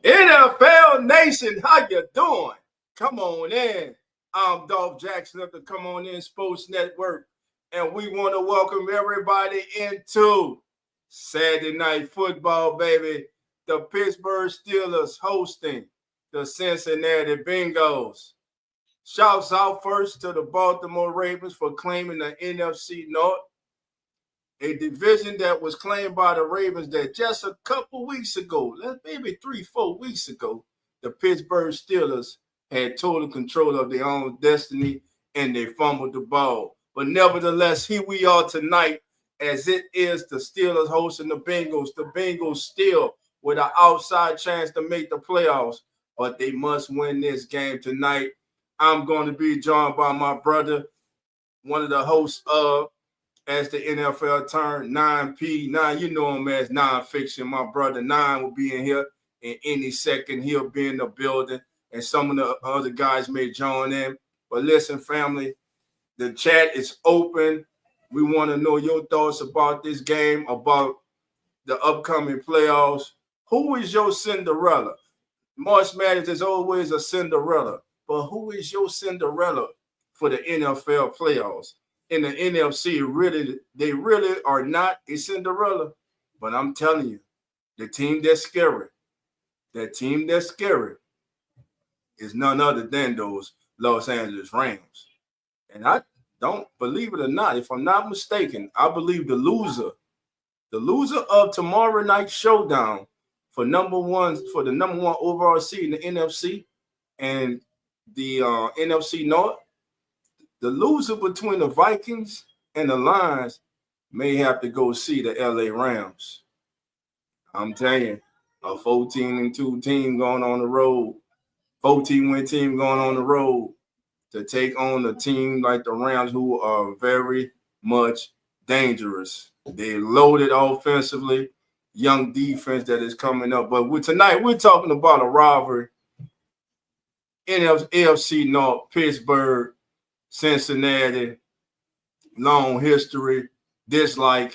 NFL Nation, how you doing? Come on in. I'm Dolph Jackson of the Come On In Sports Network, and we want to welcome everybody into Saturday Night Football, baby. The Pittsburgh Steelers hosting the Cincinnati Bengals. Shouts out first to the Baltimore Ravens for claiming the NFC North, a division that was claimed by the Ravens that just a couple weeks ago, maybe 3-4 weeks ago, the Pittsburgh Steelers had total control of their own destiny and they fumbled the ball. But nevertheless, here we are tonight as it is the Steelers hosting the Bengals. The Bengals still with an outside chance to make the playoffs, but they must win this game tonight. I'm going to be joined by my brother, one of the hosts of as the NFL turn 9P9, you know him as Nonfiction. My brother Nine will be in here in any second. He'll be in the building, and some of the other guys may join in. But listen, family, the chat is open. We want to know your thoughts about this game, about the upcoming playoffs. Who is your Cinderella? March Madness is always a Cinderella, but who is your Cinderella for the NFL playoffs? In the NFC, they really are not a Cinderella. But I'm telling you, the team that's scary is none other than those Los Angeles Rams. And I don't believe it or not, if I'm not mistaken, I believe the loser of tomorrow night's showdown for the number one overall seed in the NFC and the NFC North, the loser between the Vikings and the Lions may have to go see the LA Rams. I'm telling you, a 14-2 team going on the road, 14-win team going on the road to take on a team like the Rams, who are very much dangerous. They're loaded offensively, young defense that is coming up. But tonight we're talking about a rivalry, AFC North, Pittsburgh, Cincinnati, long history, dislike.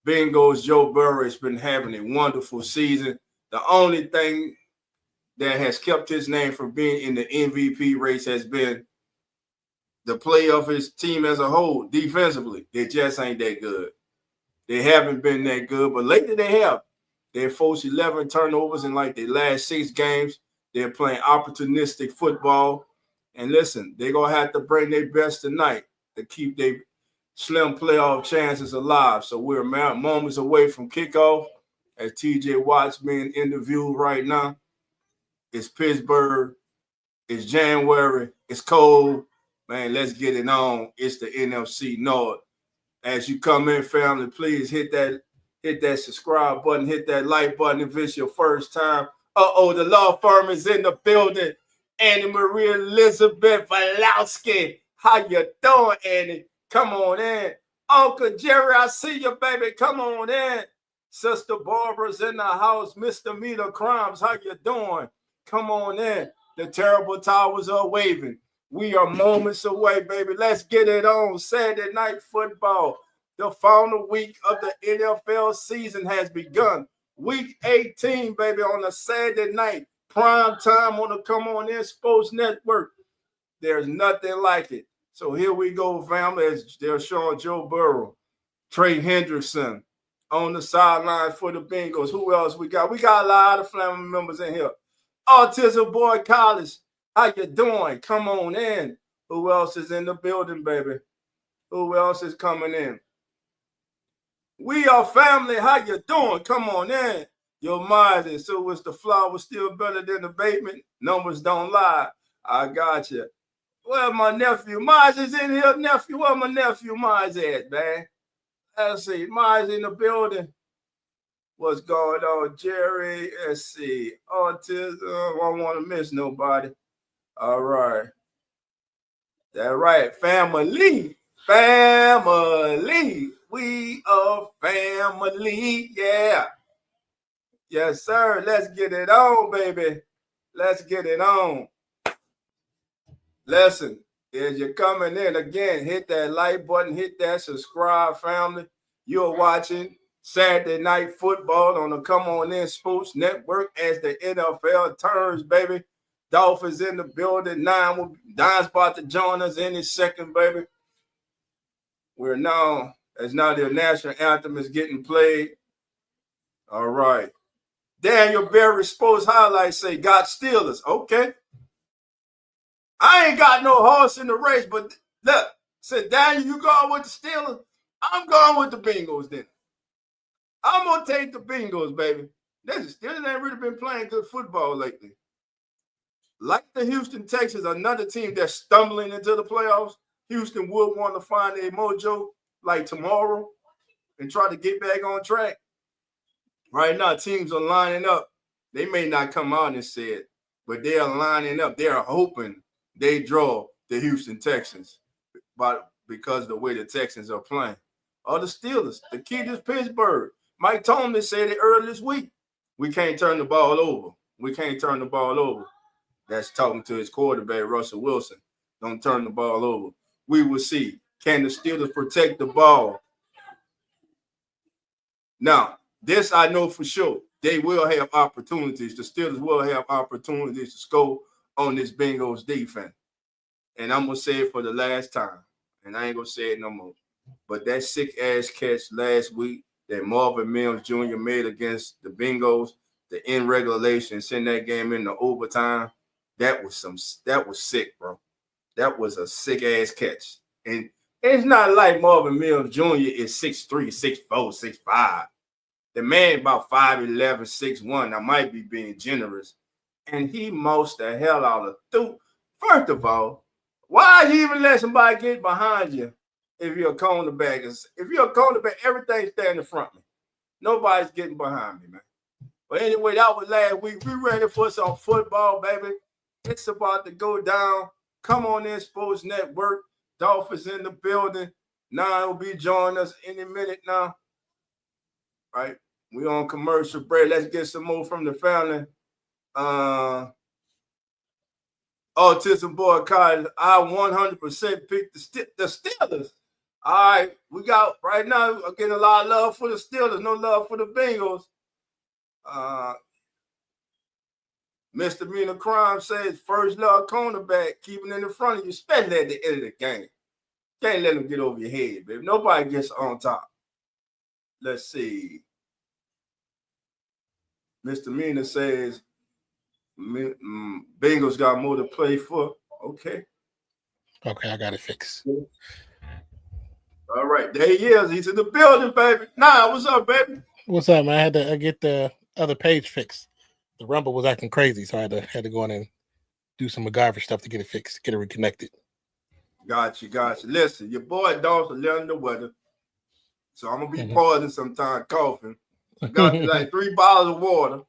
Bengals, Joe Burrow has been having a wonderful season. The only thing that has kept his name from being in the MVP race has been the play of his team as a whole defensively. They just ain't that good. They haven't been that good, but lately they have. They forced 11 turnovers in like their last 6 games. They're playing opportunistic football. And listen, they're going to have to bring their best tonight to keep their slim playoff chances alive. So we're moments away from kickoff as T.J. Watt's being interviewed right now. It's Pittsburgh. It's January. It's cold. Man, let's get it on. It's the NFC North. As you come in, family, please hit that subscribe button, hit that like button if it's your first time. The law firm is in the building. Annie Marie Elizabeth Valowski. How you doing, Annie? Come on in. Uncle Jerry, I see you, baby. Come on in. Sister Barbara's in the house. Mr. Meter Crimes, how you doing? Come on in. The terrible towers are waving. We are moments away, baby. Let's get it on. Saturday Night Football. The final week of the NFL season has begun. Week 18, baby, on a Saturday night. Prime time on the Come On In Sports Network. There's nothing like it. So here we go, family, as they're showing Joe Burrow, Trey Hendrickson on the sideline for the Bengals. Who else we got? We got a lot of family members in here. Autism Boy College, how you doing? Come on in. Who else is in the building, baby? Who else is coming in? We are family. How you doing? Come on in. Your mind is so is the flower still better than the basement? Numbers don't lie. I got you. Where my nephew? Miles is in here, nephew. Where my nephew Miles at, man? Let's see. Miles in the building. What's going on, Jerry? Let's see. Autism. I don't want to miss nobody. All right. That's right. Family. Family. We are family. Yeah. Yes, sir. Let's get it on, baby. Let's get it on. Listen, as you're coming in, again, hit that like button, hit that subscribe, family. You're watching Saturday night football on the Come On In Sports Network as the NFL turns, baby. Dolphins in the building. Dime's about to join us any second, baby. We're now, as now the national anthem is getting played. All right. Daniel Berry Sports Highlights say, got Steelers. Okay. I ain't got no horse in the race, but look, said Daniel, you going with the Steelers? I'm going with the Bengals then. I'm going to take the Bengals, baby. Steelers ain't really been playing good football lately. Like the Houston Texans, another team that's stumbling into the playoffs. Houston would want to find a mojo like tomorrow and try to get back on track. Right now, teams are lining up. They may not come out and say it, but they are lining up. They are hoping they draw the Houston Texans because of the way the Texans are playing. Or the Steelers. The key is Pittsburgh. Mike Tomlin said it earlier this week. We can't turn the ball over. We can't turn the ball over. That's talking to his quarterback, Russell Wilson. Don't turn the ball over. We will see. Can the Steelers protect the ball? Now, this I know for sure. They will have opportunities. The Steelers will have opportunities to score on this Bengals defense. And I'm going to say it for the last time. And I ain't going to say it no more. But that sick-ass catch last week that Marvin Mims Jr. made against the Bengals, the end regulation, send that game into overtime, that was sick, bro. That was a sick-ass catch. And it's not like Marvin Mims Jr. is 6'3", 6'4", 6'5". The man about 5'11", 6'1". I might be being generous. And he moused the hell out of Duke. First of all, why you even let somebody get behind you if you're a cornerback? If you're a cornerback, everything's standing in front of me. Nobody's getting behind me, man. But anyway, that was last week. We ready for some football, baby. It's about to go down. Come On In Sports Network. Dolphins in the building. Now will be joining us any minute now. All right. We on commercial break. Let's get some more from the family. Autism Boy College. I 100% picked the Steelers. All right. We got right now, I'm getting a lot of love for the Steelers. No love for the Bengals. Misdemeanor crime says first love cornerback, keeping in the front of you, especially at the end of the game. Can't let them get over your head, baby. Nobody gets on top. Let's see. Misdemeanor says Bengals got more to play for. Okay. Okay, I got it fixed. All right, there he is. He's in the building, baby. Nah, what's up, baby? What's up, man? I had to get the other page fixed. The Rumble was acting crazy, so I had to go in and do some MacGyver stuff to get it fixed, get it reconnected. Gotcha. Listen, your boy Dolph's a little under the weather, so I'm gonna be pausing sometime, coughing. I got me like 3 bottles of water.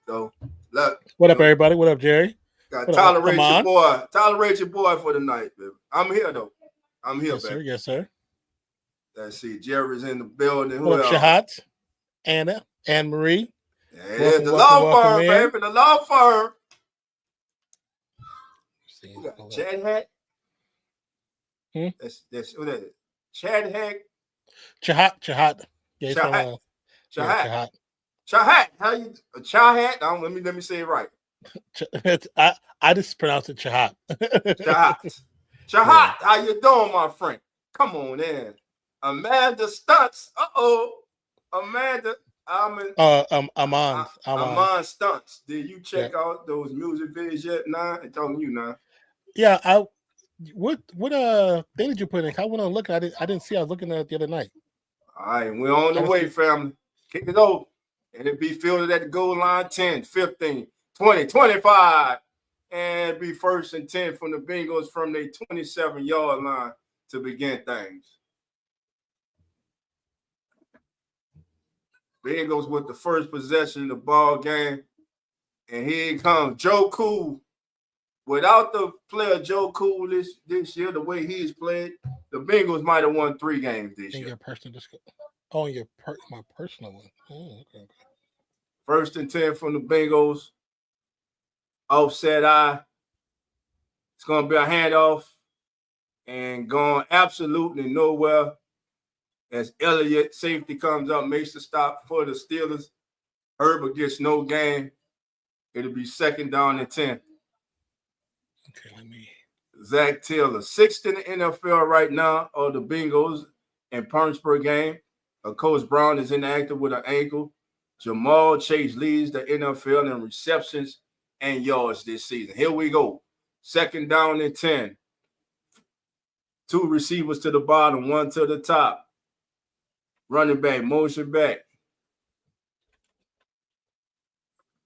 So, look. What up, everybody? What up, Jerry? Got tolerate your boy. Tolerate your boy for the night, baby. I'm here though. I'm here, yes, baby. Sir. Yes, sir. Let's see. Jerry's in the building. What up, Shahat? Anna, Anne Marie. Yeah, it is the law firm, baby. The law firm. We got Chad Hack. That's what that is. Chad Hack. Chahat. Yeah, Chahat. Chahat. How you Chahat? Let me say it right. I just pronounce it Chahat. Chahat. Chahat, how you doing, my friend? Come on in. Amanda Stunts. Amanda. Amon Stunts. Did you check out those music videos yet? Nah, I'm talking to you now. Yeah, what thing did you put in? I went on looking. I didn't see. I was looking at it the other night. All right, we're on the way, family. Kick it over. And it'll be fielded at the goal line 10, 15, 20, 25. And be 1st and 10 from the Bengals from their 27-yard line to begin things. Bengals with the first possession of the ball game. And here comes Joe Cool. Without the player Joe Cool this year, the way he's played, the Bengals might have won 3 games this year. My personal one. Oh, okay. 1st and 10 from the Bengals. Offset eye. It's going to be a handoff and going absolutely nowhere. As Elliott, safety, comes up, makes the stop for the Steelers. Herbert gets no gain. It'll be 2nd down and 10. Okay, let me. Zach Taylor, 6th in the NFL right now of the Bengals in points per game. Coach Brown is inactive with an ankle. Jamal Chase leads the NFL in receptions and yards this season. Here we go. 2nd down and 10. 2 receivers to the bottom, 1 to the top. Running back, motion back.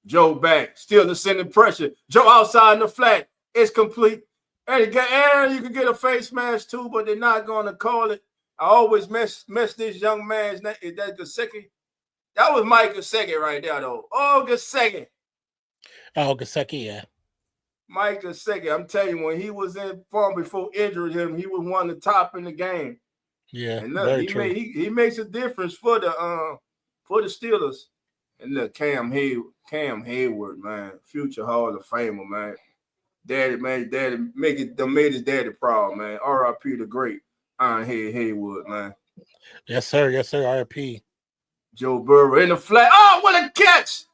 Joe back, still sending pressure. Joe outside in the flat. It's complete. And you can get a face mask too, but they're not going to call it. I always mess this young man's name. Is that Gesicki? That was Mike Gesicki right there, though. Oh, Gesicki. Oh, Gesicki, yeah. Mike Gesicki. I'm telling you, when he was in form before injury him, he was one of the top in the game. Yeah, and look, very true. He makes a difference for the Steelers. And look, Cam Hayward, man, future Hall of Famer, man. Daddy made his daddy proud, man. R.I.P. the great Ironhead Hayward, man. Yes, sir. Yes, sir. R.I.P. Joe Burrow in the flat. Oh, what a catch!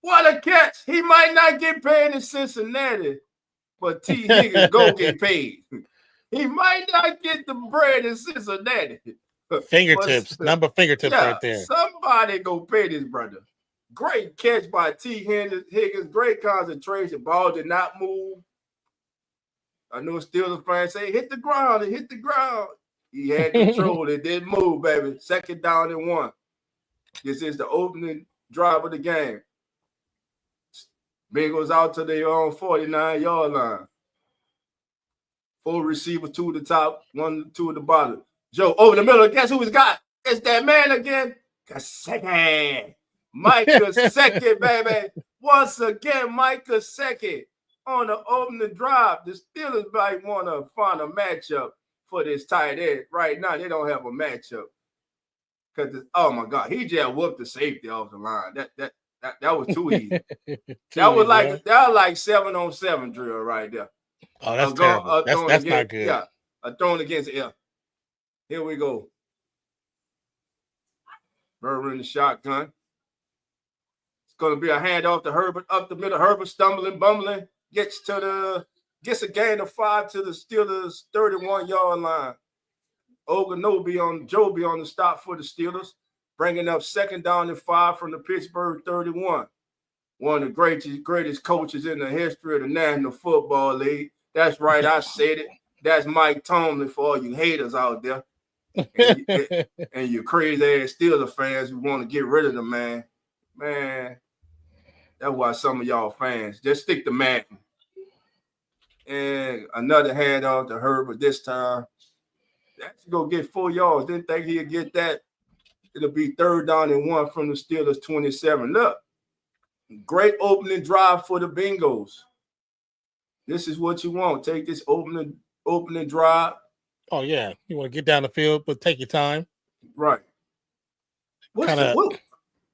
What a catch! He might not get paid in Cincinnati, but T. Higgins go get paid. He might not get the bread in Cincinnati. Fingertips, number fingertips right there. Somebody go pay this brother. Great catch by T. Higgins. Great concentration. Ball did not move. I know Steelers fans say, hit the ground. It hit the ground. He had control. It didn't move, baby. 2nd down and 1. This is the opening drive of the game. Bengals out to their own 49-yard line. 4 receivers, 2 at the top, 1, 2 at the bottom. Joe over the middle. Guess who he's got? It's that man again. Gesicki. Mike Gesicki, baby. Once again, Mike Gesicki on the opening drive. The Steelers might want to find a matchup for this tight end. Right now, they don't have a matchup. Because, oh, my God, he just whooped the safety off the line. That was too easy. That was like 7-on-7 drill right there. Oh, that's terrible. That's not good. Yeah, a thrown against the air. Here we go. Burrow in the shotgun. It's going to be a handoff to Herbert up the middle. Herbert stumbling, bumbling, gets a gain of 5 to the Steelers' 31-yard line. Joe on the stop for the Steelers, bringing up 2nd down and 5 from the Pittsburgh 31. One of the greatest coaches in the history of the National Football League. That's right, I said it. That's Mike Tomlin for all you haters out there. And you crazy-ass Steelers fans who want to get rid of the man. Man, that's why some of y'all fans just stick to Madden. And another handoff to Herbert this time. That's going to get 4 yards. Didn't think he'd get that. It'll be 3rd down and 1 from the Steelers 27. Look, great opening drive for the Bengals. This is what you want. Take this opening drive. Oh, yeah. You want to get down the field, but take your time. Right. What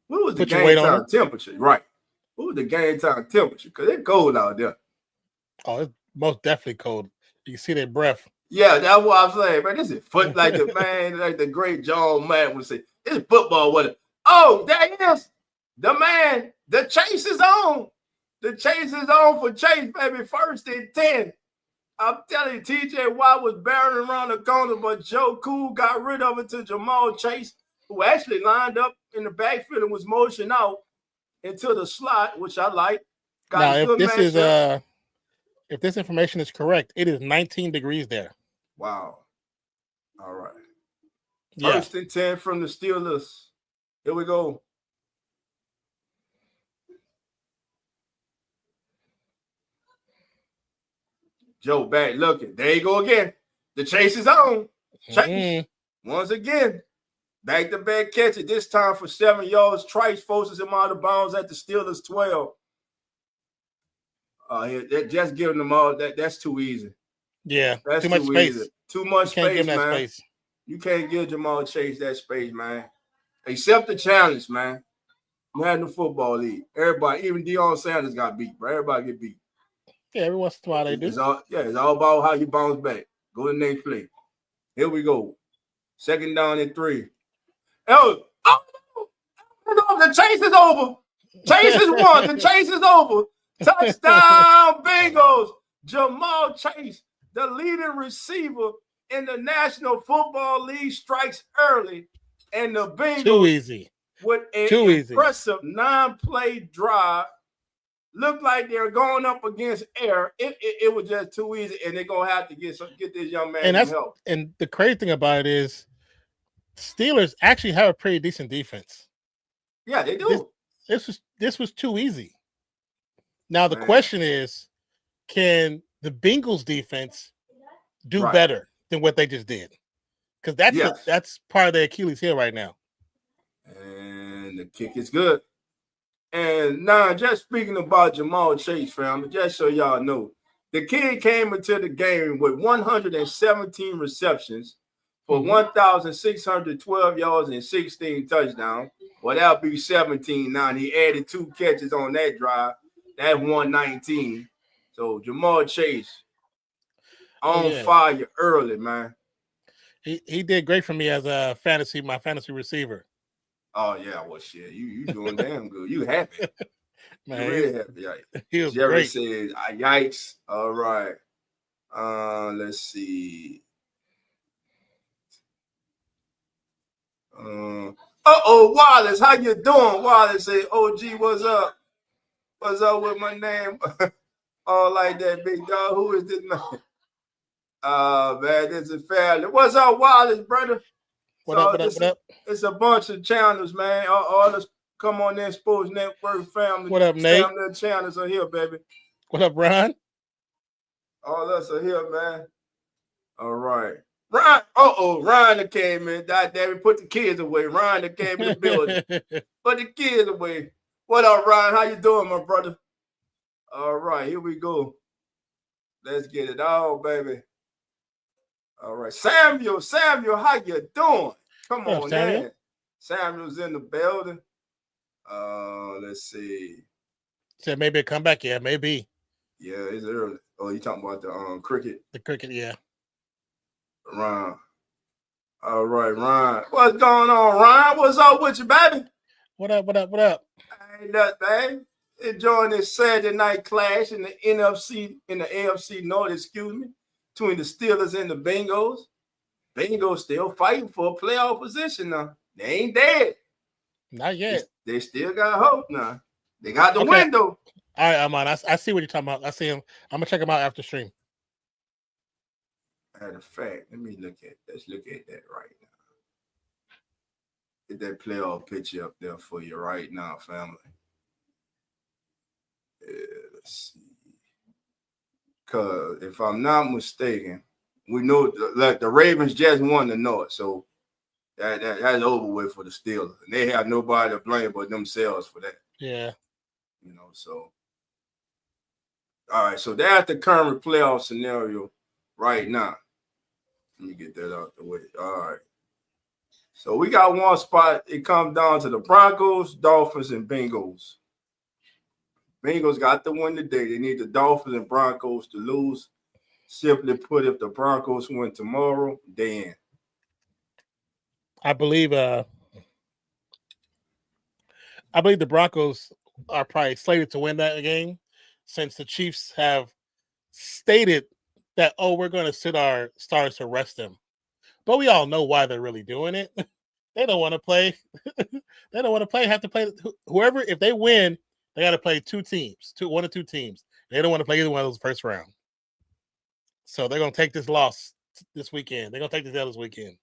was the game time temperature? Right. What was the game time temperature? Because it's cold out there. Oh, it's most definitely cold. You can see their breath. Yeah, that's what I'm saying, man. This is foot like the man, like the great John Madden would say. It's football with it. Oh, that is the man. The chase is on. The chase is on for Chase, baby. 1st and 10. I'm telling you, TJ Watt was barreling around the corner, but Joe Cool got rid of it to Jamal Chase, who actually lined up in the backfield and was motioned out into the slot, which I like. Now, if this information is correct, it is 19 degrees there. Wow. All right. Yeah. 1st and 10 from the Steelers. Here we go. Joe back looking. There you go again. The chase is on. Chase. Once again. Back-to-back catch it. This time for 7 yards. Trice forces him out of bounds at the Steelers 12. Just giving them all that's too easy. Yeah. That's too much space. Easy. Too much space, man. Space. You can't give Jamal Chase that space, man. Accept the challenge, man. National Football League. Everybody, even Deion Sanders got beat, bro. Everybody get beat. Yeah, every once in a while they do. It's all about how you bounce back. Go to the next play. Here we go. 2nd down and 3. Oh, the chase is over. Chase is won. The chase is over. Touchdown, Bengals. Jamal Chase, the leading receiver in the National Football League, strikes early, and the Bengals Too easy. With an impressive 9-play drive. Looked like they're going up against air. It was just too easy, and they're gonna have to get this young man some help. And the crazy thing about it is, Steelers actually have a pretty decent defense. Yeah, they do. This was too easy. Now the question is, can the Bengals defense do better than what they just did? Because that's part of their Achilles heel right now. And the kick is good. And now, just speaking about Jamal Chase, family, just so y'all know, the kid came into the game with 117 receptions for 1,612 yards and 16 touchdowns. Well, that'll be 17 now. He added 2 catches on that drive. That's 119. So Jamal Chase on fire early, man. He did great for me as my fantasy receiver. Oh yeah, well shit, you doing damn good. You happy? Man, you really happy? Yeah. He was Jerry great. says, "Yikes!" All right. Let's see. Wallace, how you doing? Wallace say, "OG, what's up? What's up with my name?" All like that, big dog. Who is this man? Man, this is family. What's up, Wallace, brother? What up? It's a bunch of channels, man. All this come on there, Sports Network family. What up, Nate? Family channels are here, baby. What up, Ron? All us are here, man. All right. Ron, Ron came in. God damn it, put the kids away. Ron came in the building. Put the kids away. What up, Ron? How you doing, my brother? All right, here we go. Let's get it on, baby. All right, Samuel, how you doing? Come on, man. Samuel's in the building. Let's see. Said maybe a comeback. Yeah, maybe. Yeah, it's early. Oh, you talking about the cricket? The cricket, yeah. Ron. All right, Ron. What's going on, Ron? What's up with you, baby? What up? Ain't nothing, man. Enjoying this Saturday night clash in the AFC North, between the Steelers and the Bengals. Bengals still fighting for a playoff position now. They ain't dead. Not yet. They still got hope now. They got the window. All right, Amon. I see what you're talking about. I see him. I'm gonna check him out after stream. Matter of fact, let's look at that right now. Get that playoff picture up there for you right now, family. Let's see. Because if I'm not mistaken, we know that the Ravens just won the North, so that's over with for the Steelers. And they have nobody to blame but themselves for that. Yeah. So. All right, so that's the current playoff scenario right now. Let me get that out the way. All right. So we got one spot. It comes down to the Broncos, Dolphins, and Bengals. Bengals got to win today. They need the Dolphins and Broncos to lose. Simply put, if the Broncos win tomorrow, they in. I believe the Broncos are probably slated to win that game, since the Chiefs have stated that, we're going to sit our stars to rest them. But we all know why they're really doing it. They don't want to play. They don't want to play. Have to play whoever. If they win, they got to play one or two teams. They don't want to play either one of those first round. So they're going to take this loss this weekend. They're going to take this L this weekend.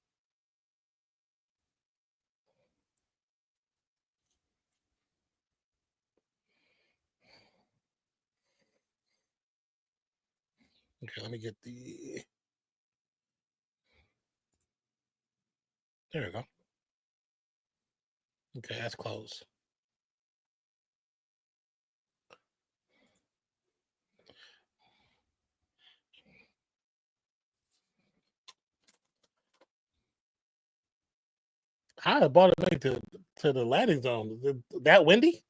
Okay, let me get the. There we go. Okay, that's closed. I bought a link to the landing zone. Is that windy?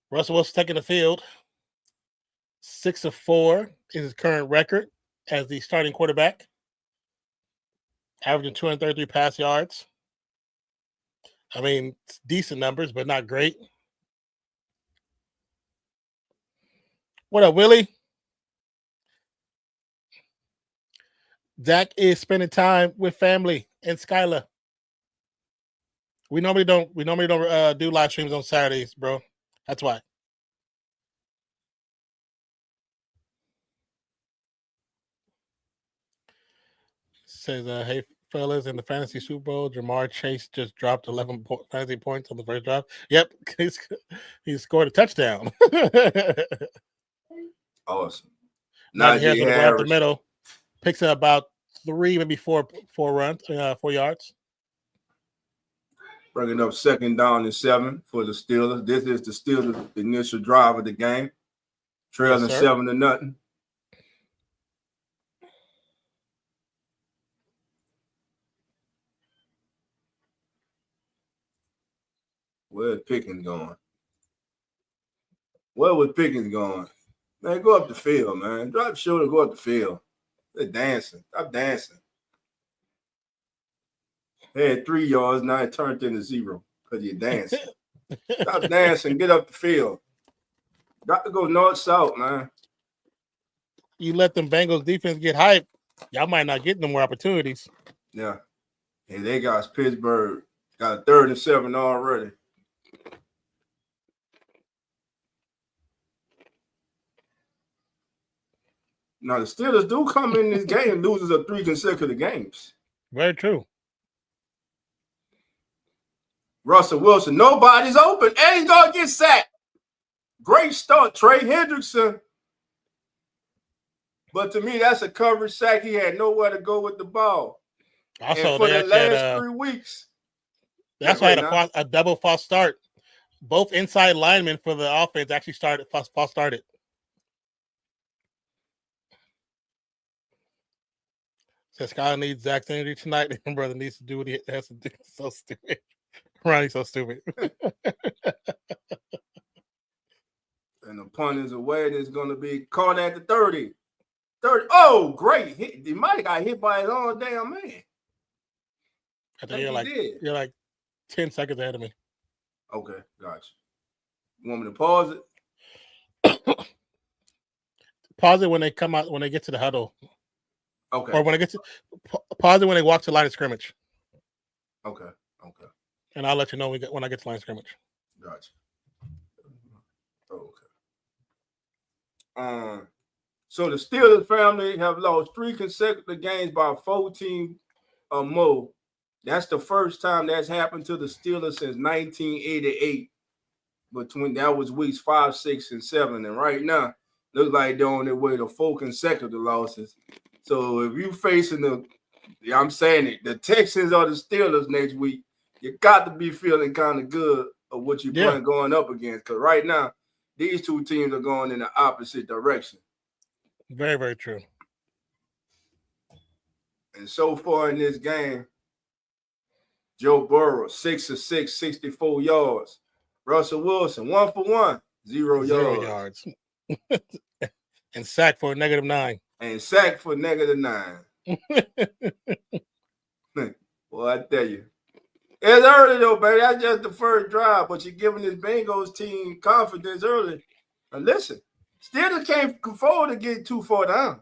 Russell Wilson taking the field. 6 of 4 is his current record as the starting quarterback. averaging 233 pass yards. I mean, it's decent numbers, but not great. What up, Willie? Zach is spending time with family and Skyla. We normally don't do live streams on Saturdays, bro. That's why. Says, hey fellas, in the fantasy Super Bowl, Jamar Chase just dropped 11 fantasy points on the first drive. Yep, he scored a touchdown. Awesome. Najee Najee right up the Harris middle, picks up about 3, maybe 4 runs, 4 yards. bringing up 2nd down and 7 for the Steelers. This is the Steelers' initial drive of the game, trailing 7-0. Where's Pickens going? Where was Pickens going? Man, go up the field, man. Drop shoulder, go up the field. They're dancing. Stop dancing. They had 3 yards, now it turned into 0 because you're dancing. Stop dancing, get up the field. Got to go north-south, man. You let them Bengals defense get hyped, y'all might not get no more opportunities. Yeah. And they got Pittsburgh. Got a 3rd and 7 already. Now, the Steelers do come in this game losers of 3 consecutive games. Very true. Russell Wilson, nobody's open, and he's going to get sacked. Great start, Trey Hendrickson. But to me, that's a coverage sack. He had nowhere to go with the ball. Also, and for the last 3 weeks. That's why I had a double false start. Both inside linemen for the offense actually false started. Says Kyle needs Zach's energy tonight. And brother needs to do what he has to do. So stupid. Ronnie's so stupid. And the punt is away. It's going to be caught at the 30. 30. Oh, great. He might have got hit by his own damn man. I think you're like 10 seconds ahead of me. Okay, gotcha. You want me to pause it? Pause it when they come out, when they get to the huddle. Okay. Or when I get to pause it when they walk to line of scrimmage. Okay. And I'll let you know when I get to line of scrimmage. Gotcha. Okay. So the Steelers family have lost 3 consecutive games by 14 or more. That's the first time that's happened to the Steelers since 1988. That was weeks 5, 6, and 7. And right now, looks like they're on their way to 4 consecutive losses. So if you facing the Texans or the Steelers next week, you got to be feeling kind of good of what you're playing going up against. Because right now, these 2 teams are going in the opposite direction. Very, very true. And so far in this game, Joe Burrow, 6 of 6, 64 yards. Russell Wilson, 1 for 1, 0 yards. And sacked for a -9. And sacked for -9. Well, I tell you. It's early, though, baby. That's just the first drive, but you're giving this Bengals team confidence early. And listen, Steelers can't afford to get too far down.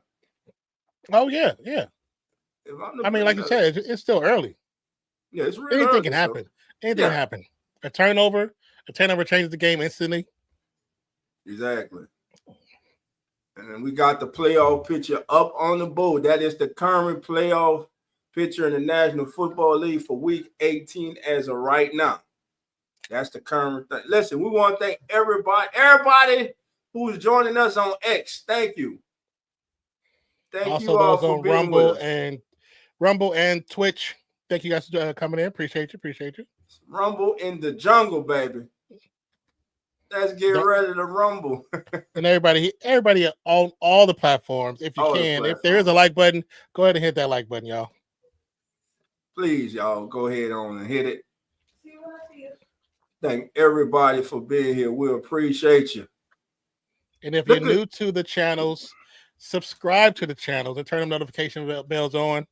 Oh, yeah. I mean, like you said, it's still early. Yeah, it's really Anything early, can happen. Anything can happen. A turnover changes the game instantly. Exactly. And then we got the playoff picture up on the board. That is the current playoff picture in the National Football League for Week 18 as of right now. That's the current thing. Listen, we want to thank everybody who's joining us on X. Thank you. Thank you all for being with us. Rumble and Twitch. Thank you guys for coming in. Appreciate you. Rumble in the jungle, baby. Let's get ready to rumble. And everybody on all the platforms, if you can, if there is a like button, go ahead and hit that like button, y'all. Please, y'all, go ahead on and hit it. Thank everybody for being here. We appreciate you. And if you're new to the channels, subscribe to the channels and turn the notification bells on.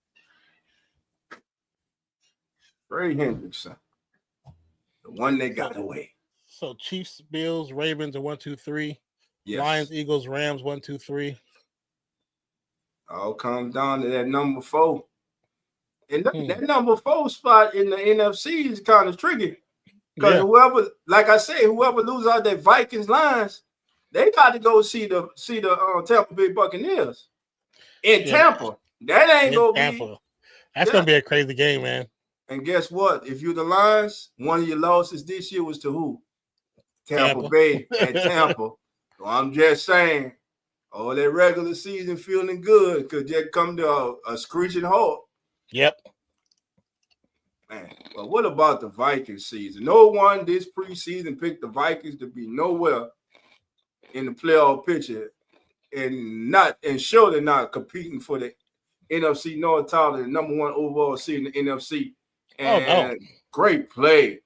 Trey Hendrickson, the one that got away. So Chiefs, Bills, Ravens are 1, 2, 3. Yes. Lions, Eagles, Rams 1, 2, 3. All comes down to that number 4. And that number 4 spot in the NFC is kind of tricky. Because whoever, like I say, whoever loses out that Vikings lines, they got to go see the Tampa Bay Buccaneers in Tampa. That ain't gonna be. That's gonna be a crazy game, man. And guess what? If you're the Lions, one of your losses this year was to who? Tampa Bay at Tampa. So I'm just saying, all that regular season feeling good could just come to a screeching halt. Yep. Man, well, what about the Vikings season? No one this preseason picked the Vikings to be nowhere in the playoff picture and surely not competing for the NFC North title, the number 1 overall seed in the NFC. And great play.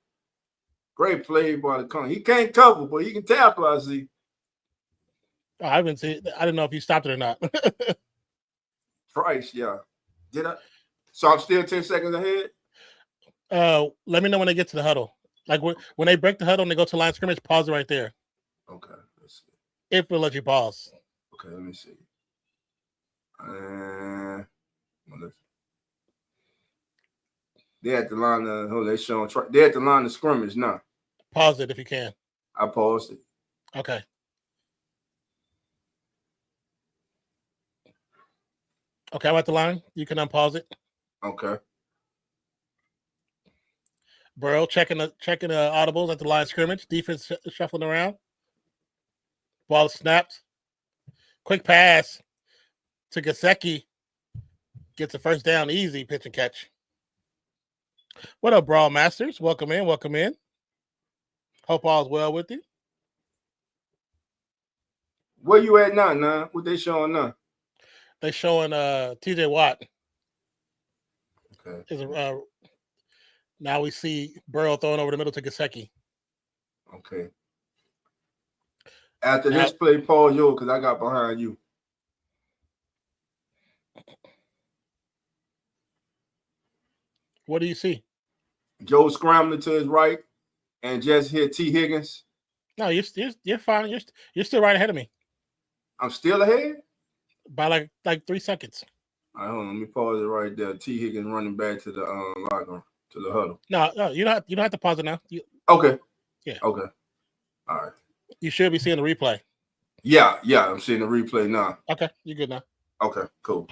Great play by the corner. He can't cover, but he can tackle, I see. Oh, I haven't seen. I didn't know if you stopped it or not. Price, yeah. Did I? So I'm still 10 seconds ahead? Let me know when they get to the huddle. Like when they break the huddle and they go to line of scrimmage, pause it right there. Okay, let's see. If we'll let you pause. Okay, let me see. They're at the line of they're at the line of scrimmage now. Pause it if you can. I paused it. Okay. Okay, I'm at the line. You can unpause it. Okay. Burrow checking the audibles at the line of scrimmage. Defense shuffling around. Ball snapped. Quick pass to Gesicki. Gets a first down. Easy pitch and catch. What up, Brawl Masters? Welcome in. Welcome in. Hope all's well with you. Where you at now? What they showing now? They showing TJ Watt. Okay. Now we see Burrow throwing over the middle to Gesicki. Okay. After this play, pause yours because I got behind you. What do you see? Joe scrambling to his right and just hit T. Higgins. No, you're fine. You're still right ahead of me. I'm still ahead? By like 3 seconds. All right, hold on. Let me pause it right there. T. Higgins running back to the locker room, to the huddle. No, you don't have to pause it now. Okay. Yeah. Okay. All right. You should be seeing the replay. Yeah, I'm seeing the replay now. Okay, you good now. Okay, cool.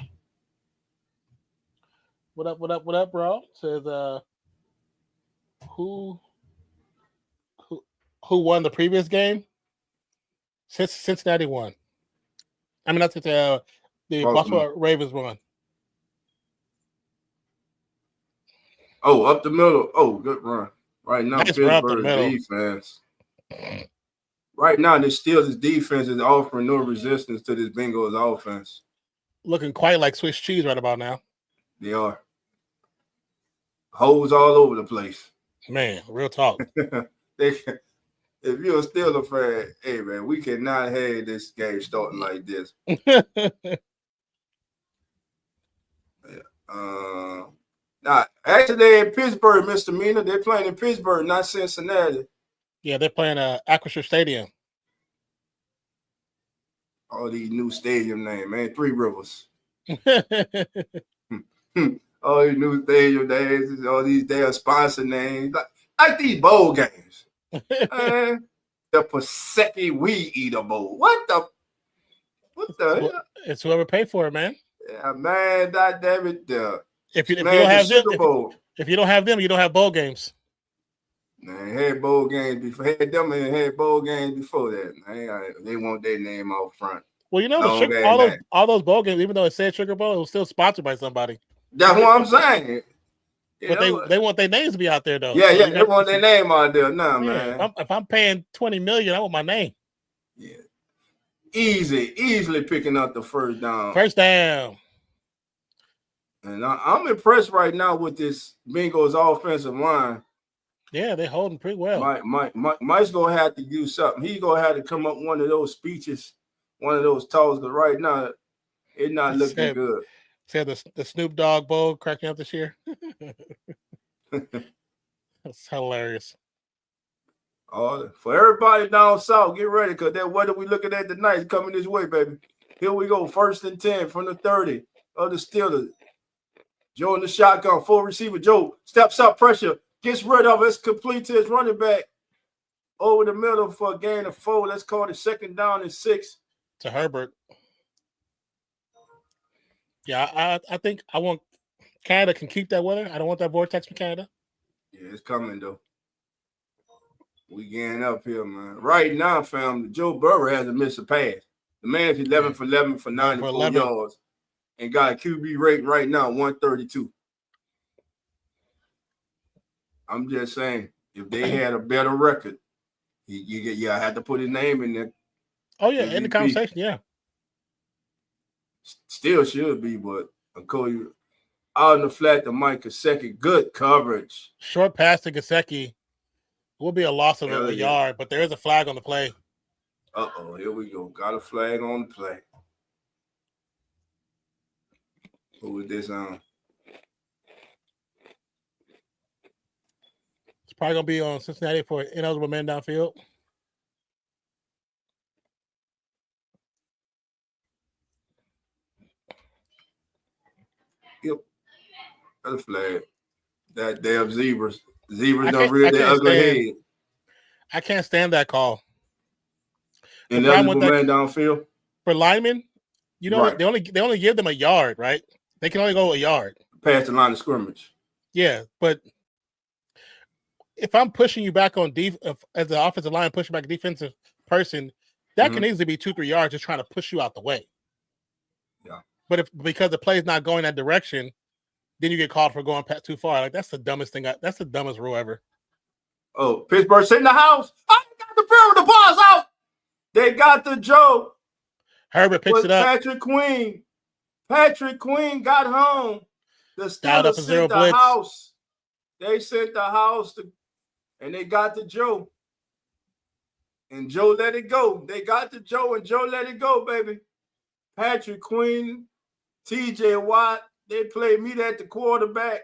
What up, bro? Says who won the previous game? Cincinnati won. I mean, that's the Baltimore Ravens won. Oh, up the middle. Oh, good run. Right now, nice Pittsburgh defense. Right now, the Steelers defense is offering no resistance to this Bengals offense. Looking quite like Swiss cheese right about now. They are. Holes all over the place. Man, real talk. If you're a Steelers fan, hey, man, we cannot have this game starting like this. Now, actually, they're in Pittsburgh, misdemeanor. They're playing in Pittsburgh, not Cincinnati. Yeah, they're playing ACRISURE Stadium. All these new stadium names, man. Three Rivers. All these new stadium names, all these damn sponsor names. Like these bowl games. The Paseki Weed Eater Bowl. What the? It's whoever paid for it, man. Yeah, man, that damn it. If you don't have them, you don't have bowl games. Man, had bowl games before. Had them and had bowl games before that. Man, they want their name out front. Well, you know, all those bowl games, even though it said Sugar Bowl, it was still sponsored by somebody. That's what I'm saying. But they want their names to be out there, though. Yeah, so they want their name out there now, man. If I'm paying $20 million, I want my name. Yeah, easily picking up the first down. First down. And I'm impressed right now with this Bengals offensive line. Yeah, they're holding pretty well. Mike's gonna have to do something. He's gonna have to come up with one of those speeches, one of those talks. Because right now, it's not looking good. Said the Snoop Dogg Bowl cracking up this year. That's hilarious. For everybody down south, get ready, because that weather we looking at tonight is coming this way, baby. Here we go, 1st and 10 from the 30 of the Steelers. Joe in the shotgun, full receiver. Joe steps up, pressure, gets rid of it. It's complete to his running back. Over the middle for a gain of 4. Let's call it 2nd down and 6. To Herbert. Yeah, I think I want Canada can keep that weather. I don't want that vortex from Canada. Yeah, it's coming, though. We getting up here, man. Right now, fam, Joe Burrow hasn't missed a pass. The man's 11 for 11 for 94 yards and got a QB rate right now, 132. I'm just saying, if they had a better record, I had to put his name in there. Oh, yeah, MVP. In the conversation, yeah. Still should be, but Okoye out in the flat to Mike Gesicki. Good coverage. Short pass to Gesicki. Will be a loss of a yard, but there is a flag on the play. Uh-oh, here we go. Got a flag on the play. Who is this on? It's probably going to be on Cincinnati for an ineligible man downfield. Yep. Got a flag. That damn zebras. Zebras don't rear their ugly head. I can't stand that call. Ineligible man downfield. For linemen, you know, right. they only give them a yard, right? They can only go a yard. Past the line of scrimmage. Yeah, but if I'm pushing you back on as the offensive line, pushing back a defensive person, that can easily be 2-3 yards just trying to push you out the way. Yeah. But because the play is not going that direction, then you get called for going too far. Like, that's the dumbest thing. That's the dumbest rule ever. Oh, Pittsburgh sitting in the house. Oh, they got the barrel. The ball's out. They got the joke. Herbert picks it up. Patrick Queen got home. The Steelers sent the house. They sent the house, and they got the Joe. And Joe let it go. They got the Joe, and Joe let it go, baby. Patrick Queen, T.J. Watt, they played me at the quarterback.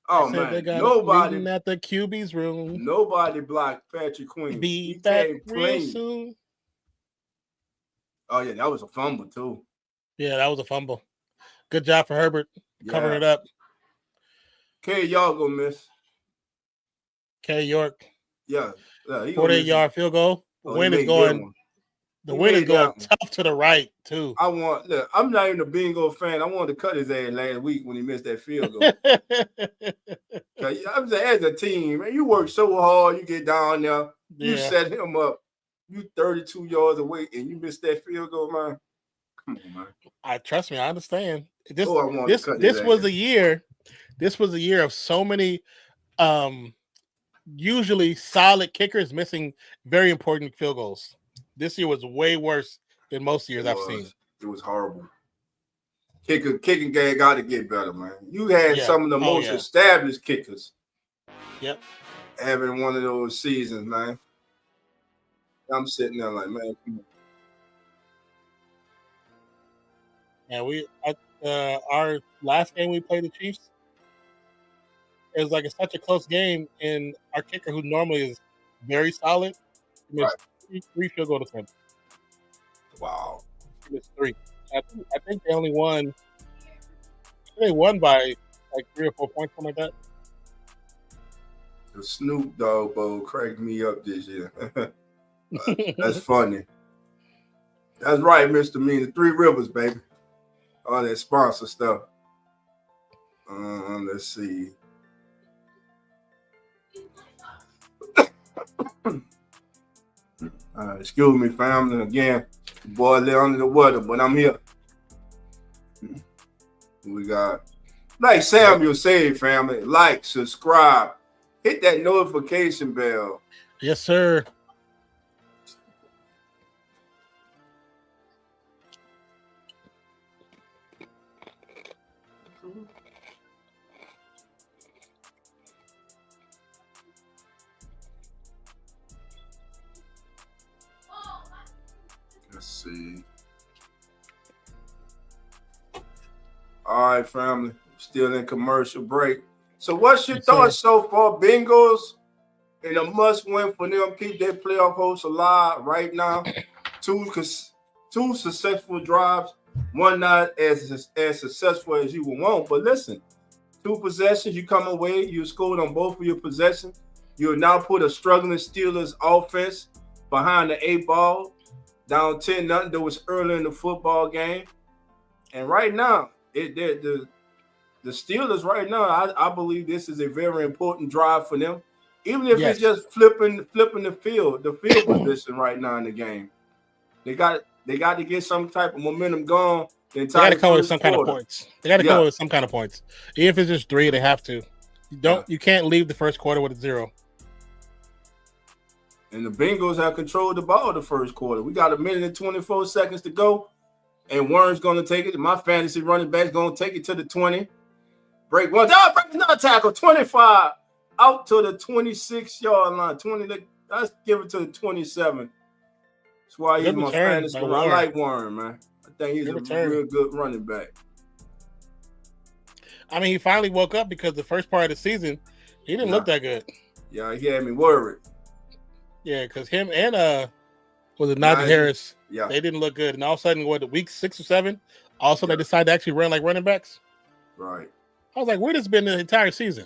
Oh, man. Nobody at the QB's room. Nobody blocked Patrick Queen. Be back real soon. Oh, yeah, that was a fumble, too. Yeah, that was a fumble. Good job for Herbert covering it up. K. York gonna miss. K. York. Yeah. 48-yard field goal. The wind is going tough to the right, too. I'm not even a bingo fan. I wanted to cut his ass last week when he missed that field goal. I'm saying, as a team, man, you work so hard, you get down there, you set him up, you 32 yards away, and you missed that field goal, man. Come on, man. Trust me, I understand. This was a year. This was a year of so many usually solid kickers missing very important field goals. This year was way worse than most years I've seen. It was horrible. Kicking game got to get better, man. You had some of the most established kickers. Yep. Having one of those seasons, man. I'm sitting there like, man, come on. Yeah, our last game we played the Chiefs, it was like such a close game, and our kicker, who normally is very solid, missed three field goal attempts. Wow. He missed 3. I think they only won. They won by like 3 or 4 points, something like that. The Snoop Dogg Bowl cracked me up this year. That's funny. That's right, Mr. Mean. 3 Rivers, baby. All that sponsor stuff. Let's see. Excuse me, family. Again, boy, they're under the weather, but I'm here. We got, like Samuel said, family, like, subscribe, hit that notification bell. Yes, sir. Let's see. All right, family. Still in commercial break. So what's your Yes, thoughts sir. so far? Bengals in a must-win for them, keep their playoff hopes alive right now. Two successful drives, one not as successful as you would want. But listen, 2 possessions, you come away, you scored on both of your possessions. You'll now put a struggling Steelers offense behind the 8 ball, down 10-0. That was early in the football game. And right now, the Steelers right now, I believe this is a very important drive for them. Even if it's Yes. just flipping the field position right now in the game. They got to get some type of momentum going the They got entire to come up with first some kind of quarter. points. They got to come Yeah. up with some kind of points. Even if it's just 3, they have to. You can't leave the first quarter with a 0. And the Bengals have controlled the ball the first quarter. We got 1 minute and 24 seconds to go. And Warren's going to take it. My fantasy running back's going to take it to the 20. Break one. Break another tackle. 25. Out to the 26-yard line. 20. Let's give it to the 27. That's why he's my fantasy. I like Warren, man. I think he's a real good running back. I mean, he finally woke up because the first part of the season, he didn't look that good. Yeah, he had me worried. Yeah, because him and was it Najee Harris? Yeah, they didn't look good. And all of a sudden, week 6 or 7, all of a sudden they decided to actually run like running backs. Right. I was like, where has this been the entire season?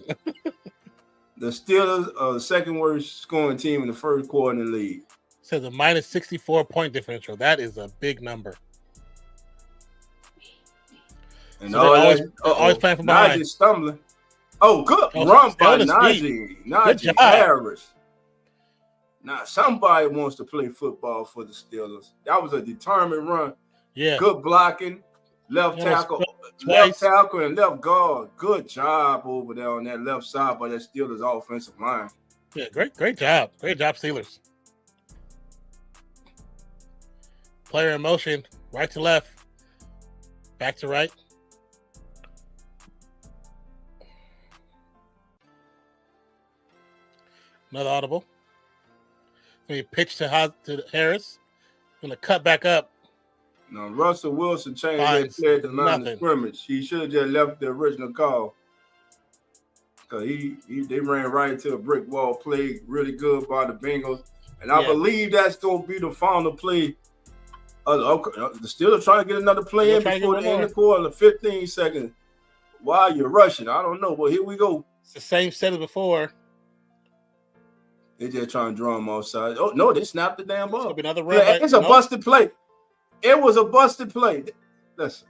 The Steelers are the second worst scoring team in the first quarter in the league. It says a minus 64 point differential. That is a big number. And so always playing from behind. Najee stumbling. Oh, good run by Najee Harris. Now, somebody wants to play football for the Steelers. That was a determined run. Yeah. Good blocking. Left tackle and left guard. Good job over there on that left side by that Steelers offensive line. Yeah, great job. Great job, Steelers. Player in motion, right to left, back to right. Another audible. He pitched to Harris. Going to cut back up. No, Russell Wilson changed that play at the line of scrimmage. He should have just left the original call. Because they ran right into a brick wall, played really good by the Bengals. And I believe that's going to be the final play. The Steelers trying to get another play in before the end of the quarter, 15 seconds. Why you're rushing? I don't know. Well, here we go. It's the same set as before. They just trying to draw him offside. Oh, no, they snapped the damn ball. Another run. It's a busted play. It was a busted play. Listen.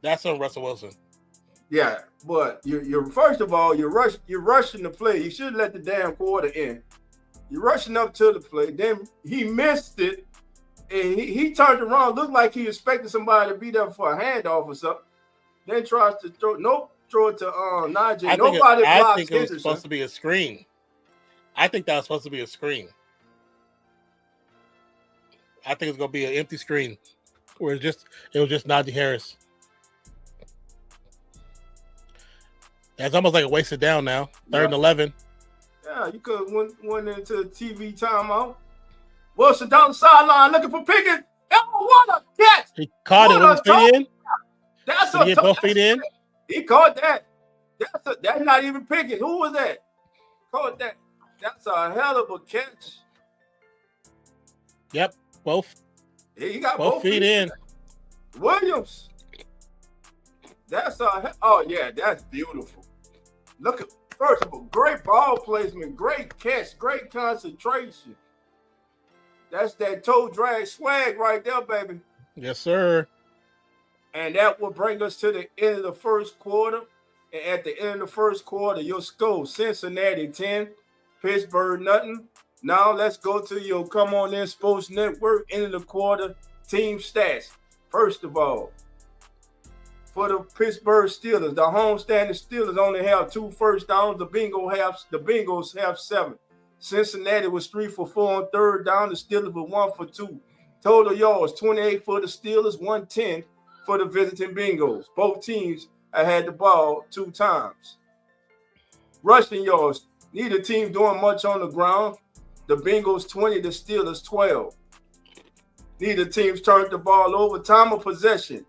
That's on Russell Wilson. Yeah, but you're first of all, you're rushing the play. You should let the damn quarter in. You're rushing up to the play. Then he missed it. And he turned around, looked like he expected somebody to be there for a handoff or something. Then tries to throw it to Najee. I think it was supposed to be a screen. I think that was supposed to be a screen. I think it's gonna be an empty screen where it was just Najee Harris. That's almost like a wasted down now. 3rd and 11. Yeah, you could have went into the TV timeout. Wilson down the sideline looking for Pickens. Oh, what a catch! He caught it with his feet in. That's Did he get both feet in? He caught that. That's not even Pickens. Who was that? Caught that. That's a hell of a catch. Yep, both. Yeah, he got both feet in. Williams. That's beautiful. Look at first of all, great ball placement, great catch, great concentration. That's that toe drag swag right there, baby. Yes, sir. And that will bring us to the end of the first quarter. And at the end of the first quarter, your score, Cincinnati 10, Pittsburgh nothing. Now let's go to your Come On In Sports Network, end of the quarter, team stats. First of all, for the Pittsburgh Steelers, the homestanding Steelers only have 2 first downs. The Bengals have 7. Cincinnati was 3 for 4 on 3rd down. The Steelers were 1 for 2. Total yards, 28 for the Steelers, 110 for the visiting Bengals. Both teams have had the ball 2 times. Rushing yards, neither team doing much on the ground. The Bengals 20, the Steelers 12. Neither teams turned the ball over. Time of possession.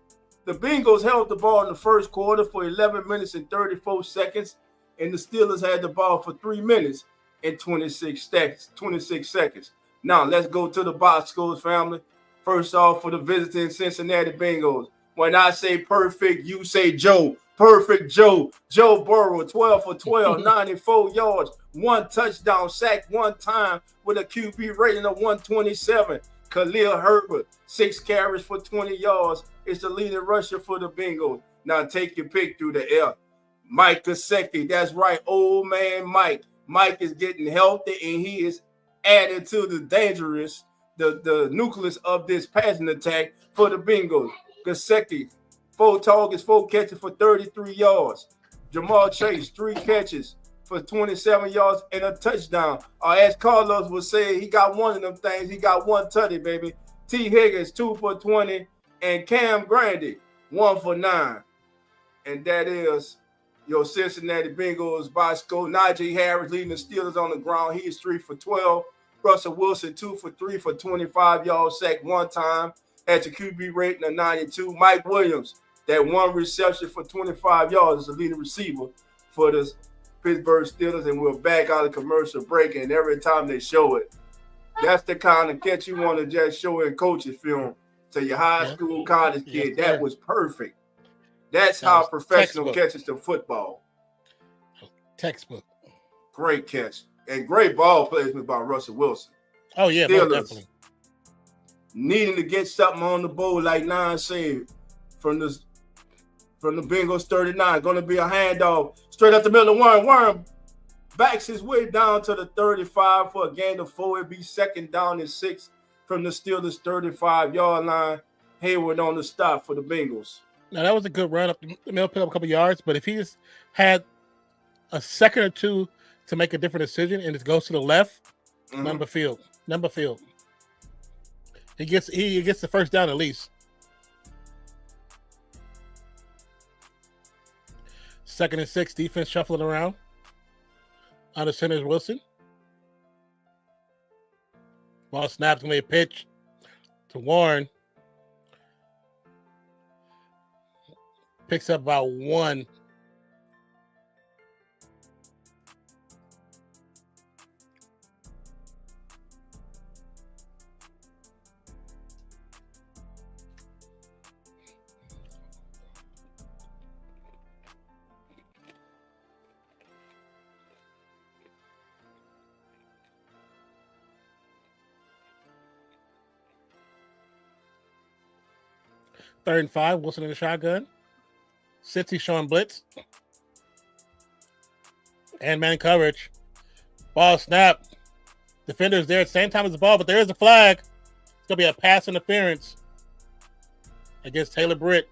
The Bengals held the ball in the first quarter for 11 minutes and 34 seconds, and the Steelers had the ball for 3 minutes and 26 seconds. Now, let's go to the box scores, family. First off, for the visiting Cincinnati Bengals. When I say perfect, you say Joe. Perfect Joe. Joe Burrow, 12 for 12, 94 yards, 1 touchdown, sacked 1 time with a QB rating of 127. Khalil Herbert, 6 carries for 20 yards, is the leading rusher for the Bengals. Now take your pick through the air. Mike Gesicki, that's right, old man Mike. Mike is getting healthy, and he is adding to the nucleus of this passing attack for the Bengals. Gesicki, 4 targets, 4 catches for 33 yards. Jamal Chase, 3 catches for 27 yards and a touchdown. As Carlos would say, he got one of them things. He got 1 tutty, baby. T. Higgins, 2 for 20. And Cam Grandy, 1 for 9. And that is your Cincinnati Bengals by score. Najee Harris leading the Steelers on the ground. He is 3 for 12. Russell Wilson, 2 for 3 for 25 yards, sacked 1 time. Has a QB rating of 92. Mike Williams, that 1 reception for 25 yards, is the leading receiver for the Pittsburgh Steelers. And we're back out of commercial break, and every time they show it, that's the kind of catch you want to just show in coaches film to your high school, college kid. That was perfect. That's how professional catches the football. Textbook. Great catch. And great ball placement by Russell Wilson. Oh, yeah, definitely. Needing to get something on the board, like Nine said, from the Bengals 39. Going to be a handoff straight up the middle of Worm backs his way down to the 35 for a gain of 4. It'd be 2nd down and 6 from the Steelers' 35-yard line. Hayward on the stop for the Bengals. Now, that was a good run up the middle, pick up a couple yards, but if he just had a second or two to make a different decision and just goes to the left, number field. He gets the first down at least. 2nd and 6, defense shuffling around. Under center is Wilson. Ball snaps, gonna be a pitch to Warren. Picks up about 1. Third and 5, Wilson in the shotgun. Cincy showing blitz. And man coverage. Ball snap. Defender's there at the same time as the ball, but there is a flag. It's going to be a pass interference against Taylor Britt.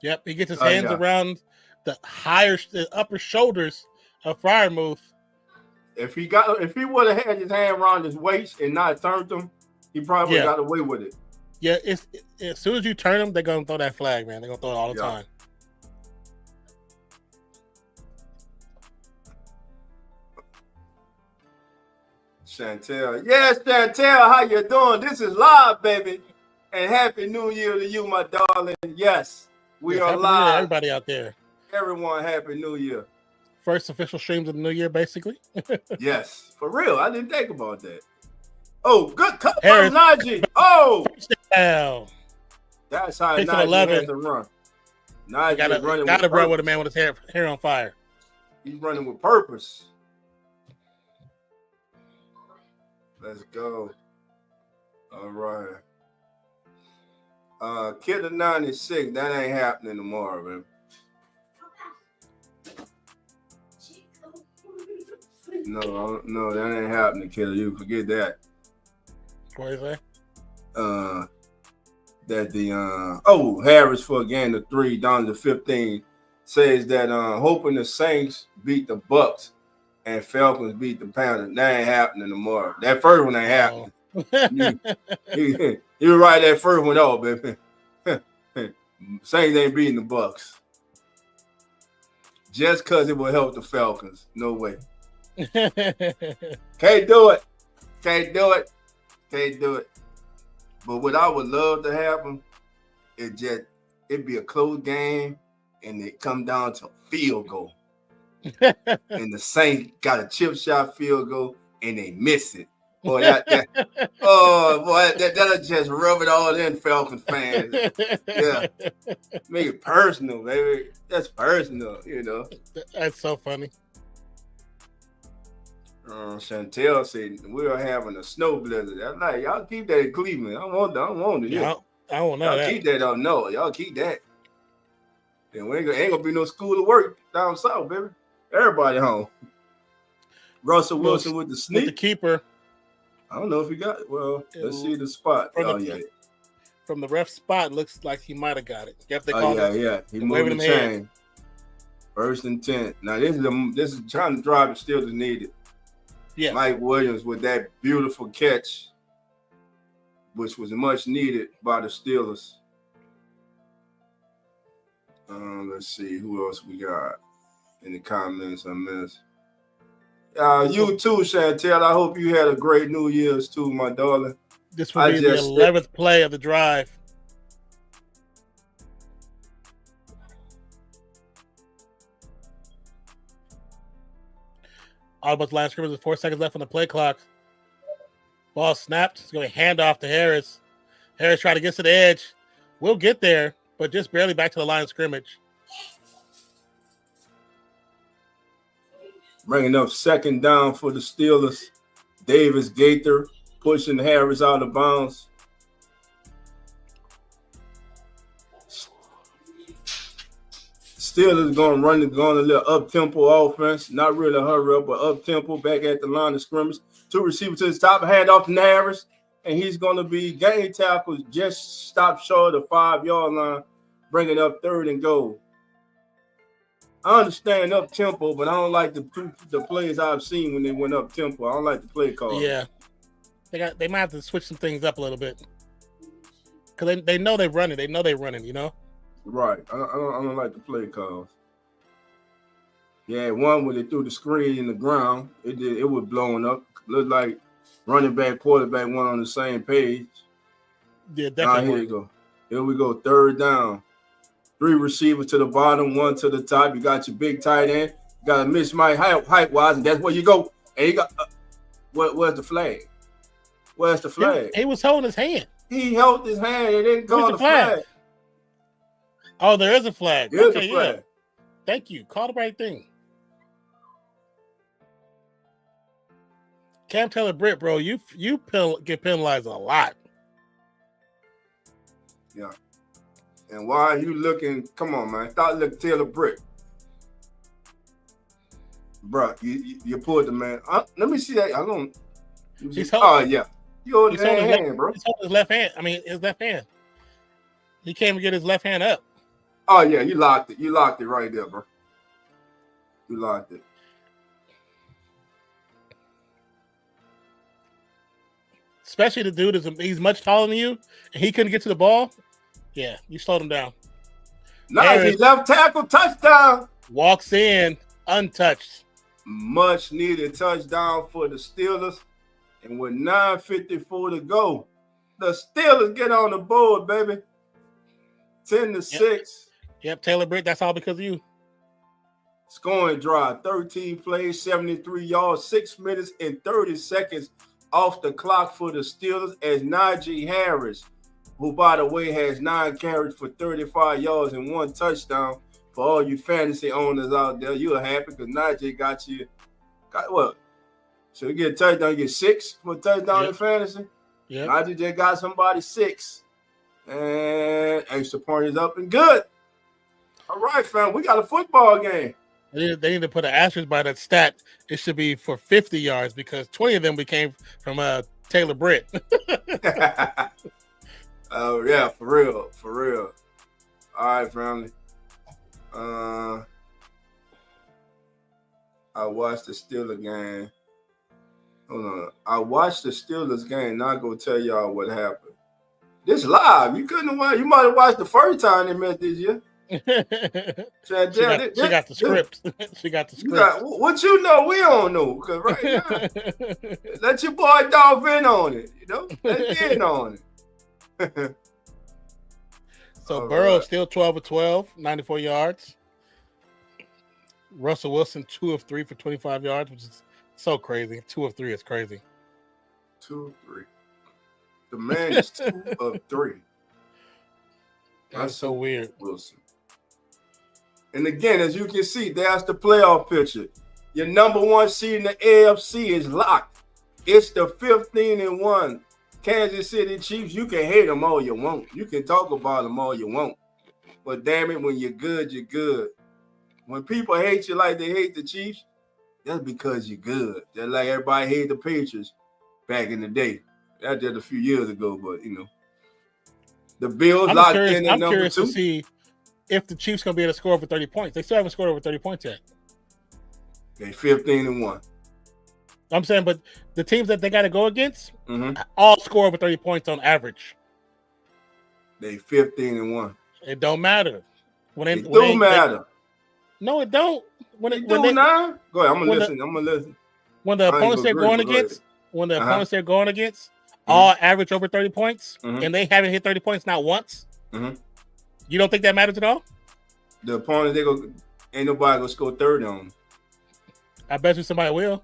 Yep, he gets his hands around the upper shoulders of Freiermuth. If he would have had his hand around his waist and not turned him, he probably would have got away with it. Yeah, as soon as you turn them, they're gonna throw that flag, man. They're gonna throw it all the time. Chantel. Yes, Chantel, how you doing? This is live, baby. And Happy New Year to you, my darling. Yes, we are live. Everybody out there. Everyone, Happy New Year. First official streams of the new year, basically. Yes, for real. I didn't think about that. Oh, good cut from Najee. Oh, down. That's how Najee has to run. Najee is running. Gotta run with a man with his hair on fire. He's running with purpose. Let's go. All right. Kid of 96. That ain't happening tomorrow, man. No, that ain't happening, killer. You forget that. What is that? That the Harris for a gain of 3 down to 15 says that hoping the Saints beat the Bucks and Falcons beat the Panthers. That ain't happening tomorrow. That first one ain't happening. You write that first one off, baby. Saints ain't beating the Bucks. Just because it will help the Falcons. No way. Can't do it. Can't do it. Can't do it. But what I would love to happen, it'd be a close game, and it come down to field goal. And the Saints got a chip shot field goal, and they miss it. Boy, that'll just rub it all in, Falcons fans. Yeah, make it personal, baby. That's personal, you know. That's so funny. Chantel said we're having a snow blizzard. I'm like, y'all keep that in Cleveland. I want it. Yeah, I don't know y'all that. Keep that on no. Y'all keep that. And we ain't gonna be no school to work down south, baby. Everybody home. Russell Wilson with the sneak. With the keeper. I don't know if he got it. Well, let's see the spot. From the ref spot, looks like he might have got it. Yep, they called it. He moved the chain. First and 10. Now this is trying to drive it still is needed. Yeah. Mike Williams with that beautiful catch, which was much needed by the Steelers. Let's see who else we got in the comments. I missed. You too, Chantel. I hope you had a great New Year's too, my darling. This will be the 11th play of the drive. Almost line scrimmage with 4 seconds left on the play clock. Ball snapped. It's going to hand off to Harris. Harris trying to get to the edge. We'll get there, but just barely back to the line of scrimmage. Bringing up second down for the Steelers. Davis Gaither pushing Harris out of bounds. Steelers going a little up-tempo offense. Not really hurry up, but up-tempo back at the line of scrimmage. Two receivers to the top, hand off to Harris, and he's going to be game tackles just stop short of the 5-yard line, bringing up 3rd and goal. I understand up-tempo, but I don't like the plays I've seen when they went up-tempo. I don't like the play call. Yeah. They might have to switch some things up a little bit. Because they know they're running. They know they're running, you know? Right. I don't like the play calls. Yeah, one where they threw the screen in the ground. It was blowing up. Looked like running back, quarterback went on the same page. Yeah, definitely. Here you go. Here we go. 3rd down. 3 receivers to the bottom, 1 to the top. You got your big tight end. You got to miss my height-wise, and that's where you go. And you got where's the flag? Where's the flag? He was holding his hand. He held his hand and didn't call the flag. Oh, there is a flag. There's a flag. Yeah. Thank you. Call the right thing. Cam Taylor-Britt, bro, you get penalized a lot. Yeah. And why are you looking? Come on, man. Stop looking Taylor-Britt. Bro, you pulled the man. Let me see that. I don't. Yeah. You holding his hand, bro. He's holding his left hand. I mean, his left hand. He can't even get his left hand up. Oh, yeah. You locked it. You locked it right there, bro. You locked it. Especially the dude he's much taller than you, and he couldn't get to the ball. Yeah, you slowed him down. Nice. He left tackle, touchdown. Walks in untouched. Much needed touchdown for the Steelers. And with 9:54 to go, the Steelers get on the board, baby. 10-6. Yep, Taylor-Britt, that's all because of you. Scoring drive, 13 plays, 73 yards, 6 minutes and 30 seconds off the clock for the Steelers as Najee Harris, who, by the way, has 9 carries for 35 yards and 1 touchdown. For all you fantasy owners out there, you're happy because Najee got what? So you get a touchdown, you get 6 for a touchdown in fantasy. Yeah. Najee just got somebody 6. And extra point is up and good. All right, fam, we got a football game. They need to put an asterisk by that stat. It should be for 50 yards because 20 of them came from Taylor-Britt. Oh, yeah, for real. All right, family. I watched the Steelers game. Hold on. I watched the Steelers game. Not gonna tell y'all what happened. This live. You couldn't watch. You might have watched the first time they met this year. Chantel, she got the script. She got the you script. got what you know. We don't know because right now, let your boy Dolph in on it. You know, let's get in on it. So All Burrow right. still 12 of 12, 94 yards. Russell Wilson 2 of 3 for 25 yards, which is so crazy. 2 of 3 is crazy. 2 of 3. The man is 2 of 3. That's so weird. Wilson. And again, as you can see, that's the playoff picture. Your number 1 seed in the AFC is locked. It's the 15-1 Kansas City Chiefs. You can hate them all you want. You can talk about them all you want. But damn it, when you're good, you're good. When people hate you like they hate the Chiefs, that's because you're good. Just like everybody hated the Patriots back in the day. That's just a few years ago, but you know. The Bills locked in at number 2. I'm curious to see if the Chiefs gonna be able to score over 30 points. They still haven't scored over 30 points yet. They 15-1. I'm saying, but the teams that they got to go against all score over 30 points on average. They 15-1. It don't matter. It do matter. No, it don't. When it do now? Go ahead. I'm gonna listen. When the opponents they're going against, all average over 30 points, and they haven't hit 30 points not once. You don't think that matters at all? The opponent, ain't nobody gonna score 30 on them. I bet you somebody will.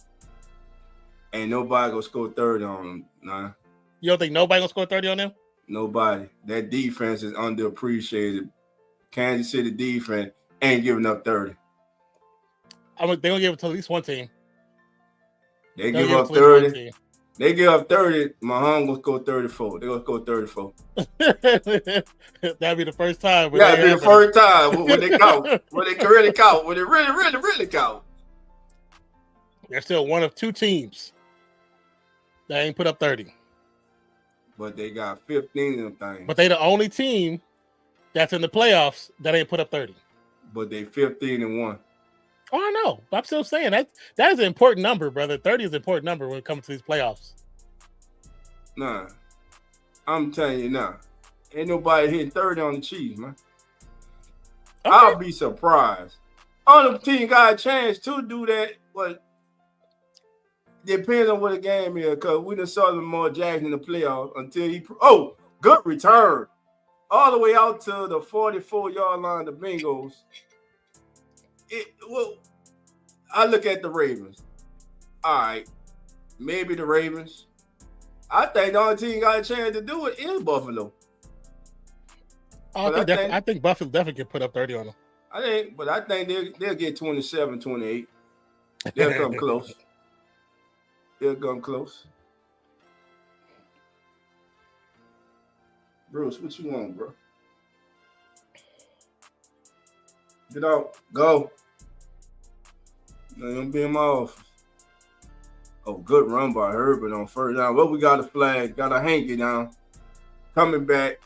Ain't nobody gonna score 30 on them. Nah. You don't think nobody gonna score 30 on them? Nobody. That defense is underappreciated. Kansas City defense ain't giving up 30. They're gonna give it to at least one team. They give up 30. They give up 30. Mahomes will score 34. They're gonna score 34. That'd be the first time. That'd be the first time when they count. When they really count. When they really count. They're still one of 2 teams that ain't put up 30. But they got 15 of them things. But they the only team that's in the playoffs that ain't put up 30. But they 15-1. Oh, I know. But I'm still saying that is an important number, brother. 30 is an important number when it comes to these playoffs. Nah. I'm telling you now. Ain't nobody hitting 30 on the Chiefs, man. Okay. I'll be surprised. Other team got a chance to do that, but depends on what the game is, because we done saw Lamar Jackson in the playoffs until he good return. All the way out to the 44-yard line, the Bengals. I look at the Ravens. All right, maybe the Ravens. I think the only team got a chance to do it is Buffalo. I think Buffalo definitely can put up 30 on them. I think they'll get 27, 28. They'll come close. They'll come close. Bruce, what you want, bro? Get out. Go. I'm be in my office. Oh, good run by Herbert on first down. Well, we got a flag. Got a hanky down. Coming back.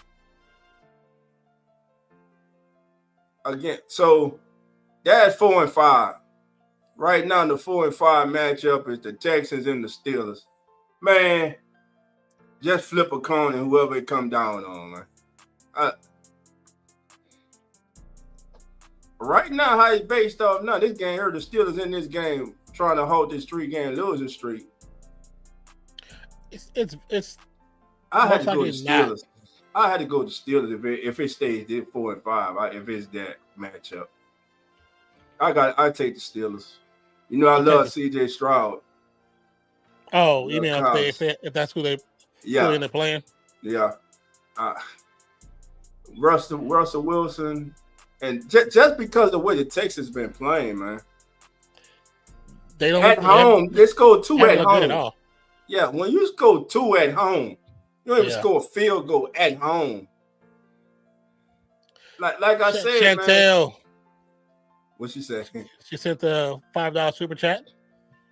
Again, so that's 4-5. Right now, the 4-5 matchup is the Texans and the Steelers. Man, just flip a coin and whoever it come down on, man. Right now, how it's based off now, this game hurt the Steelers in this game trying to hold this 3-game losing streak. I had to go to Steelers. I had to go to Steelers if it stays at 4-5. If it's that matchup, I take the Steelers. You know, I love CJ Stroud. Oh, you mean if that's who they end up playing? Yeah. Russell Wilson, and just because of the way the Texans been playing, man. They don't at home. They score 2 at home. At all. Yeah, when you score 2 at home, you don't even score a field goal at home. Like I said, Chantel. Man. What she said? She sent the $5 super chat.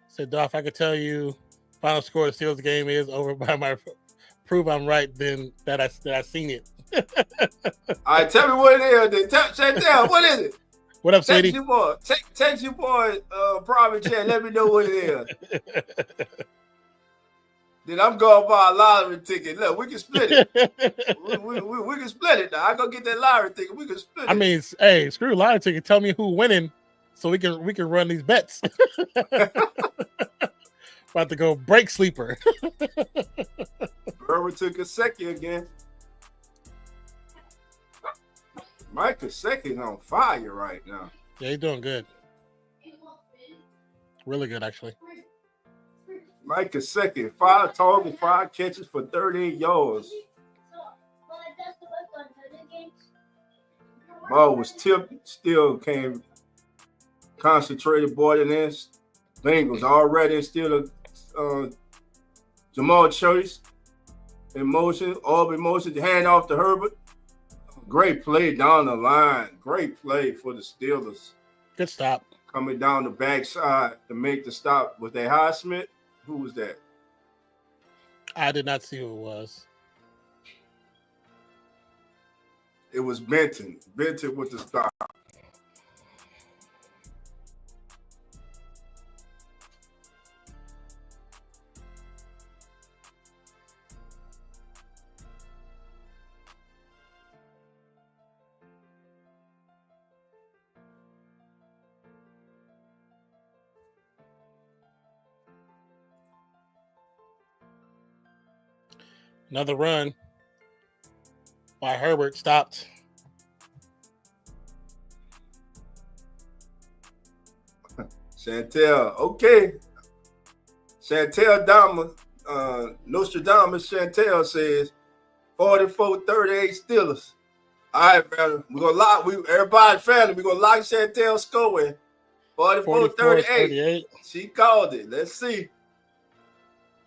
Said, Dolph, I could tell you final score of the Steelers game is over by my prove I'm right then that I seen it. All right, tell me what it is. Chantel, what is it? What up, Sadie? Text your boy private chat. Let me know what it is. Then I'm going buy a lottery ticket. Look, we can split it. we can split it now. I go get that lottery ticket. We can split it. I mean, hey, screw lottery ticket. Tell me who winning, so we can run these bets. About to go break sleeper. Burrow took a second again. Mike Gesicki's on fire right now. Yeah, he's doing good. Really good, actually. Mike Gesicki, 5 targets, 5 catches for 38 yards. Ball was tipped, still came concentrated, boy, in this. Bengals already still Jamal Chase in motion, all in motion, hand off to Herbert. Great play down the line. Great play for the Steelers. Good stop. Coming down the backside to make the stop. Was that Highsmith? Who was that? I did not see who it was. It was Benton. Benton with the stop. Another run by Herbert stopped. Chantel, okay. Chantel Dama, Nostradamus Chantel says 44-38 Steelers. All right, family. We're gonna lock everybody family, we're gonna lock Chantel score in. 44-38. She called it. Let's see.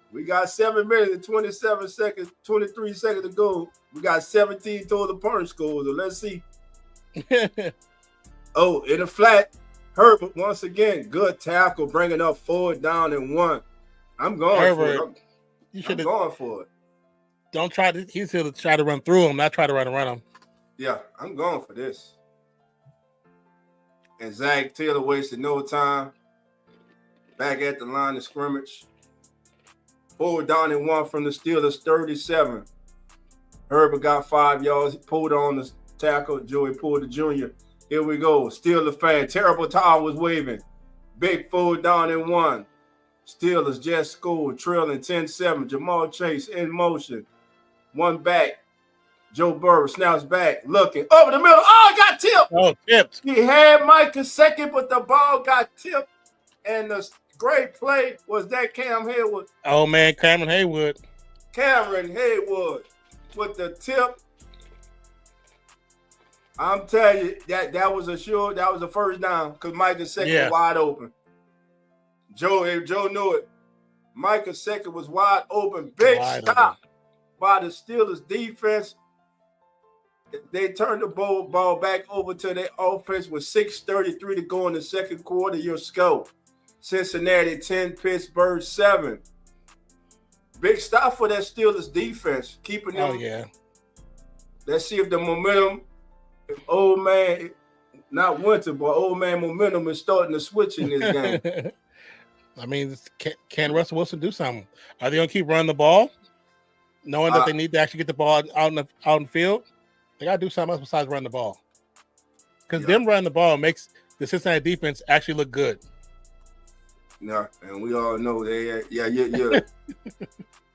We got 7 minutes and 27 seconds, 23 seconds to go. We got 17 total opponent scores. So let's see. Oh, in the flat, Herbert once again, good tackle, bringing up 4th down and 1. I'm going for it. I'm going for it. Don't try to. He's here to try to run through him, not try to run around him. Yeah, I'm going for this. And Zach Taylor wasted no time. Back at the line of scrimmage. 4th down and 1 from the Steelers, 37. Herbert got 5 yards. He pulled on the tackle. Joey Porter Jr. Here we go. Steelers fan. Terrible towel was waving. Big 4th down and 1. Steelers just scored, trailing 10-7. Jamal Chase in motion. 1 back. Joe Burrow snaps back, looking over the middle. Oh, it got tipped. Oh, tipped. He had Mike Gesicki, but the ball got tipped. And the great play was that Cam Haywood. Oh, man, Cameron Haywood. Cameron Haywood with the tip. I'm telling you, that was a first down because Mike Gesicki was wide open. Joe knew it. Mike Gesicki was wide open. Big stop by the Steelers defense. They turned the ball back over to their offense with 6:33 to go in the second quarter. Your score. Cincinnati 10, Pittsburgh 7. Big stop for that Steelers defense. Keeping them. Oh, yeah. Let's see if the momentum, if old man, not winter, but old man momentum is starting to switch in this game. I mean, can Russell Wilson do something? Are they going to keep running the ball, knowing that they need to actually get the ball out in the field? They got to do something else besides run the ball. Because them running the ball makes the Cincinnati defense actually look good. Yeah, and we all know you're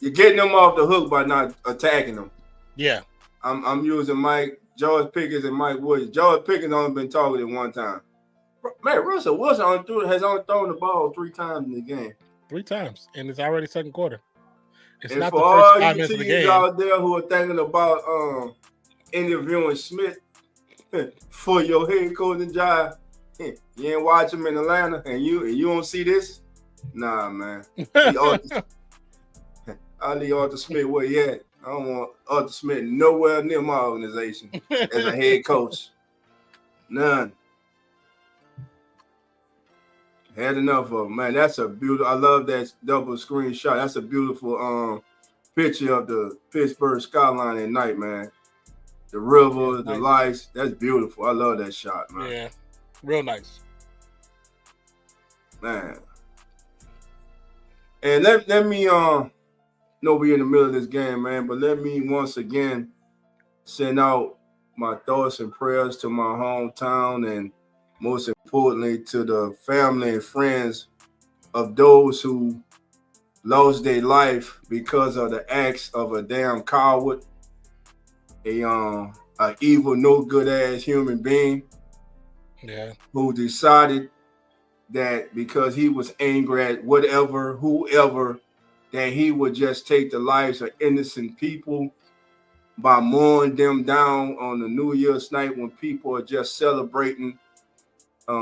getting them off the hook by not attacking them. Yeah. I'm using George Pickens and Mike Williams. George Pickens only been targeted 1 time. Man, Russell Wilson has only thrown the ball 3 times in the game. 3 times, and it's already second quarter. It's not the first 5 minutes of the game. Out there who are thinking about interviewing Smith for your head coaching job, you ain't watch him in Atlanta, and you don't see this? Nah, man. I leave Arthur Smith where he at. I don't want Arthur Smith nowhere near my organization as a head coach. None. Had enough of them, man. That's a beautiful. I love that double screenshot. That's a beautiful picture of the Pittsburgh skyline at night, man. The river, the lights. That's beautiful. I love that shot, man. Yeah, real nice, man. And let me know we in the middle of this game, man, but let me once again send out my thoughts and prayers to my hometown and most importantly to the family and friends of those who lost their life because of the acts of a damn coward, a evil, no good ass human being, who decided that because he was angry at whatever, whoever, that he would just take the lives of innocent people by mowing them down on the New Year's night when people are just celebrating,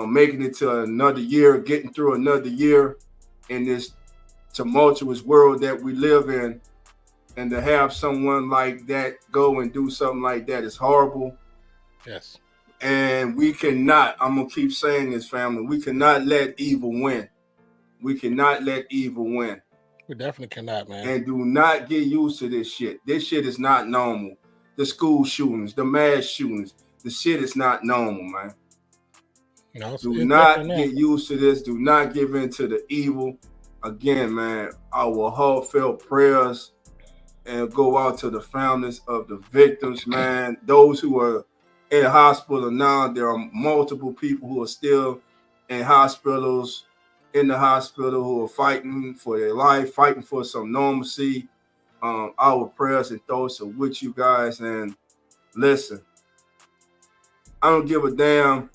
making it to another year, getting through another year in this tumultuous world that we live in. And to have someone like that go and do something like that is horrible. Yes. And we cannot, I'm going to keep saying this, family, we cannot let evil win. We cannot let evil win. We definitely cannot, man. And do not get used to this shit. This shit is not normal. The school shootings, the mass shootings, the shit is not normal, man. No, do not get used to this. Do not give in to the evil. Again, man, our heartfelt prayers and go out to the families of the victims, man. Those who are in hospital now, there are multiple people who are still in hospitals, in the hospital, who are fighting for their life, fighting for some normalcy. Our prayers and thoughts are with you guys. And listen, I don't give a damn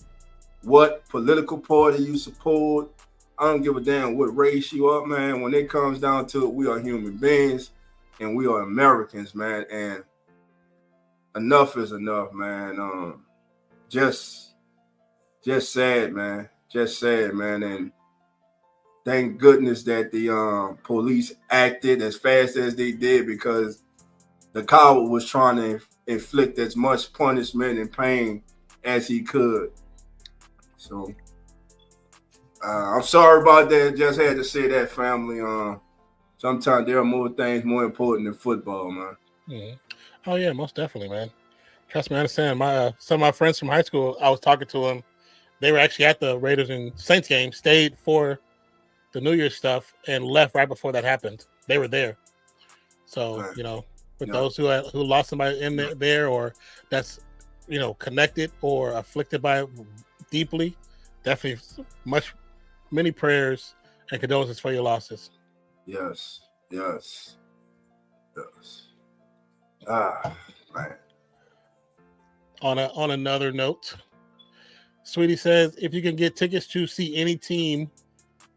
what political party you support. I don't give a damn what race you are, man. When it comes down to it, we are human beings and we are Americans, man. And enough is enough, man. Just sad, man. Just sad, man. And thank goodness that the police acted as fast as they did, because the coward was trying to inflict as much punishment and pain as he could. So I'm sorry about that. Just had to say that, family. Sometimes there are more things more important than football, man. Mm-hmm. Oh yeah, most definitely, man. Trust me, I understand. My some of my friends from high school, I was talking to them. They were actually at the Raiders and Saints game, stayed for the New Year's stuff, and left right before that happened. They were there. So Right. You know, with those who lost somebody in there, or that's connected or afflicted by it deeply, definitely many prayers and condolences for your losses. Yes. Ah, man. On another note, Sweetie says, if you can get tickets to see any team,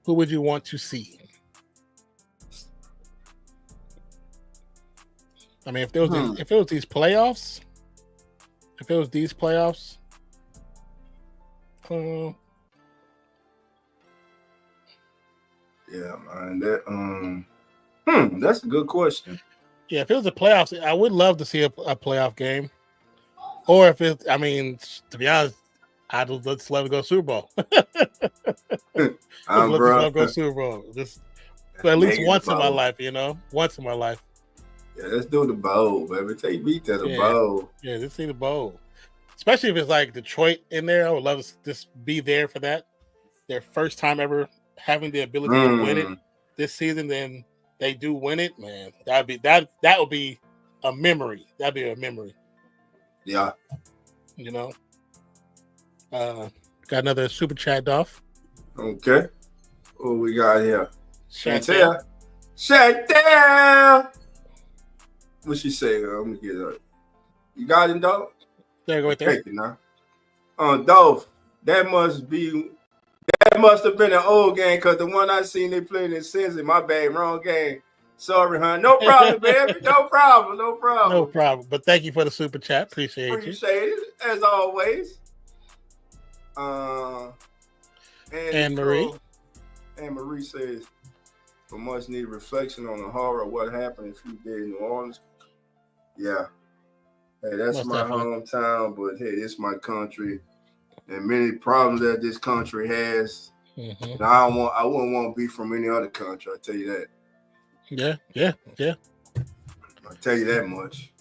who would you want to see? I mean, if it was these playoffs, yeah, man. That's a good question. Yeah, if it was the playoffs, I would love to see a playoff game. Or if it, I mean, to be honest, I'd just love to go Super Bowl. I'd love to go Super Bowl. Just at least once in my life, once in my life. Yeah, let's do the bowl, baby. Take me to the bowl. Yeah, let's see the bowl. Especially if it's like Detroit in there. I would love to just be there for that. Their first time ever having the ability to win it this season, then they do win it, man. That would be a memory. That'd be a memory. Yeah. Got another super chat, Dolph. Okay. What we got here? Chantel. What she say? Let me get her. You got it, Dolph? There, go right there. Thank you, now. Dolph, that must have been an old game, because the one I seen they playing in Cincinnati, my bad, wrong game. Sorry, hon. No problem, baby. No problem. But thank you for the super chat. Appreciate it, as always. And Marie. And Marie says, for much needed reflection on the horror of what happened a few days in New Orleans. Yeah. Hey, that's my hometown, but hey, it's my country. And many problems that this country has. Mm-hmm. And I wouldn't want to be from any other country, I tell you that. Yeah. I tell you that much.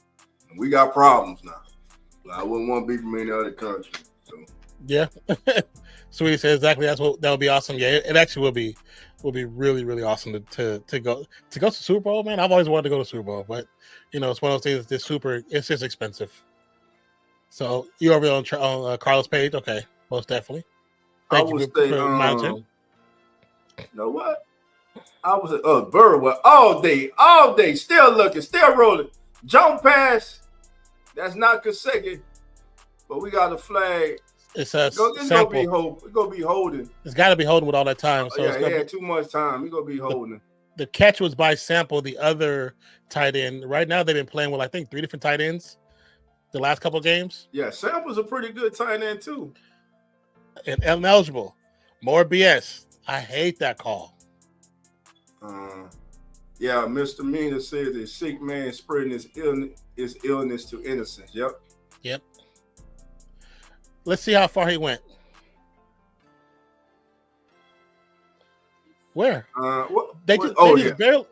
We got problems now. But I wouldn't want to be from any other country. So. Yeah. Sweetie said exactly. That would be awesome. Yeah, it actually will be really, really awesome to go to Super Bowl, man. I've always wanted to go to Super Bowl, but it's one of those things it's just expensive. So you over on Carlos Page? Okay, most definitely. Thank you for monitoring. You know what? I was Burrow all day, still looking, still rolling. Jump pass. That's not consecutive, but we got a flag. It's a it's sample. Gonna be holding. It's got to be holding with all that time. So yeah, he had too much time. He's gonna be holding. The catch was by Sample, the other tight end. Right now they've been playing with I think 3 different tight ends. The last couple of games. Yeah, Sample's a pretty good tight end too. And ineligible. More BS. I hate that call. Yeah, Mr. Mina says a sick man spreading his illness to innocence. Yep. Let's see how far he went. Where? They just barely.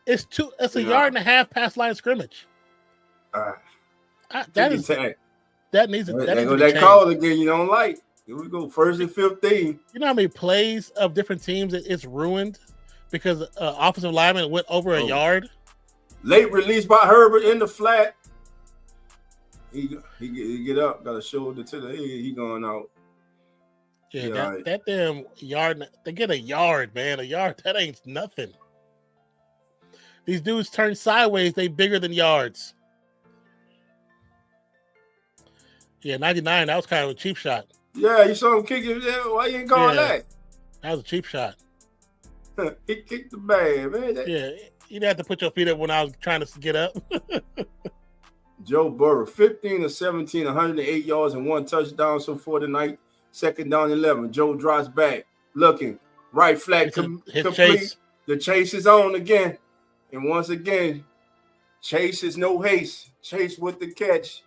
It's a yard and a half past line of scrimmage. That needs that call again. You don't like. Here we go. 1st and 15. You know how many plays of different teams it's ruined because offensive lineman went over a yard. Late release by Herbert in the flat. He get up, got a shoulder to the head. He going out. Yeah, that damn yard. They get a yard, man. A yard, that ain't nothing. These dudes turn sideways. They bigger than yards. Yeah, 99. That was kind of a cheap shot. Yeah, you saw him kick it. Why you ain't calling that? That was a cheap shot. He kicked the bag, man. Yeah, you didn't have to put your feet up when I was trying to get up. Joe Burrow, 15 of 17, 108 yards and 1 touchdown so far tonight. 2nd down 11. Joe drops back, looking right flat, complete. Chase. The chase is on again, and once again, Chase is no haste. Chase with the catch.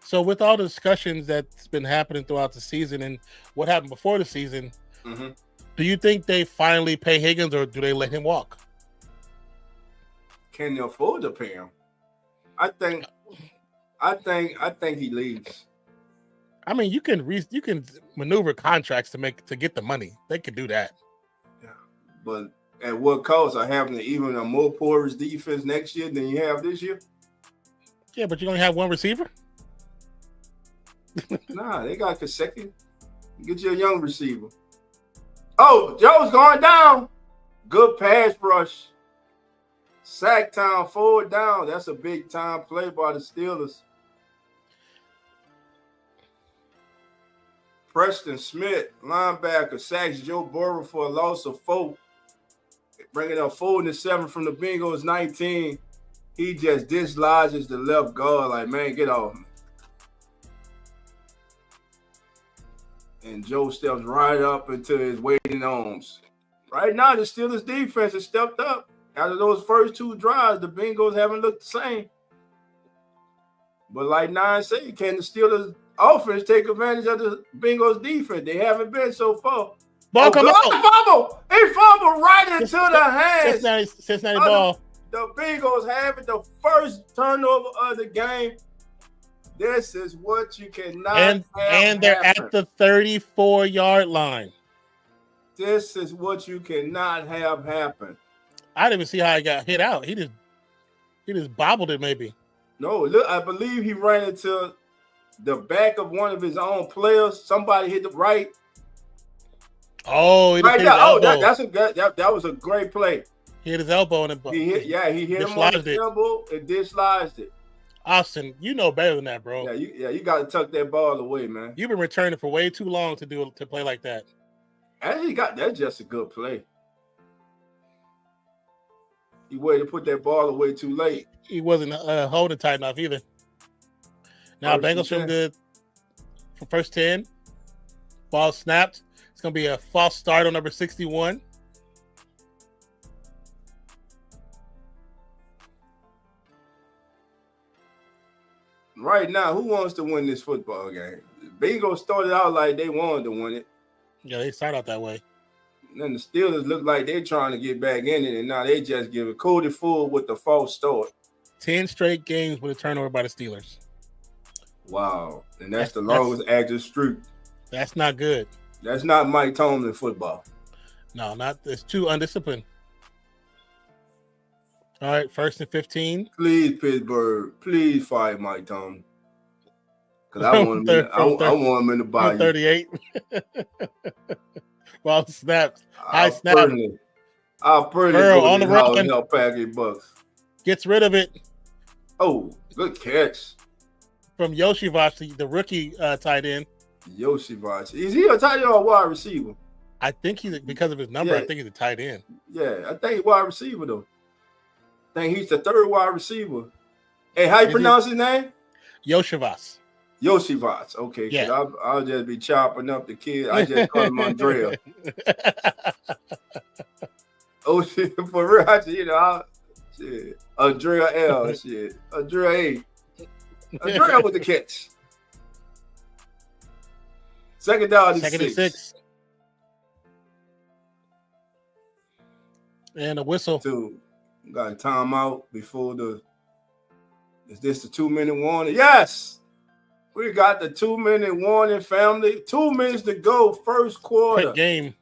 So with all the discussions that's been happening throughout the season and what happened before the season, do you think they finally pay Higgins or do they let him walk? Can they afford to pay him? I think he leaves. I mean, you can maneuver contracts to get the money. They could do that. Yeah, but at what cost? Are having even a more porous defense next year than you have this year? Yeah, but you only have one receiver. Nah, they got consecutive. Get you a young receiver. Oh, Joe's going down. Good pass rush. Sack time, 4 down. That's a big time play by the Steelers. Preston Smith, linebacker, sacks Joe Burrow for a loss of 4. Bringing up 4th and 7 from the Bengals, 19. He just dislodges the left guard like, man, get off me. And Joe steps right up into his waiting arms. Right now, the Steelers defense has stepped up. Out of those first 2 drives, the Bengals haven't looked the same. But like Nine said, can the Steelers offense take advantage of the Bengals defense? They haven't been so far. Ball come out. Fumble! He fumbled right into the hands. Cincinnati ball. The Bengals have it, the first turnover of the game. This is what you cannot have and they're happen. At the 34-yard line. This is what you cannot have happen. I didn't even see how he got hit out. He just bobbled it maybe. No, look, I believe he ran into the back of one of his own players. Somebody hit the right. Oh, right there. Oh, that was a great play. He hit his elbow and he hit him on his elbow and dislodged it. Austin, you know better than that, bro. You got to tuck that ball away, man. You've been returning for way too long to play like that. Actually, that's just a good play. He waited to put that ball away too late. He wasn't holding tight enough either. Now Bengals feeling good for first 10. Ball snapped. It's going to be a false start on number 61. Right now, who wants to win this football game? Bengals started out like they wanted to win it. Yeah, they start out that way. And then the Steelers look like they're trying to get back in it, and now they just give it Cody Full with the false start. 10 straight games with a turnover by the Steelers. Wow. And that's the longest active streak. That's not good. That's not Mike Tomlin football. No, not. It's too undisciplined. All right, 1st and 15. Please, Pittsburgh, please fire Mike Tomlin. Because I want him. I want him in the bayou. 38. Well, snaps. High snap. I'll personally go on the run and help package Bucks. Gets rid of it. Oh, good catch from Yoshivashi, the rookie tight end. Yoshivashi. Is he a tight end or a wide receiver? I think he's, because of his number, I think he's a tight end. Yeah, I think he's wide receiver, though. I think he's the 3rd wide receiver. Hey, how you pronounce his name? Yoshivas. Yoshivas. Okay, yeah. I'll just be chopping up the kid. I just call him Andrea. Oh, shit, for real, shit. Andrea L. Shit. Andrea A. Andrea with the catch. 2nd down and 6. And a whistle. Got a timeout before is this the 2-minute warning? Yes! We got the 2-minute warning, family. 2 minutes to go, 1st quarter. Quick game.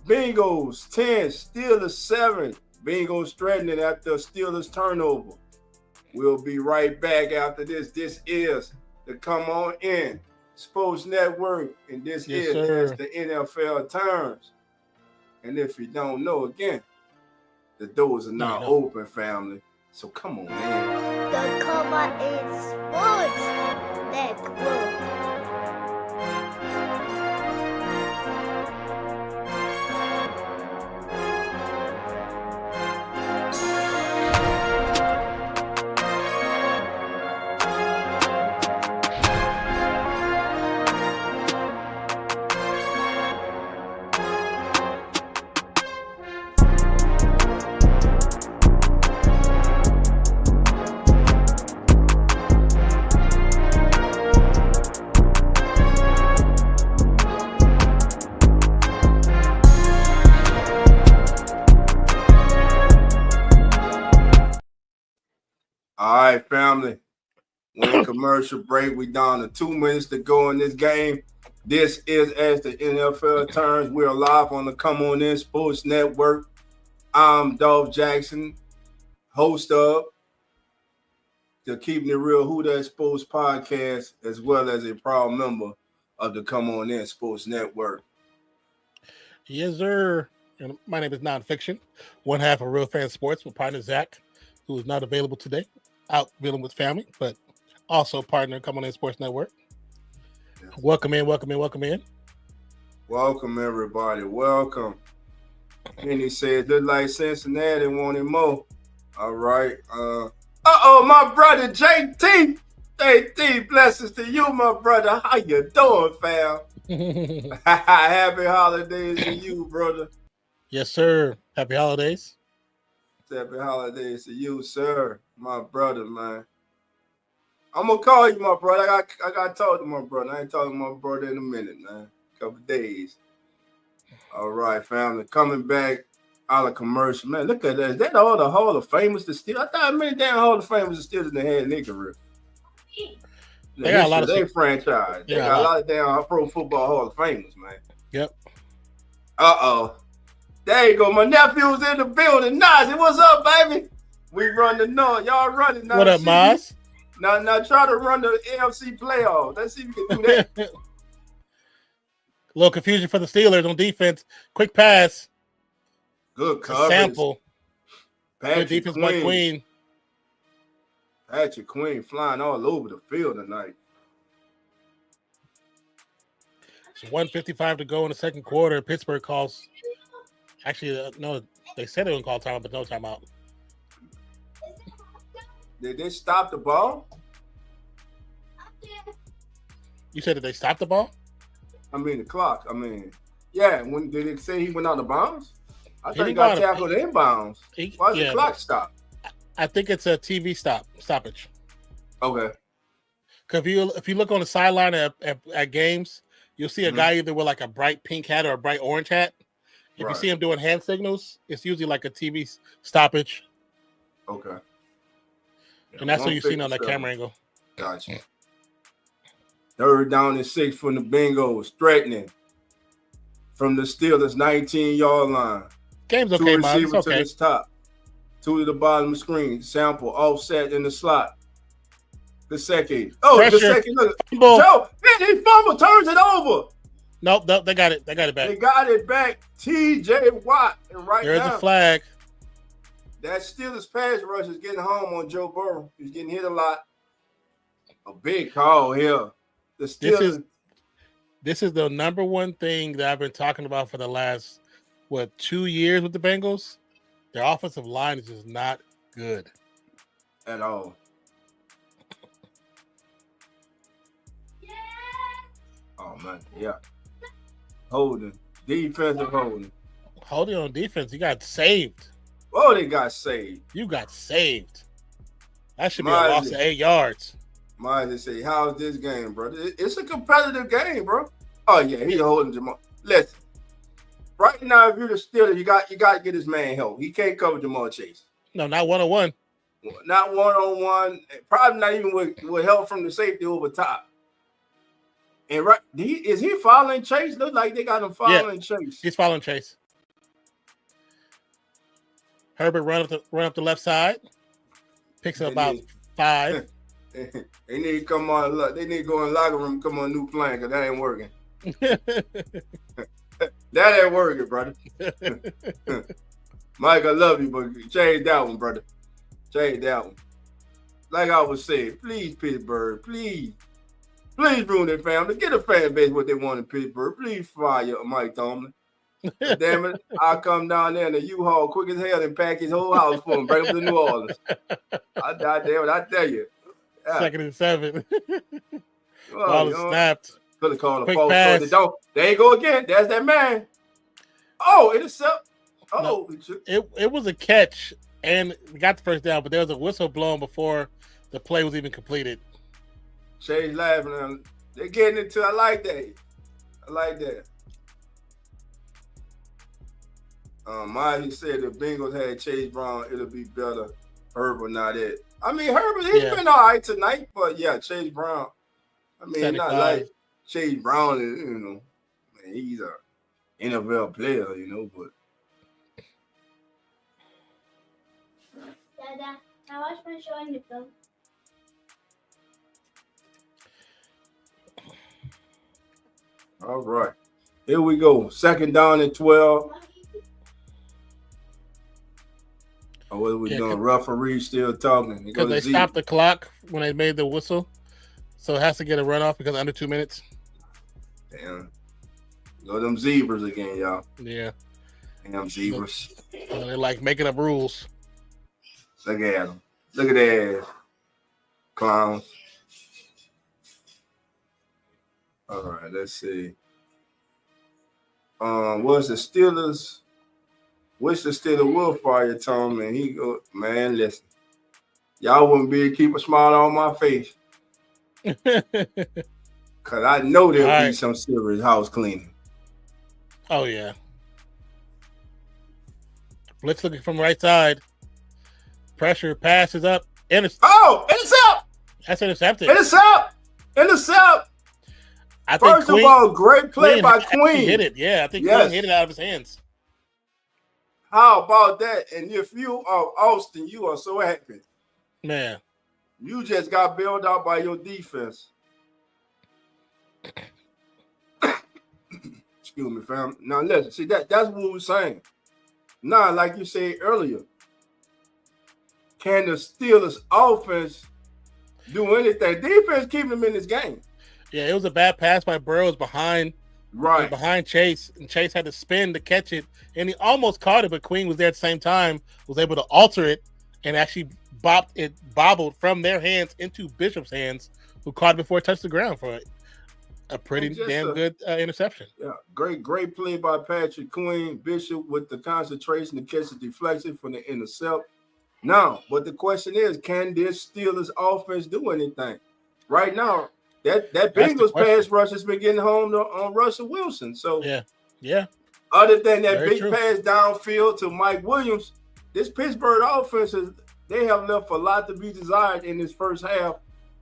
Bengals 10, Steelers 7. Bengals threatening after Steelers turnover. We'll be right back after this. This is the Come On In Sports Network, and this is as the NFL turns. And if you don't know, again, the doors are now open, family. So come on, man. The Come On In Sports Network. All right, family. We're in commercial break. We down to 2 minutes to go in this game. This is as the NFL turns. We're live on the Come On In Sports Network. I'm Dolph Jackson, host of the Keeping It Real Who That Sports podcast, as well as a proud member of the Come On In Sports Network. Yes, sir. And my name is Nonfiction, one half of Real Fan Sports with partner Zach, who is not available today, out dealing with family, but also partner Come On In Sports Network. Yeah. Welcome in. Welcome, everybody. Welcome. And he said, look like Cincinnati wanted more. All right. My brother JT. JT, blessings to you, my brother. How you doing, fam? Happy holidays to you, brother. Yes, sir. Happy holidays. Happy holidays to you, sir. My brother, man. I'm gonna call you, my brother. I got to talk to my brother. I ain't talking to my brother in a minute, man. Couple days. All right, family. Coming back out of commercial. Man, look at that. Is that all the Hall of Famers to steal? I thought many damn Hall of Famers to steal in the head nigga career. They got a lot of their franchise. They got a lot of damn Pro Football Hall of Famers, man. Yep. There you go. My nephew's in the building. Nazi, what's up, baby? We run the North. Y'all running now. What up, Maz? Now try to run the AFC playoffs. Let's see if we can do that. A little confusion for the Steelers on defense. Quick pass. Good coverage. Sample. Patrick Good defense by Queen. Patrick Queen flying all over the field tonight. It's 1:55 to go in the second quarter. Pittsburgh calls. Actually, no, they said they wouldn't call timeout, but no timeout. Did they stop the ball? You said that they stopped the ball? I mean, the clock. Yeah. When did it say he went out of bounds? I thought he got tackled inbounds. Why is the clock stopped? I think it's a TV stoppage. Okay. Because if you look on the sideline at games, you'll see a guy either with like a bright pink hat or a bright orange hat. If you see him doing hand signals, it's usually like a TV stoppage. Okay. And that's what you've seen on that camera angle. Gotcha. 3rd down and 6 from the Bengals, threatening. from the Steelers 19-yard line. Game's Two okay, man. It's receivers to okay. the top. Two to the bottom of the screen. Sample offset in the slot. The second. Oh, Pressure. the second. Look. Fumble. Joe, man, he fumble, turns it over. Nope, they got it. They got it back. They got it back. T.J. Watt. And right There's now, a flag. that Steelers pass rush is getting home on Joe Burrow. He's getting hit a lot. A big call here. The Steelers. This is the number one thing that I've been talking about for the last 2 years with the Bengals. Their offensive line is just not good at all. Oh man, yeah. Holding. Defensive holding. Holding on defense. You got saved. Oh, they got saved. You got saved. That should be a loss of 8 yards. Might say, how's this game, bro? It's a competitive game, bro. Oh yeah, he's holding Jamal. Listen, right now, if you're the Steelers, you got to get this man help. He can't cover Jamal Chase. No, not one-on-one. Not one-on-one. Probably not even with help from the safety over top. And right, is he following Chase? Looks like they got him following Chase. He's following Chase. Herbert run up the left side. Picks up about 5. They need to come on. Look, they need to go in the locker room and come on a new plan because that ain't working. That ain't working, brother. Mike, I love you, but change that one, brother. Change that one. Like I was saying, please, Pittsburgh, please ruin their family. Get a fan base what they want in Pittsburgh. Please fire Mike Tomlin. Damn it, I'll come down there in the U-Haul quick as hell and pack his whole house for him, bring him to New Orleans. I tell you. Yeah. 2nd and 7. Well, Ball is snapped. Could have called a Quick false pass. start. There you go again. There's that man. Oh, intercept. Oh, no, it was a catch, and we got the first down, but there was a whistle blown before the play was even completed. Shay's laughing. They're getting into. I like that. He said the Bengals had Chase Brown, it'll be better. Herbert, not it. I mean, Herbert, he's been all right tonight, but yeah, Chase Brown. I mean, 75. Not like Chase Brown is, man, he's a NFL player, but. Dada, I watched my show on your phone. All right. Here we go. 2nd down and 12. Oh, what are we doing? Referee still talking. Because they stopped the clock when they made the whistle. So it has to get a runoff because under 2 minutes. Damn. Go them zebras again, y'all. Yeah. Damn zebras. They're like making up rules. Look at them. Look at that. Clowns. All right, let's see. What's the Steelers? Wish the Steelers will fire Tom, and he go, man, listen. Y'all wouldn't be able to keep a smile on my face. Because I know there'll be some serious house cleaning. Oh, yeah. Blitz looking from right side. Pressure, passes up. Intercept! That's intercepted. Intercept! I think First of all, great play by Queen. Hit it. Yeah, I think Queen hit it out of his hands. How about that? And if you are Austin, you are so happy. Man. You just got bailed out by your defense. Excuse me, fam. Now listen, see that's what we're saying. Now, like you said earlier, can the Steelers offense do anything? Defense keeping them in this game. Yeah, it was a bad pass by Burrows behind Chase, and Chase had to spin to catch it, and he almost caught it, but Queen was there at the same time, was able to alter it, and actually bobbled from their hands into Bishop's hands, who caught it before it touched the ground for a pretty damn good interception. Yeah, great play by Patrick Queen. Bishop with the concentration to catch the deflection from the intercept. Now, but the question is, can this Steelers offense do anything? Right now, that Bengals pass rush has been getting home on Russell Wilson. So yeah. Other than that big pass downfield to Mike Williams, this Pittsburgh offense they have left a lot to be desired in this first half.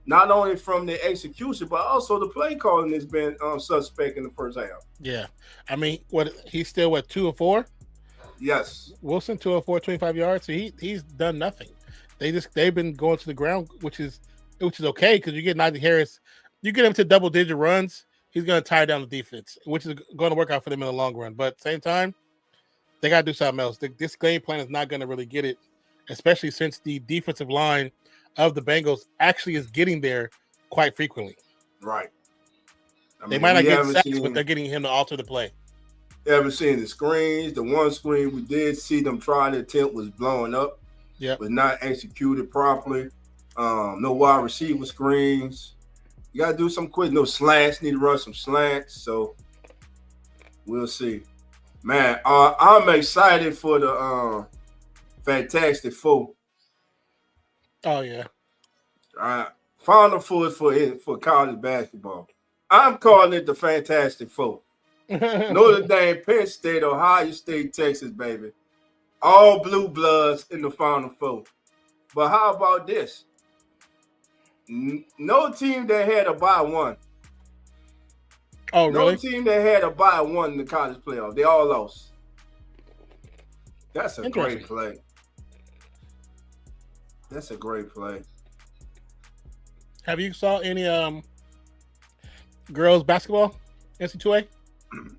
not only from the execution, but also the play calling has been suspect in the first half. Yeah. I mean, he's still 2 or 4? Yes. Wilson 2 or 4, 25 yards. So he's done nothing. They've been going to the ground, which is okay because you get Najee Harris, you get him to double-digit runs, he's going to tie down the defense, which is going to work out for them in the long run. But at the same time, they got to do something else. This game plan is not going to really get it, especially since the defensive line of the Bengals actually is getting there quite frequently. Right. They might not get sacks, but they're getting him to alter the play. Haven't seen the screens. The one screen we did see them try to attempt was blowing up. Yep. Was not executed properly. No wide receiver screens. You got to do some quick. No slants. Need to run some slants. So we'll see. Man, I'm excited for the Fantastic Four. Oh, yeah. Final Four for college basketball. I'm calling it the Fantastic Four. Notre Dame, Penn State, Ohio State, Texas, baby. All blue bloods in the Final Four. But how about this? No team that had a bye won. Oh, really? No team that had a bye won in the college playoff. They all lost. That's a great play. That's a great play. Have you saw any girls basketball NC2A?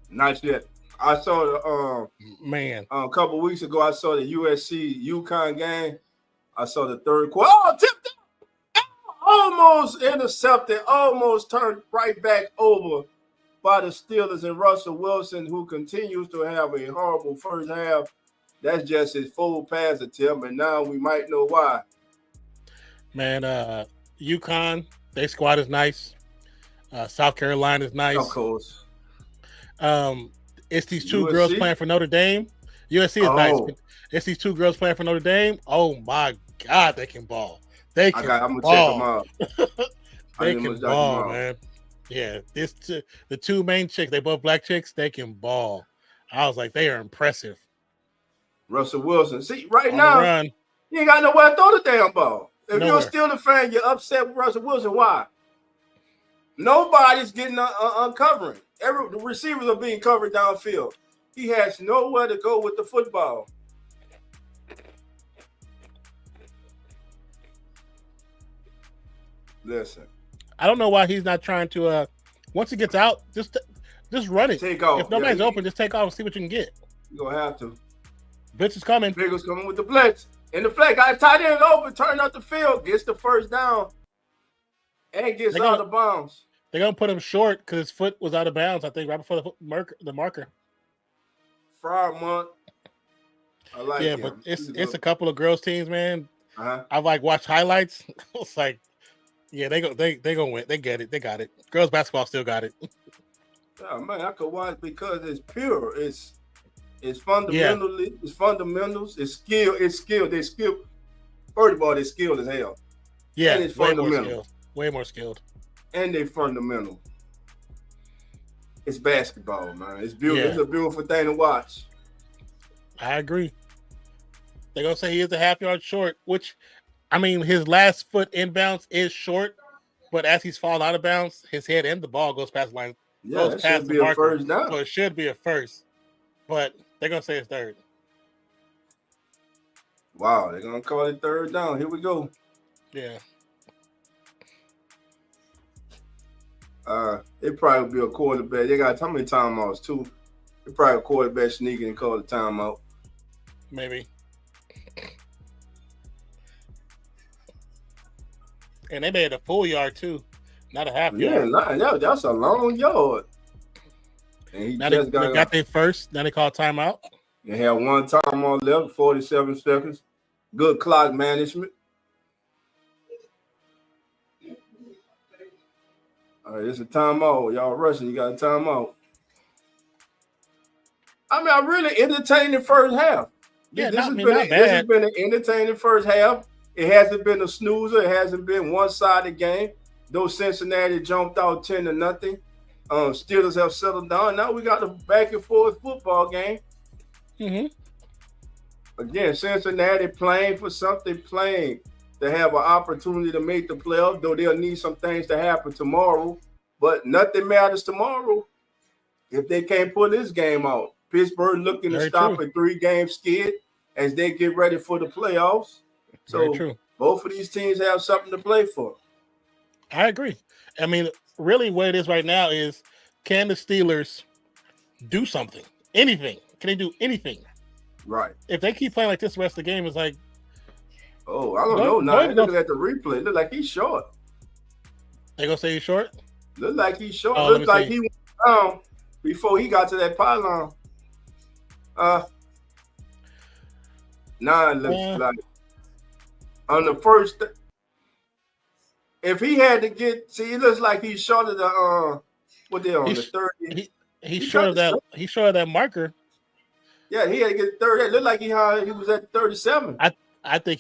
Not yet. I saw the a couple weeks ago. I saw the USC UConn game. I saw the third quarter. Oh, tipped up, almost intercepted, almost turned right back over by the Steelers and Russell Wilson, who continues to have a horrible first half. That's just his full pass attempt, and now we might know why. Man, UConn, their squad is nice. South Carolina is nice. Of course. It's these two USC? girls playing for Notre Dame. USC is nice. It's these two girls playing for Notre Dame. Oh my God, they can ball. They can I'm gonna ball. check them out. They can ball, man. Yeah, the two main chicks, they both black chicks. They can ball. I was like, they are impressive. Russell Wilson. See, right On now, you ain't got nowhere to throw the damn ball. If you're still a fan, you're upset with Russell Wilson. Why? Nobody's getting uncovering. The receivers are being covered downfield. He has nowhere to go with the football. Listen. I don't know why he's not trying to. Once he gets out, just run it. Take off. If nobody's open, just take off and see what you can get. You're gonna have to. Blitz is coming. Bengals coming with the blitz. And the flag got tight end open, turn up the field, gets the first down, and gets out of bounds. They're gonna put him short because his foot was out of bounds. I think right before the marker. Frymont. I like him. But it's a couple of girls teams, man. Uh-huh. I've watched highlights. It's like, yeah, they gonna win. They get it. They got it. Girls basketball still got it. Oh man, I could watch because it's pure. It's fundamentally, it's fundamentals, it's skill, They're skilled. First of all, they're skilled as hell. Yeah, and it's fundamental. Way more skilled. And they're fundamental. It's basketball, man. It's beautiful. Yeah. It's a beautiful thing to watch. I agree. They're gonna say he is a half yard short, which, I mean, his last foot inbounds is short, but as he's falling out of bounds, his head and the ball goes past the line. Yeah, it should be a first down. So it should be a first, but they're gonna say it's third. Wow, they're gonna call it third down. Here we go. Yeah. It probably be a quarterback. They got how many timeouts too? It probably a quarterback sneaking and call the timeout. Maybe. And they made a full yard too, not a half yard. Yeah, that's a long yard. And he now just they got their first. Now they call timeout. They had one timeout left, 47 seconds. Good clock management. All right, it's a timeout. Y'all rushing. You got a timeout. I mean, I really entertained the first half. Yeah, this has been an entertaining first half. It hasn't been a snoozer. It hasn't been one-sided game. Though Cincinnati jumped out 10-0. Steelers have settled down. Now we got a back and forth football game. Mm-hmm. Again, Cincinnati playing for something, playing to have an opportunity to make the playoffs, though they'll need some things to happen tomorrow. But nothing matters tomorrow if they can't pull this game out. Pittsburgh looking to stop a 3-game skid as they get ready for the playoffs. So both of these teams have something to play for. I agree. I mean, really what it is right now is, can the Steelers do something? Anything? Can they do anything? Right. If they keep playing like this the rest of the game, it's like, oh, I don't know. Now, looking at the replay, look like he's short. They gonna say he's short? Look like he's short. Look like he went down before he got to that pylon. Now it looks like on the first. If he had to get, see, it looks like he's short of the what they on the 30. He's short of that. He's short of that marker. Yeah, he had to get 30. It looked like he was at 37. I think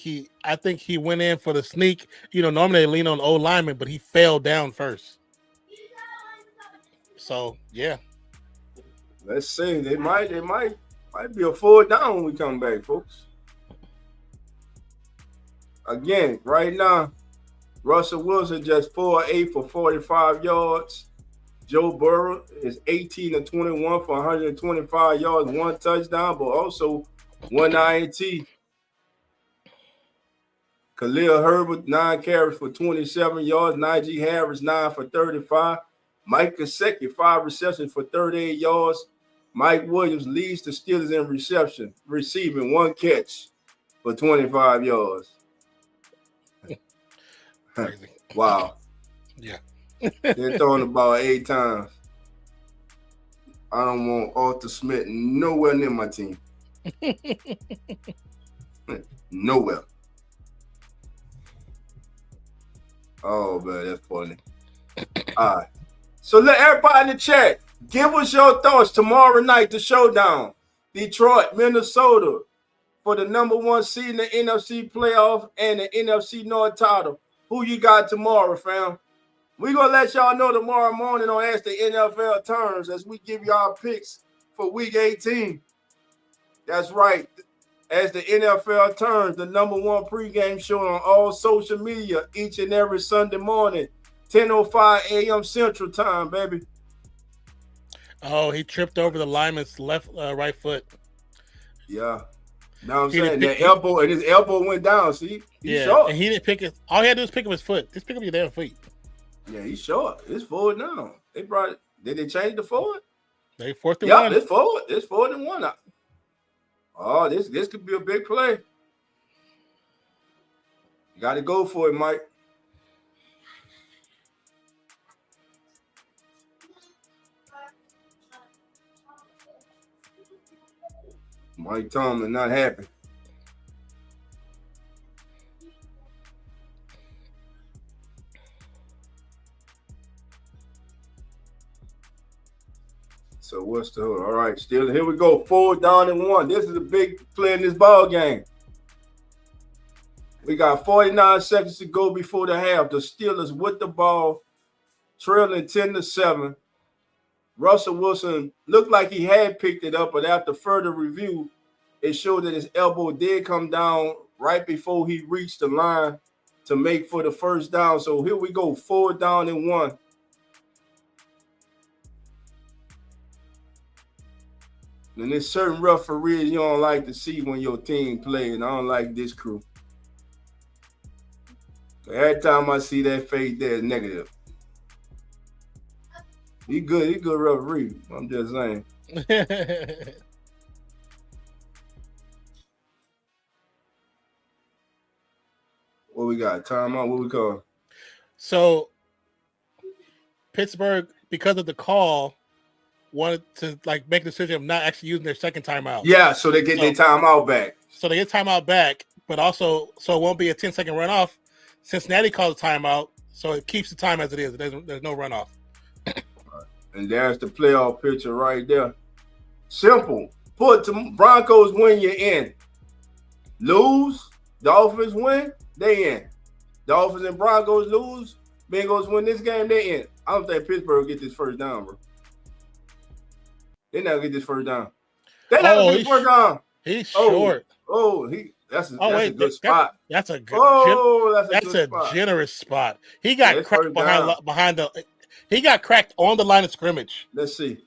he went in for the sneak. You know, normally they lean on the old lineman, but he fell down first. So yeah. Let's see. They might be a 4th down when we come back, folks. Again, right now, Russell Wilson just 4-8 for 45 yards. Joe Burrow is 18-21 for 125 yards, 1 touchdown, but also 1 INT. Khalil Herbert, 9 carries for 27 yards. Najee Harris, 9 for 35. Mike Gesicki, 5 receptions for 38 yards. Mike Williams leads the Steelers in receiving 1 catch for 25 yards. Wow. Yeah. They're throwing the ball 8 times. I don't want Arthur Smith nowhere near my team. Nowhere. Oh, man, that's funny. All right. So let everybody in the chat, give us your thoughts tomorrow night, the showdown. Detroit, Minnesota, for the #1 seed in the NFC playoff and the NFC North title. Who you got tomorrow, fam? We're going to let y'all know tomorrow morning on As the NFL Turns as we give you our picks for Week 18. That's right. As the NFL Turns, the #1 pregame show on all social media each and every Sunday morning, 10:05 a.m. Central Time, baby. Oh, he tripped over the lineman's right foot. Yeah. Now I'm saying that elbow, and his elbow went down. See, he's short. And he didn't pick it. All he had to do was pick up his foot. Just pick up your damn feet. Yeah, he's short. It's forward now. They brought it. Did they change the forward? They 4th and 1. Yeah, it's forward. It's 4th and 1. Oh, this could be a big play. You got to go for it, Mike. Mike Tomlin not happy. So what's the all right? Still here we go. 4th down and 1. This is a big play in this ball game. We got 49 seconds to go before the half. The Steelers with the ball, trailing 10-7. Russell Wilson looked like he had picked it up, but after further review, it showed that his elbow did come down right before he reached the line to make for the 1st down. So here we go, 4th down and 1. And there's certain referees you don't like to see when your team plays, and I don't like this crew. Every time I see that face there, it's negative. He good referee. I'm just saying. What we got? Timeout? What we call? So Pittsburgh, because of the call, wanted to make a decision of not actually using their second timeout. Yeah, so they get their timeout back. So they get timeout back, but also so it won't be a 10-second runoff. Cincinnati calls a timeout, so it keeps the time as it is. There's no runoff. And there's the playoff picture right there. Simple. Put to Broncos win, you're in. Lose, Dolphins win, they in. Dolphins and Broncos lose, Bengals win this game, they in. I don't think Pittsburgh get this 1st down, bro. They never get this 1st down. They never get this 1st down. He's short. That's Oh a wait, good spot. that's a good. Oh, that's a That's good a spot. generous spot. He Yeah, got it's cracked first down. behind the. He got cracked on the line of scrimmage. Let's see.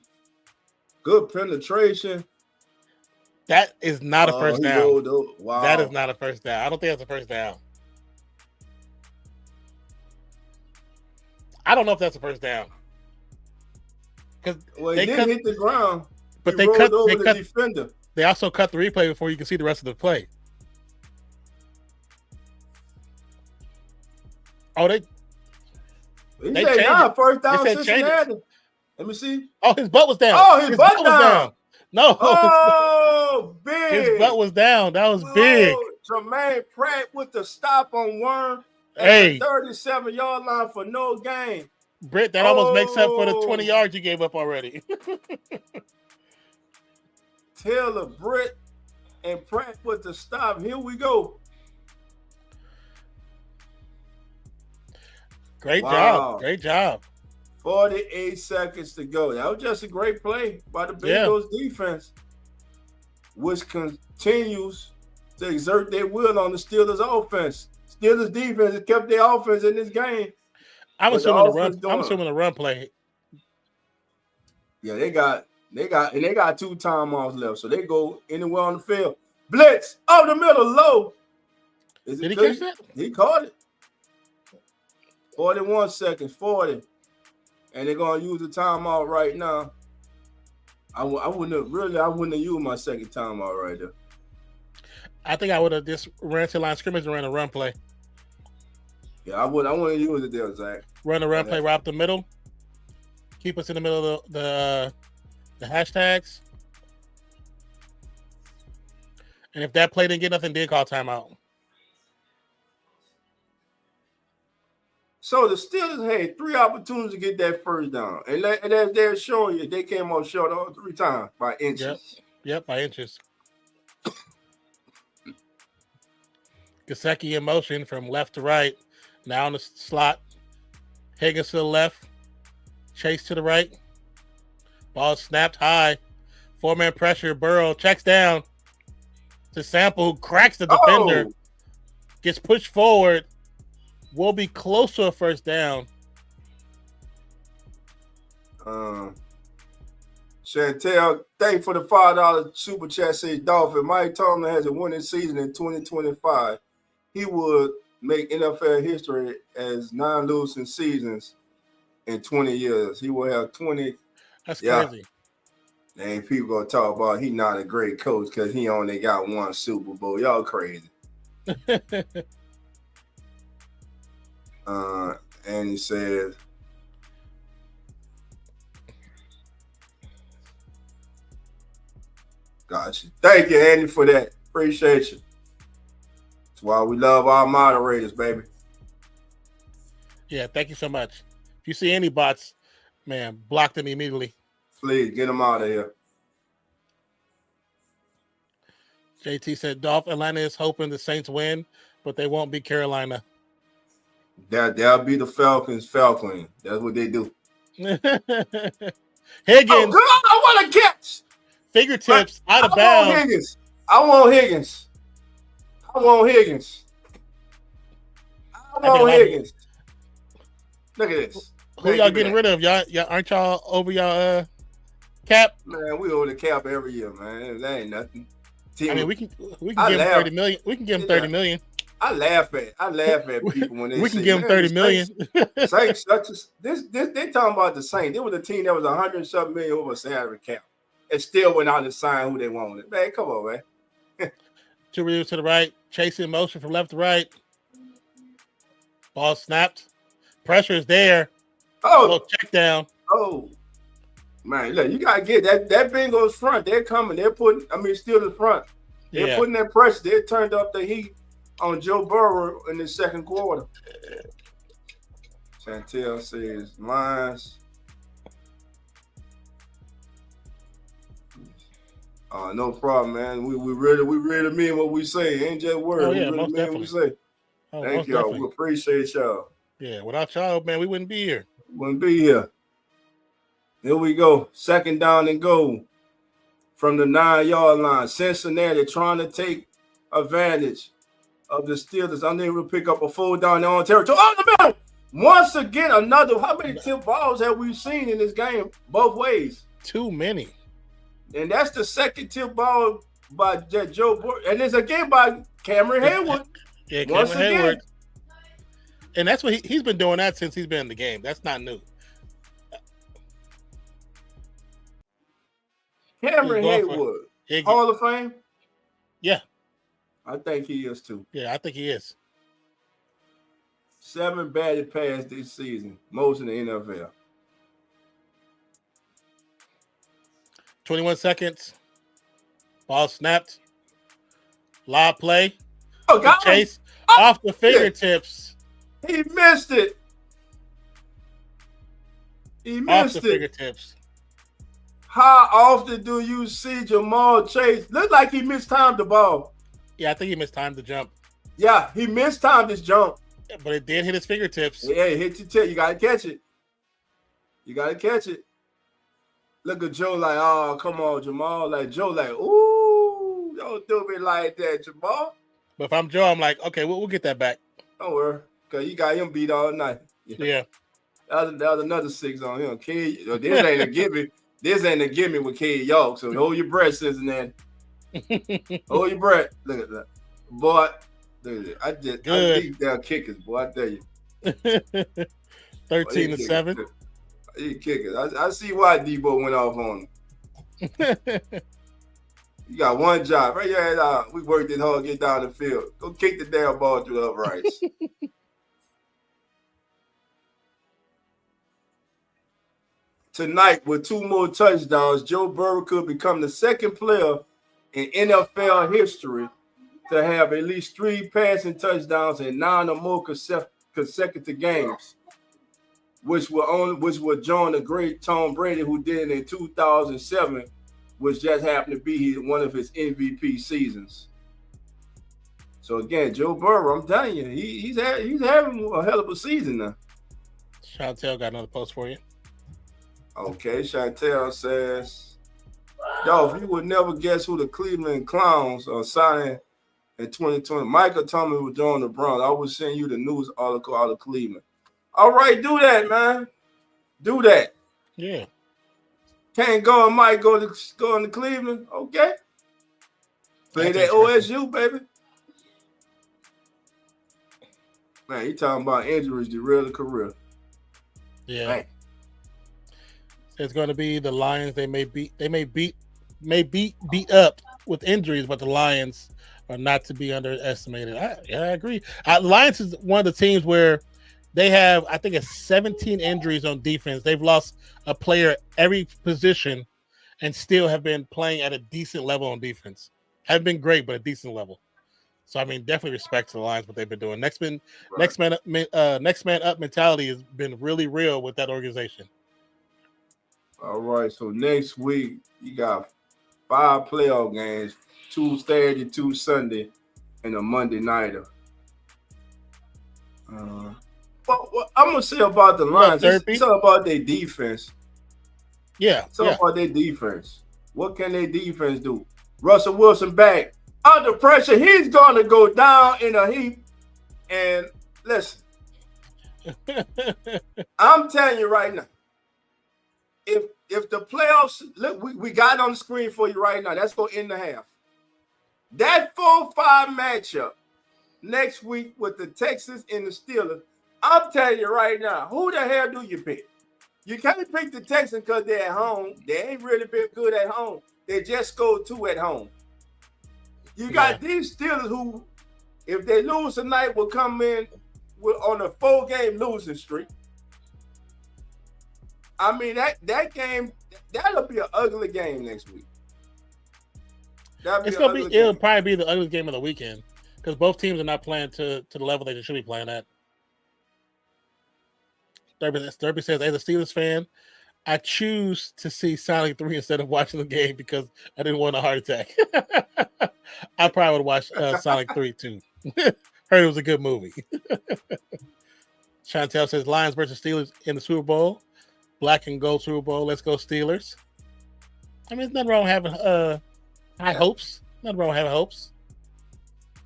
Good penetration. That is not a first He down. rolled over. Wow. That is not a first down. I don't think that's a first down. I don't know if that's a first down. Because he didn't hit the ground. But he they rolled cut over they the cut defender. They also cut the replay before you can see the rest of the play. Oh, they He changed it. first down They said change it. Cincinnati. Let me see. Oh, his butt was down. Oh, his butt down. No. Oh, big. His butt was down. That was big. Jermaine Pratt with the stop on Warren at Hey. the 37-yard line for no gain. Britt, that almost makes up for the 20 yards you gave up already. Taylor, Britt, and Pratt with the stop. Here we go. Great job. Great job. 48 seconds to go. That was just a great play by the Bengals defense, which continues to exert their will on the Steelers offense. Steelers defense has kept their offense in this game. I'm assuming the run play. Yeah, they got 2 timeouts left, so they go anywhere on the field. Blitz up the middle, low. Did he catch that? He caught it. 41 seconds, 40. And they're gonna use the timeout right now. I wouldn't have used my second timeout right there. I think I would have just ran to line scrimmage and ran a run play. Yeah, I wouldn't use it there, Zach. Run a run play right up the middle. Keep us in the middle of the hashtags. And if that play didn't get nothing, then call timeout. So the Steelers had 3 opportunities to get that first down. And as they're showing you, they came up short all 3 times by inches. Yep, by inches. Gesicki in motion from left to right. Now in the slot. Higgins to the left. Chase to the right. Ball snapped high. 4-man pressure. Burrow checks down to Sample, who cracks the defender. Gets pushed forward. Will be close to a first down. Chantel, thank you for the $5 super chat. Says Dolphin. Mike Tomlin has a winning season in 2025. He would make NFL history as 9 losing seasons in 20 years. He will have 20. That's crazy. And people gonna talk about he not a great coach because he only got 1 Super Bowl. Y'all crazy. And he says, gotcha. Thank you, Andy, for that. Appreciate you. That's why we love our moderators, baby. Yeah, thank you so much. If you see any bots, man, block them immediately. Please get them out of here. JT said, Dolph, Atlanta is hoping the Saints win, but they won't beat Carolina. That'll be the Falcons. That's what they do. Higgins. Oh, God, I want to catch. Fingertips out of bounds. I want Higgins. Look at this. Who y'all getting rid of? Y'all aren't y'all over y'all cap? Man, we over the cap every year, man. That ain't nothing. I mean, we can give him 30 million. We can give him 30 million. I laugh at people when they we can give them 30 million. Saints, they talking about the Saints. They was a team that was 100-something million over salary cap, and still went out and signed who they wanted. Man, come on, man. 2 reviews to the right, chasing motion from left to right. Ball snapped. Pressure is there. Check down. Oh, man, look, you gotta get that Bengals front. They're coming. They're putting. Still the front. They're putting that pressure. They turned up the heat on Joe Burrow in the second quarter. Chantel says Lions. No problem, man. We really mean what we say. Ain't just words. We really mean definitely. what we say. Thank y'all. Definitely. We appreciate y'all. Yeah, without y'all, man, we wouldn't be here. Here we go. 2nd down and goal from the 9-yard line. Cincinnati trying to take advantage of the Steelers, unable to pick up a full down in their own territory. Oh, no! Once again, another. How many tip balls have we seen in this game both ways? Too many. And that's the second tip ball by Joe Burrow. And it's again by Cameron Hayward. Yeah, Once Cameron again. Hayward. And that's what he's been doing that since he's been in the game. That's not new. Cameron Hayward. Hall of Fame? Yeah. I think he is too. Yeah, I think he is. 7 batted passes this season, most in the NFL. 21 seconds. Ball snapped. Lob play. Oh, God. Chase off the fingertips. He missed it. He missed Off the fingertips. How often do you see Jamal Chase? Look like he mistimed the ball. Yeah, I think he missed time to jump. Yeah, he mistimed his jump. But it did hit his fingertips. Yeah, it hit your tip. You got to catch it. You got to catch it. Look at Joe like, oh, come on, Jamal. Like, Joe like, ooh, don't do me like that, Jamal. But if I'm Joe, I'm like, okay, we'll get that back. Don't worry, because you got him beat all night. Yeah. That was another 6 on him. Kid, this ain't a gimme. This ain't a gimme with Kid York. So hold your breath, Cincinnati. Hold your breath. Look at that. Boy, I beat their kickers, boy. I tell you. 13-7. He kickers. I see why Debo went off on him. You got one job. Right here, we worked this hard to get down the field. Go kick the damn ball through the uprights. Tonight, with 2 more touchdowns, Joe Burrow could become the second player in NFL history to have at least 3 passing touchdowns in 9 or more consecutive games, which will join the great Tom Brady, who did it in 2007, which just happened to be one of his MVP seasons. So again, Joe Burrow, I'm telling you, he's having a hell of a season now. Chantel got another post for you. Okay, Chantel says, yo, if you would never guess who the Cleveland Clowns are signing in 2020, Michael Thomas will join the Browns. I will send you the news article out of Cleveland. All right, do that, man. Do that. Yeah. Can't go and Mike go into Cleveland. Okay. Play that OSU, baby. Man, he talking about injuries derail the career. Yeah. Man. It's going to be the Lions. They may beat up with injuries, but the Lions are not to be underestimated. I agree. Lions is one of the teams where they have, I think, 17 injuries on defense. They've lost a player every position and still have been playing at a decent level on defense. Haven't been great, but a decent level. So I mean, definitely respect to the Lions what they've been doing. Next man up mentality has been really real with that organization. All right, so next week you got 5 playoff games, 2 Saturday, 2 Sunday, and a Monday nighter. What I'm gonna say about the Lions, it's all about their defense. Yeah, it's all about their defense. What can their defense do? Russell Wilson back under pressure. He's gonna go down in a heap. And listen, I'm telling you right now. If the playoffs, look, we got it on the screen for you right now. That's going to end the half. That 4-5 matchup next week with the Texans and the Steelers, I'm telling you right now, who the hell do you pick? You can't pick the Texans because they're at home. They ain't really been good at home. They just scored 2 at home. You got these Steelers who, if they lose tonight, will come in on a 4-game losing streak. I mean, that game, that'll be an ugly game next week. It'll probably be the ugliest game of the weekend because both teams are not playing to the level they should be playing at. Derby says, as a Steelers fan, I choose to see Sonic 3 instead of watching the game because I didn't want a heart attack. I probably would watch Sonic 3 too. Heard it was a good movie. Chantel says, Lions versus Steelers in the Super Bowl. Black and gold Super Bowl. Let's go Steelers. I mean, there's nothing wrong with having high hopes. Nothing wrong with having hopes.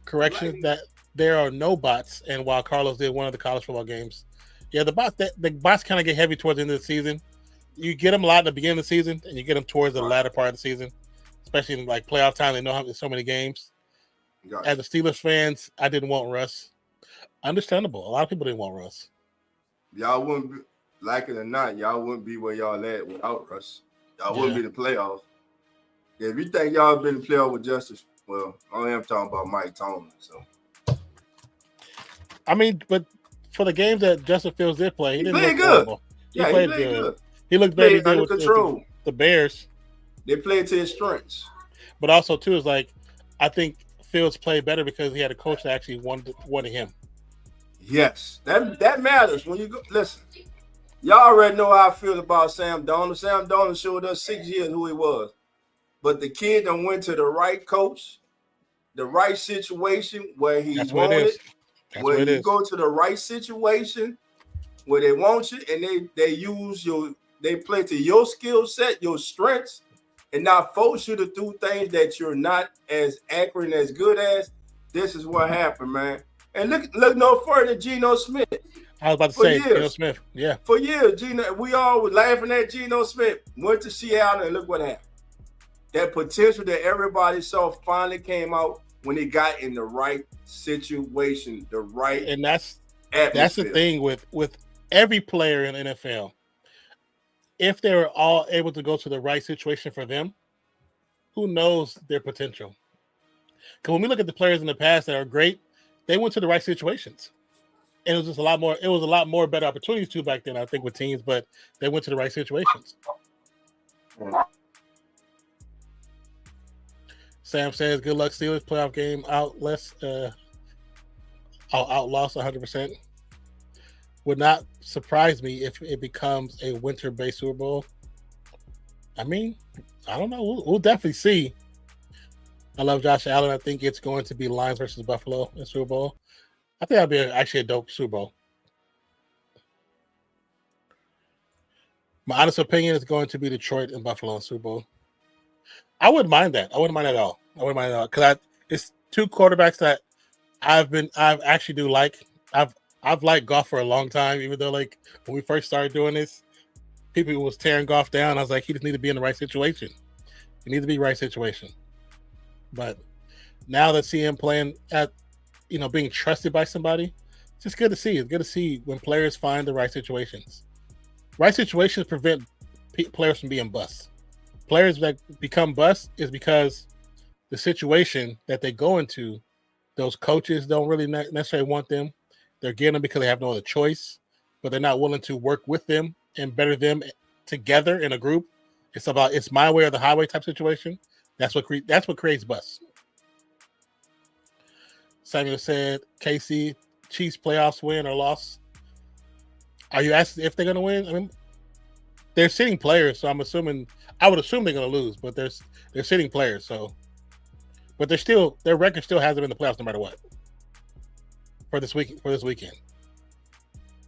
correction that there are no bots. And while Carlos did one of the college football games, yeah, the bots kind of get heavy towards the end of the season. You get them a lot at the beginning of the season, and you get them towards the latter part of the season, especially in like playoff time. They know how so many games. Gotcha. As the Steelers fans, I didn't want Russ. Understandable. A lot of people didn't want Russ. Y'all wouldn't be, like it or not, y'all wouldn't be where y'all at without Russ. Y'all wouldn't be the playoffs. Yeah, if you think y'all been in the playoff with Justice, well, I am talking about Mike Tomlin. So, I mean, but for the games that Justin Fields did play, he didn't played look good. horrible. He played good. He looked better than under control. The Bears. They played to his strengths. But also, too, is like, I think Fields played better because he had a coach that actually wanted him. Yes, that matters. When you go, listen, y'all already know how I feel about Sam Darnold. Sam Darnold showed us 6 years who he was. But the kid done went to the right coach, the right situation where he wanted. Where you go to the right situation where they want you and they play to your skill set, your strengths, and not force you to do things that you're not as accurate and as good as. This is what happened, man. And look no further than Geno Smith. I was about to say Geno Smith. Yeah. For years, we all were laughing at Geno Smith. Went to Seattle and look what happened. That potential that everybody saw finally came out when he got in the right situation, the right and that's atmosphere. the thing with every player in the NFL. If they're all able to go to the right situation for them, who knows their potential? Because when we look at the players in the past that are great, they went to the right situations. And it was just a lot more better opportunities too back then, I think, with teams, but they went to the right situations. Sam says, good luck, Steelers. Playoff game outlost 100%. Would not surprise me if it becomes a winter-based Super Bowl. I mean, I don't know. We'll definitely see. I love Josh Allen. I think it's going to be Lions versus Buffalo in Super Bowl. I think that'd be actually a dope Super Bowl. My honest opinion is going to be Detroit and Buffalo in Super Bowl. I wouldn't mind that. I wouldn't mind at all. Because it's two quarterbacks that I've actually do like. I've liked Goff for a long time, even though like when we first started doing this, people was tearing Goff down. I was like, he just need to be in the right situation. He needs to be in the right situation. But now that see him playing at, being trusted by somebody, it's just good to see. It's good to see when players find the right situations. Right situations prevent players from being busts. Players that become busts is because the situation that they go into, those coaches don't really necessarily want them. They're getting them because they have no other choice, but they're not willing to work with them and better them together in a group. It's my way or the highway type situation. That's what creates busts. Samuel said, KC, Chiefs playoffs win or loss. Are you asking if they're going to win? I mean, they're sitting players, so I would assume they're going to lose, but they're sitting players, so. But their record still has them in the playoffs no matter what. For this weekend.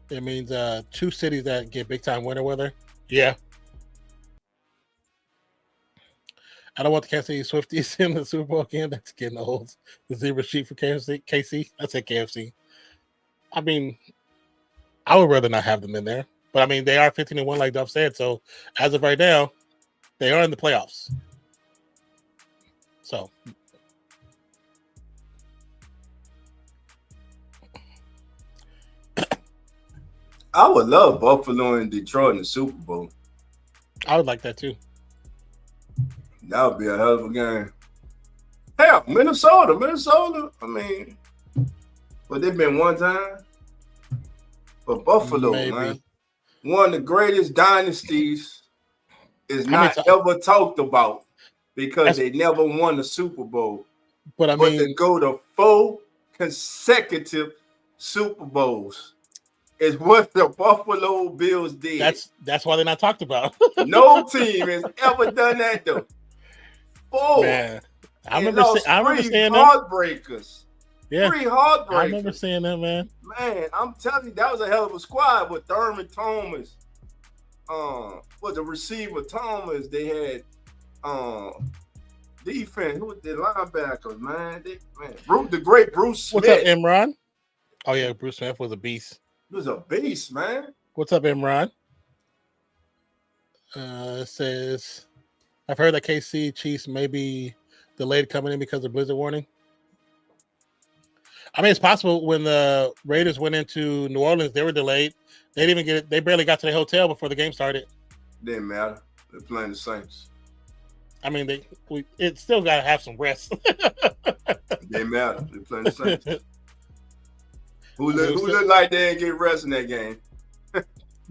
It means 2 cities that get big time winter weather. Yeah. I don't want the Kansas City Swifties in the Super Bowl again. That's getting old. The zebra sheet for KC. I said KFC. I mean, I would rather not have them in there. But I mean, they are 15-1, like Duff said. So as of right now, they are in the playoffs. So I would love Buffalo and Detroit in the Super Bowl. I would like that too. That would be a hell of a game. Hell, Minnesota. I mean, but they've been one time. But Buffalo, man, one of the greatest dynasties is not ever talked about because they never won the Super Bowl. But to go to 4 consecutive Super Bowls is what the Buffalo Bills did. That's why they're not talked about. No team has ever done that though. 4. Man, I remember seeing heartbreakers. Yeah, 3 heartbreakers. I remember seeing that, man. Man, I'm telling you, that was a hell of a squad with Thurman Thomas. The receiver Thomas. They had defense. Who the linebackers, man? The great Bruce Smith. What's up, Imran? Oh yeah, Bruce Smith was a beast. He was a beast, man. What's up, Imran? It says, I've heard that KC Chiefs may be delayed coming in because of blizzard warning. I mean, it's possible. When the Raiders went into New Orleans, they were delayed. They didn't even get it. They barely got to the hotel before the game started. Didn't matter. They're playing the Saints. I mean, it still got to have some rest. Didn't matter. They're playing the Saints. Who looked like they didn't get rest in that game?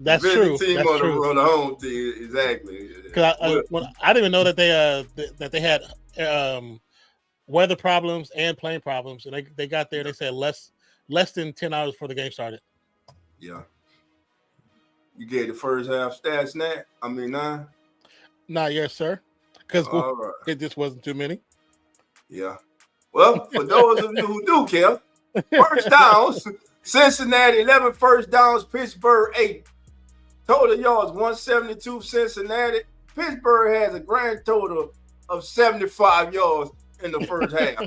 That's true. Team That's on true. The home team, exactly. Because I didn't even know that they had weather problems and plane problems, and they got there. They said less than 10 hours before the game started. Yeah. You gave the first half stats, Nat? I mean, 9? Not yet, sir. Because right. It just wasn't too many. Yeah. Well, for those of you who do care, first downs, Cincinnati 11 first downs, Pittsburgh 8. Total yards 172 Cincinnati. Pittsburgh has a grand total of 75 yards in the first half.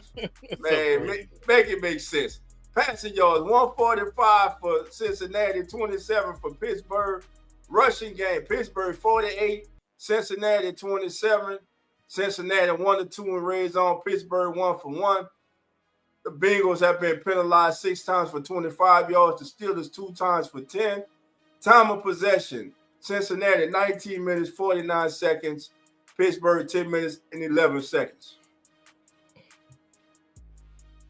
Man, make it make sense. Passing yards 145 for Cincinnati, 27 for Pittsburgh. Rushing game, Pittsburgh 48, Cincinnati 27. Cincinnati 1-2 in red zone, Pittsburgh 1-for-1. The Bengals have been penalized 6 times for 25 yards. The Steelers 2 times for 10. Time of possession, Cincinnati 19 minutes, 49 seconds. Pittsburgh 10 minutes and 11 seconds.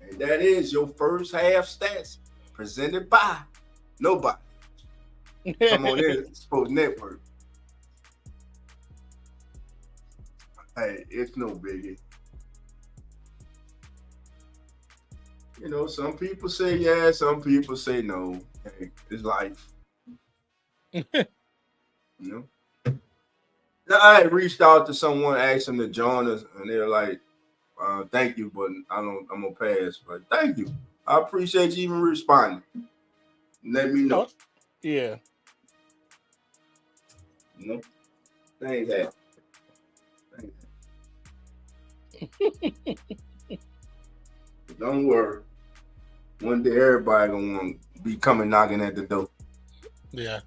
And that is your first half stats presented by nobody. Come on in, Sports Network. Hey, it's no biggie. You know, some people say yes, some people say no. Hey, it's life. You know? Now, I reached out to someone, asked them to join us, and they're like, thank you, but I'm gonna pass. But thank you. I appreciate you even responding. Let me know. Yeah. You know? Things happen. Don't worry. One day everybody gonna want to be coming knocking at the door. Yeah.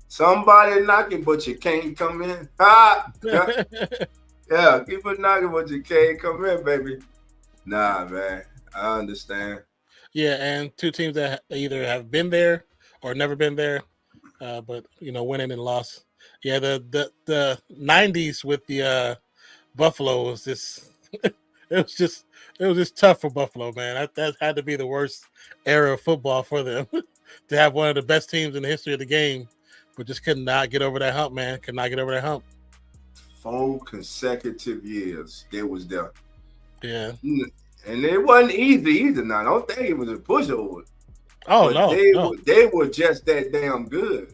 Somebody knocking, but you can't come in. Ah, yeah, keep it knocking, but you can't come in, baby. Nah, man, I understand. Yeah, and 2 teams that either have been there or never been there, but winning and lost. Yeah, the 90s with the Buffalo was just it was just tough for Buffalo, man. That had to be the worst era of football for them to have one of the best teams in the history of the game, but just could not get over that hump, man. Could not get over that hump. 4 consecutive years they was there. Yeah. And it wasn't easy either. Now, I don't think it was a pushover. Oh, but no. They were just that damn good.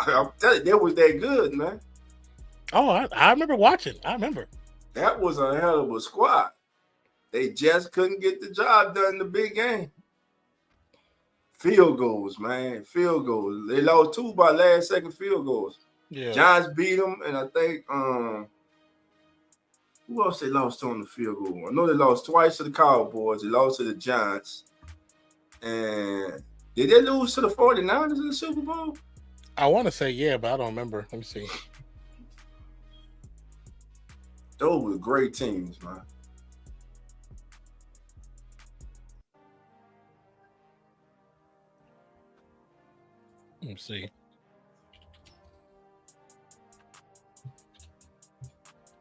I'm telling you, they was that good, man. Oh, I remember watching. I remember. That was a hell of a squad. They just couldn't get the job done in the big game. Field goals, man. Field goals. They lost 2 by last second field goals. Yeah. Giants beat them, and I think who else they lost to on the field goal? I know they lost twice to the Cowboys. They lost to the Giants. And did they lose to the 49ers in the Super Bowl? I want to say yeah, but I don't remember. Let me see. Those were great teams, man. Let me see.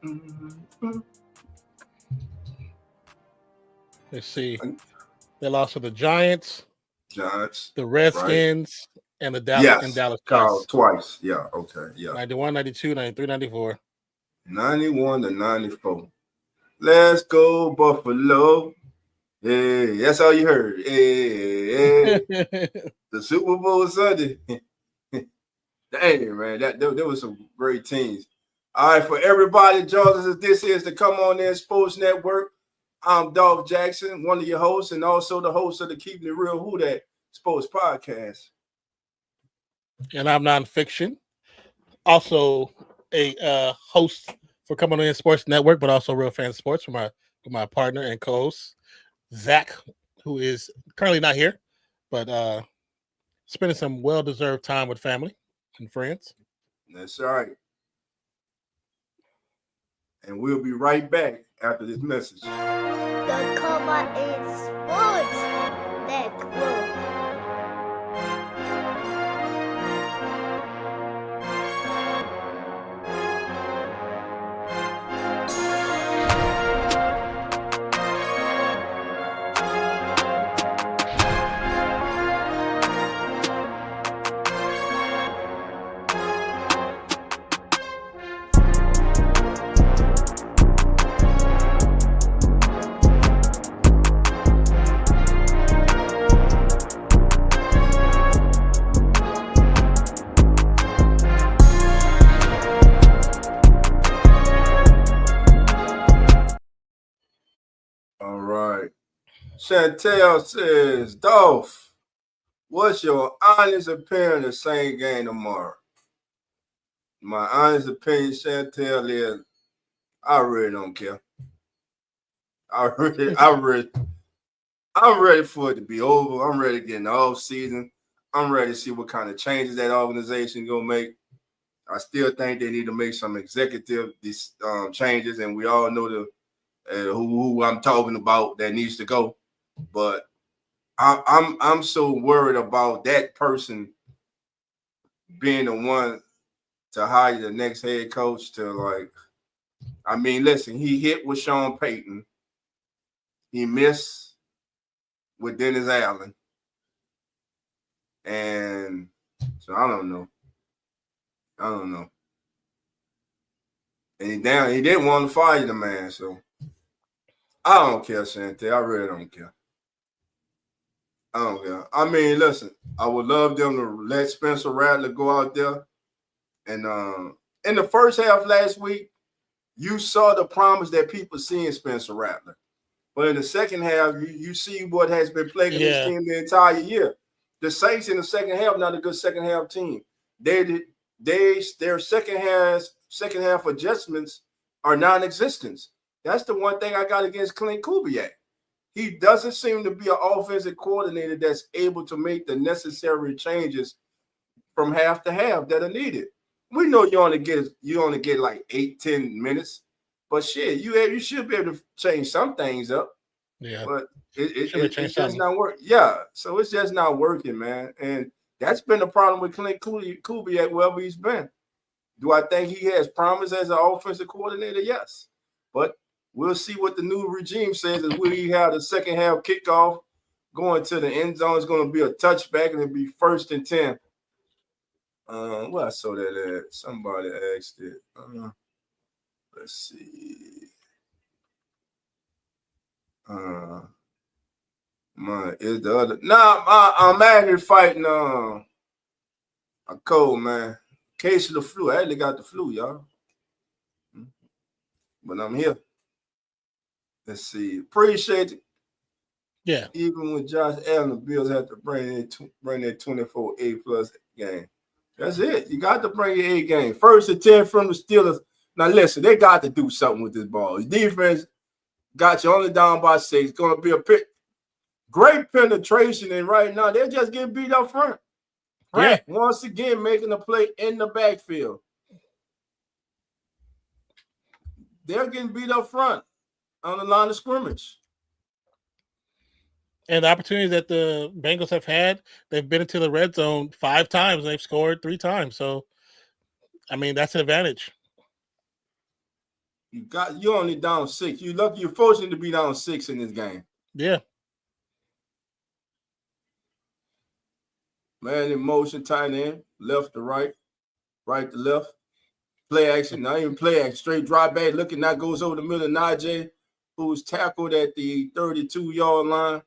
Mm-hmm. Let's see. They lost to the Giants, the Redskins, right, and the Dallas twice. Yeah, okay. Yeah. 91, 92, 93, 94. 91 to 94. Let's go, Buffalo. Hey, that's all you heard. Hey. The Super Bowl Sunday. Dang, man, there was some great teams. All right, for everybody joining us, this is the Come On In Sports Network. I'm Dolph Jackson, one of your hosts, and also the host of the Keeping It Real Who That Sports Podcast. And I'm Nonfiction, also a host for coming on in Sports Network, but also Real Fan Sports with my partner and co-host Zach, who is currently not here, but spending some well-deserved time with family and friends. That's right. And we'll be right back after this message. The cover is Sports Network. All right. Chantel says, Dolph, what's your honest opinion of the same game tomorrow? My honest opinion, Chantel, is I really don't care. I'm ready for it to be over. I'm ready to get in the off season. I'm ready to see what kind of changes that organization gonna make. I still think they need to make some executive changes, and we all know the who I'm talking about that needs to go. But I'm so worried about that person being the one to hire the next head coach to listen, he hit with Sean Payton. He missed with Dennis Allen. And so I don't know. And he didn't want to fire the man, so I don't care, Shantae. I really don't care. I don't care. I mean, listen, I would love them to let Spencer Rattler go out there. And in the first half last week, you saw the promise that people see in Spencer Rattler. But in the second half, you see what has been plaguing this team the entire year. The Saints in the second half, not a good second half team. Their second half adjustments are non-existent. That's the one thing I got against Clint Kubiak. He doesn't seem to be an offensive coordinator that's able to make the necessary changes from half to half that are needed. We know you only get like 8-10 minutes, but shit, you should be able to change some things up. Yeah, but it's just not working. Yeah, so it's just not working, man. And that's been the problem with Clint Kubiak wherever he's been. Do I think he has promise as an offensive coordinator? Yes, but we'll see what the new regime says. Is will he have the second half kickoff going to the end zone? It's going to be a touchback and it'll be 1st and 10. Well, I saw that somebody asked it. Let's see. Is the other? I'm actually fighting a cold, man. Case of the flu. I actually got the flu, y'all. But I'm here. Let's see. Appreciate it. Yeah. Even with Josh Allen, the Bills have to bring their 24 A+ game. That's it. You got to bring your A game. 1st and 10 from the Steelers. Now listen, they got to do something with this ball. His defense got you only down by 6. It's going to be a great penetration, and right now they're just getting beat up front. Right. Yeah. Once again, making a play in the backfield. They're getting beat up front on the line of scrimmage. And the opportunities that the Bengals have had, they've been into the red zone 5 times and they've scored 3 times. So, I mean, that's an advantage. You're only down 6. You're fortunate to be down 6 in this game. Yeah. Man in motion, tight end, left to right, right to left. Play action, not even play action. Straight drop back, looking, that goes over the middle of Najee, who's tackled at the 32-yard line.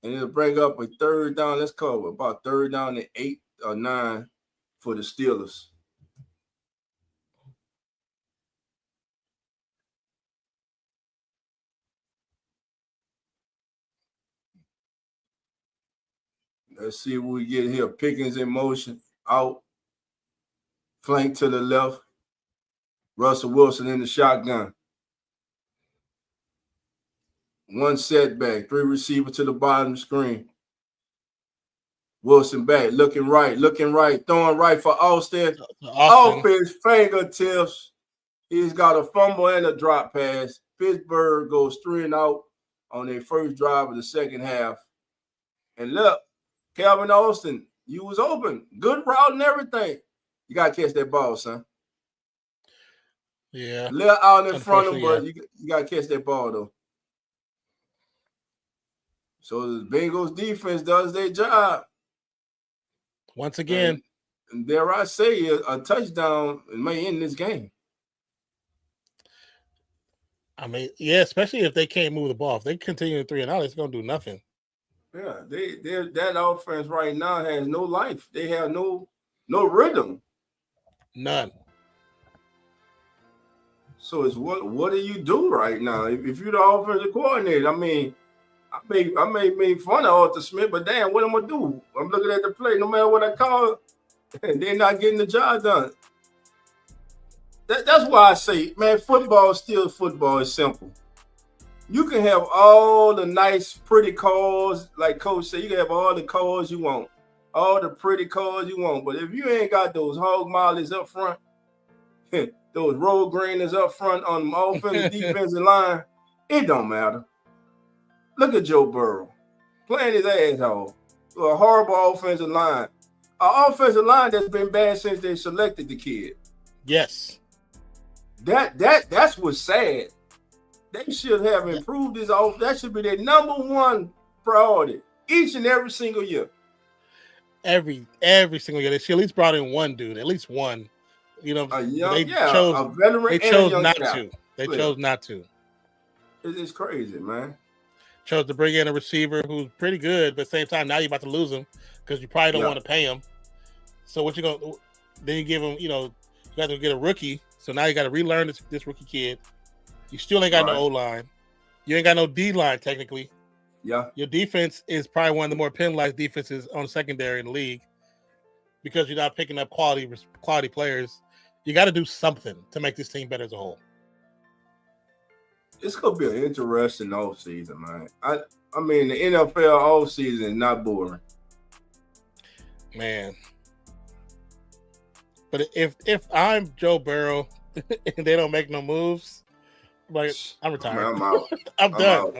And it'll bring up a 3rd down. Let's cover about 3rd down and 8 or 9 for the Steelers. Let's see what we get here. Pickens in motion, out, flank to the left. Russell Wilson in the shotgun. One setback, 3 receivers to the bottom of the screen. Wilson back, looking right, throwing right for Austin. Off his fingertips. He's got a fumble and a drop pass. Pittsburgh goes 3 and out on their first drive of the second half. And look, Calvin Austin, you was open. Good route and everything. You got to catch that ball, son. Yeah. A little out in front of him, but you got to catch that ball, though. So the Bengals defense does their job. Once again. And dare I say, a touchdown may end this game. I mean, yeah, especially if they can't move the ball. If they continue to 3 and out, it's going to do nothing. Yeah, that offense right now has no life. They have no rhythm. None. So it's what do you do right now? If you're the offensive coordinator, I mean, I may make fun of Arthur Smith, but damn, what am I gonna do? I'm looking at the play, no matter what I call, they're not getting the job done. That's why I say, man, football is still football. It's simple. You can have all the nice, pretty calls, like Coach said. You can have all the calls you want, all the pretty calls you want. But if you ain't got those hog mollies up front, those road greeners up front on the offensive defensive line, it don't matter. Look at Joe Burrow playing his ass off. A horrible offensive line. An offensive line that's been bad since they selected the kid. Yes. That's what's sad. They should have improved this off. That should be their number one priority each and every single year. Every single year. They should at least brought in one dude, at least one. You know, a veteran. They chose not to. They chose not to. It's crazy, man. Chose to bring in a receiver who's pretty good, but at the same time, now you're about to lose him because you probably don't want to pay him. So what you gonna? Then you give him, you got to get a rookie. So now you got to relearn this rookie kid. You still ain't got no O-line. You ain't got no D-line technically. Yeah. Your defense is probably one of the more penalized defenses on secondary in the league because you're not picking up quality players. You got to do something to make this team better as a whole. It's gonna be an interesting offseason, man. I mean, the NFL offseason is not boring, man. But if I'm Joe Burrow and they don't make no moves, like I'm retired. Man, I'm out. I'm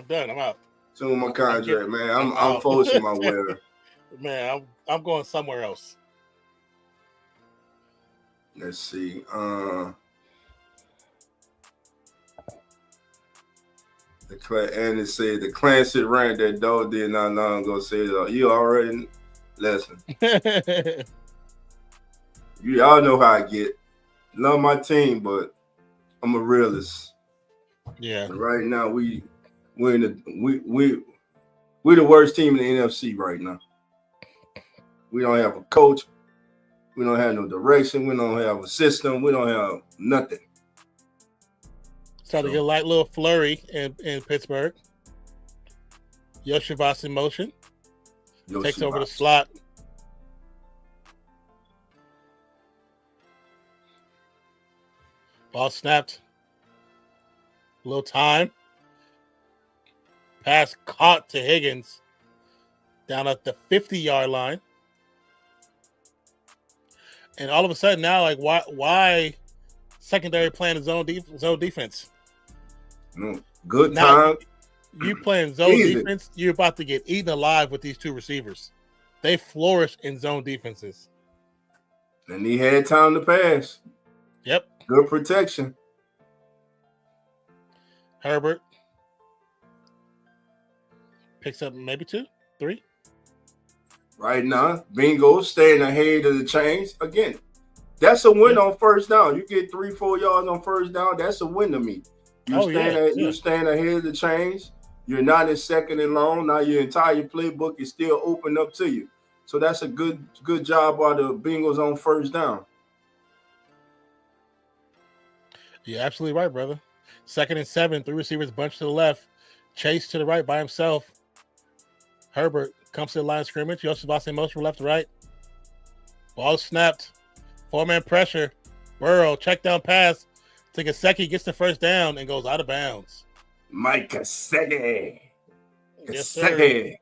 done. I'm out. Soon my contract, man. I'm forcing my way. Man, I'm going somewhere else. Let's see. And it said the Clancy rant that dog did not long ago said, you already listen. You all know how I get. Love my team, but I'm a realist. Yeah. And right now we're the worst team in the NFC right now. We don't have a coach. We don't have no direction. We don't have a system. We don't have nothing. Starting to get a light little flurry in Pittsburgh. Yoshivas in motion. Takes over the slot. Ball snapped. A little time. Pass caught to Higgins. Down at the 50-yard line. And all of a sudden now, like, why secondary playing zone defense? Good now, time. You playing zone defense, you're about to get eaten alive with these two receivers. They flourish in zone defenses. And he had time to pass. Yep. Good protection. Herbert picks up maybe 2, 3. Right now, Bengals staying ahead of the chains. Again, that's a win on first down. You get 3-4 yards on first down, that's a win to me. You stand ahead of the chains. You're not in second and long. Now your entire playbook is still open up to you. So that's a good job by the Bengals on first down. You're absolutely right, brother. 2nd and 7, 3 receivers bunched to the left. Chase to the right by himself. Herbert comes to the line of scrimmage. Yoshivas in motion from left to right. Ball snapped. 4-man pressure. Burrow, check down pass. To Gesicki gets the first down and goes out of bounds. Mike Gesicki. Yes, sir.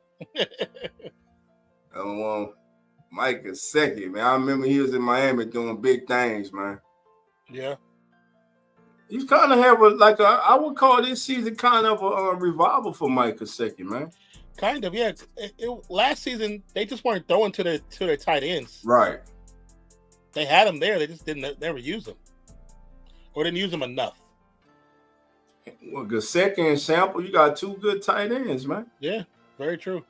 Mike Gesicki, man. I remember he was in Miami doing big things, man. Yeah. He's kind of have I would call this season kind of a revival for Mike Gesicki, man. Kind of, yeah. Last season they just weren't throwing to their tight ends. Right. They had them there. They just never use them, or didn't use them enough. Well, Gesicki and Sample, you got two good tight ends, man. Yeah, very true.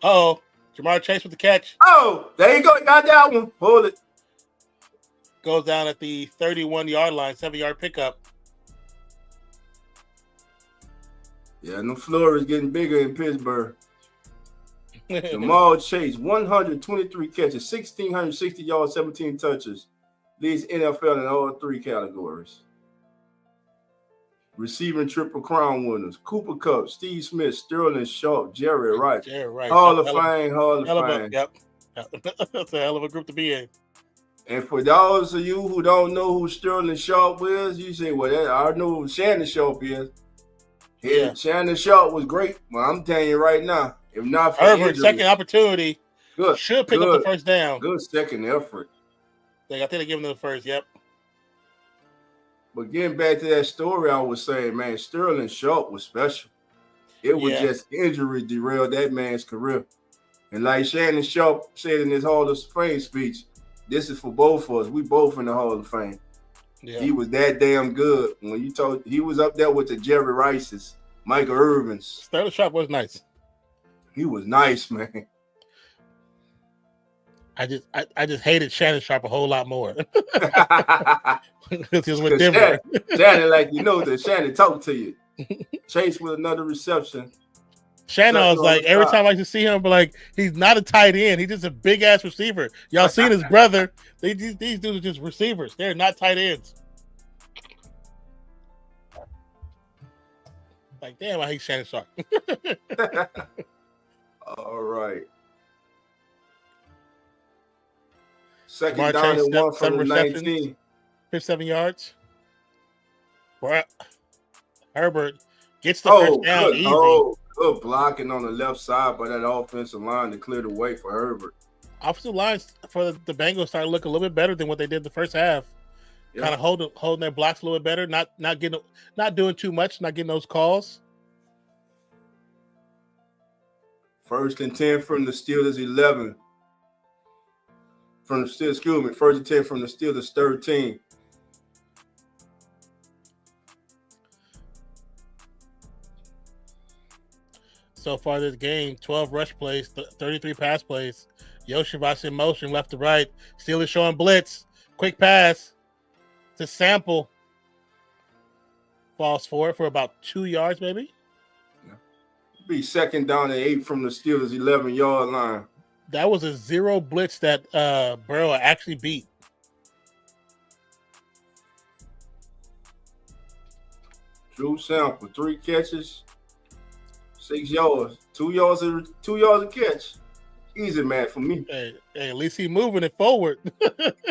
Oh, Jamar Chase with the catch. Oh, there you go. Got that one. Hold it. Goes down at the 31-yard line, 7-yard pickup. Yeah, the floor is getting bigger in Pittsburgh. Jamal Chase, 123 catches, 1,660 yards, 17 touches. Leads NFL in all three categories. Receiving Triple Crown winners: Cooper Kupp, Steve Smith, Sterling Sharp, Jerry Rice. Hall of Fame, Hall of Fame. Yep. That's a hell of a group to be in. And for those of you who don't know who Sterling Sharp is, you say, well, I know who Shannon Sharp is. Yeah, Shannon Sharp was great. Well, I'm telling you right now, if not for Herbert, injury, second opportunity. good, should pick up the first down. Good second effort. I think they give him the first, yep. But getting back to that story I was saying, man, Sterling Sharp was special. It was just injury derailed that man's career. And like Shannon Sharp said in his Hall of Fame speech, this is for both of us. We both in the Hall of Fame. Yeah. He was that damn good. When you told he was up there with the Jerry Rices, Michael Irvins. Sterling Sharp was nice. He was nice, man. I just hated Shannon Sharp a whole lot more. Because with Denver. Shannon, like you know that Shannon talk to you. Chase with another reception. Shannon was like, every time I used to see him, but like he's not a tight end. He's just a big ass receiver. Y'all seen his brother. These dudes are just receivers. They're not tight ends. Like, damn, I hate Shannon Sharp. All right. Second down and 1 from the 19. 57 yards. Herbert gets the first down easy. Good blocking on the left side by that offensive line to clear the way for Herbert. Offensive lines for the Bengals started to look a little bit better than what they did the first half. Yeah. Kind of holding their blocks a little bit better, not doing too much, not getting those calls. 1st and 10 from the Steelers 11. First and 10 from the Steelers 13. So far this game, 12 rush plays, 33 pass plays. Yoshivas in motion, left to right. Steelers showing blitz. Quick pass to Sample. Falls for it for about 2 yards, maybe. Yeah. Be 2nd down and 8 from the Steelers 11-yard line. That was a 0 blitz that Burrow actually beat. Drew Sample, 3 catches. 6 yards, 2 yards a catch. Easy, man, for me. Hey, at least he moving it forward.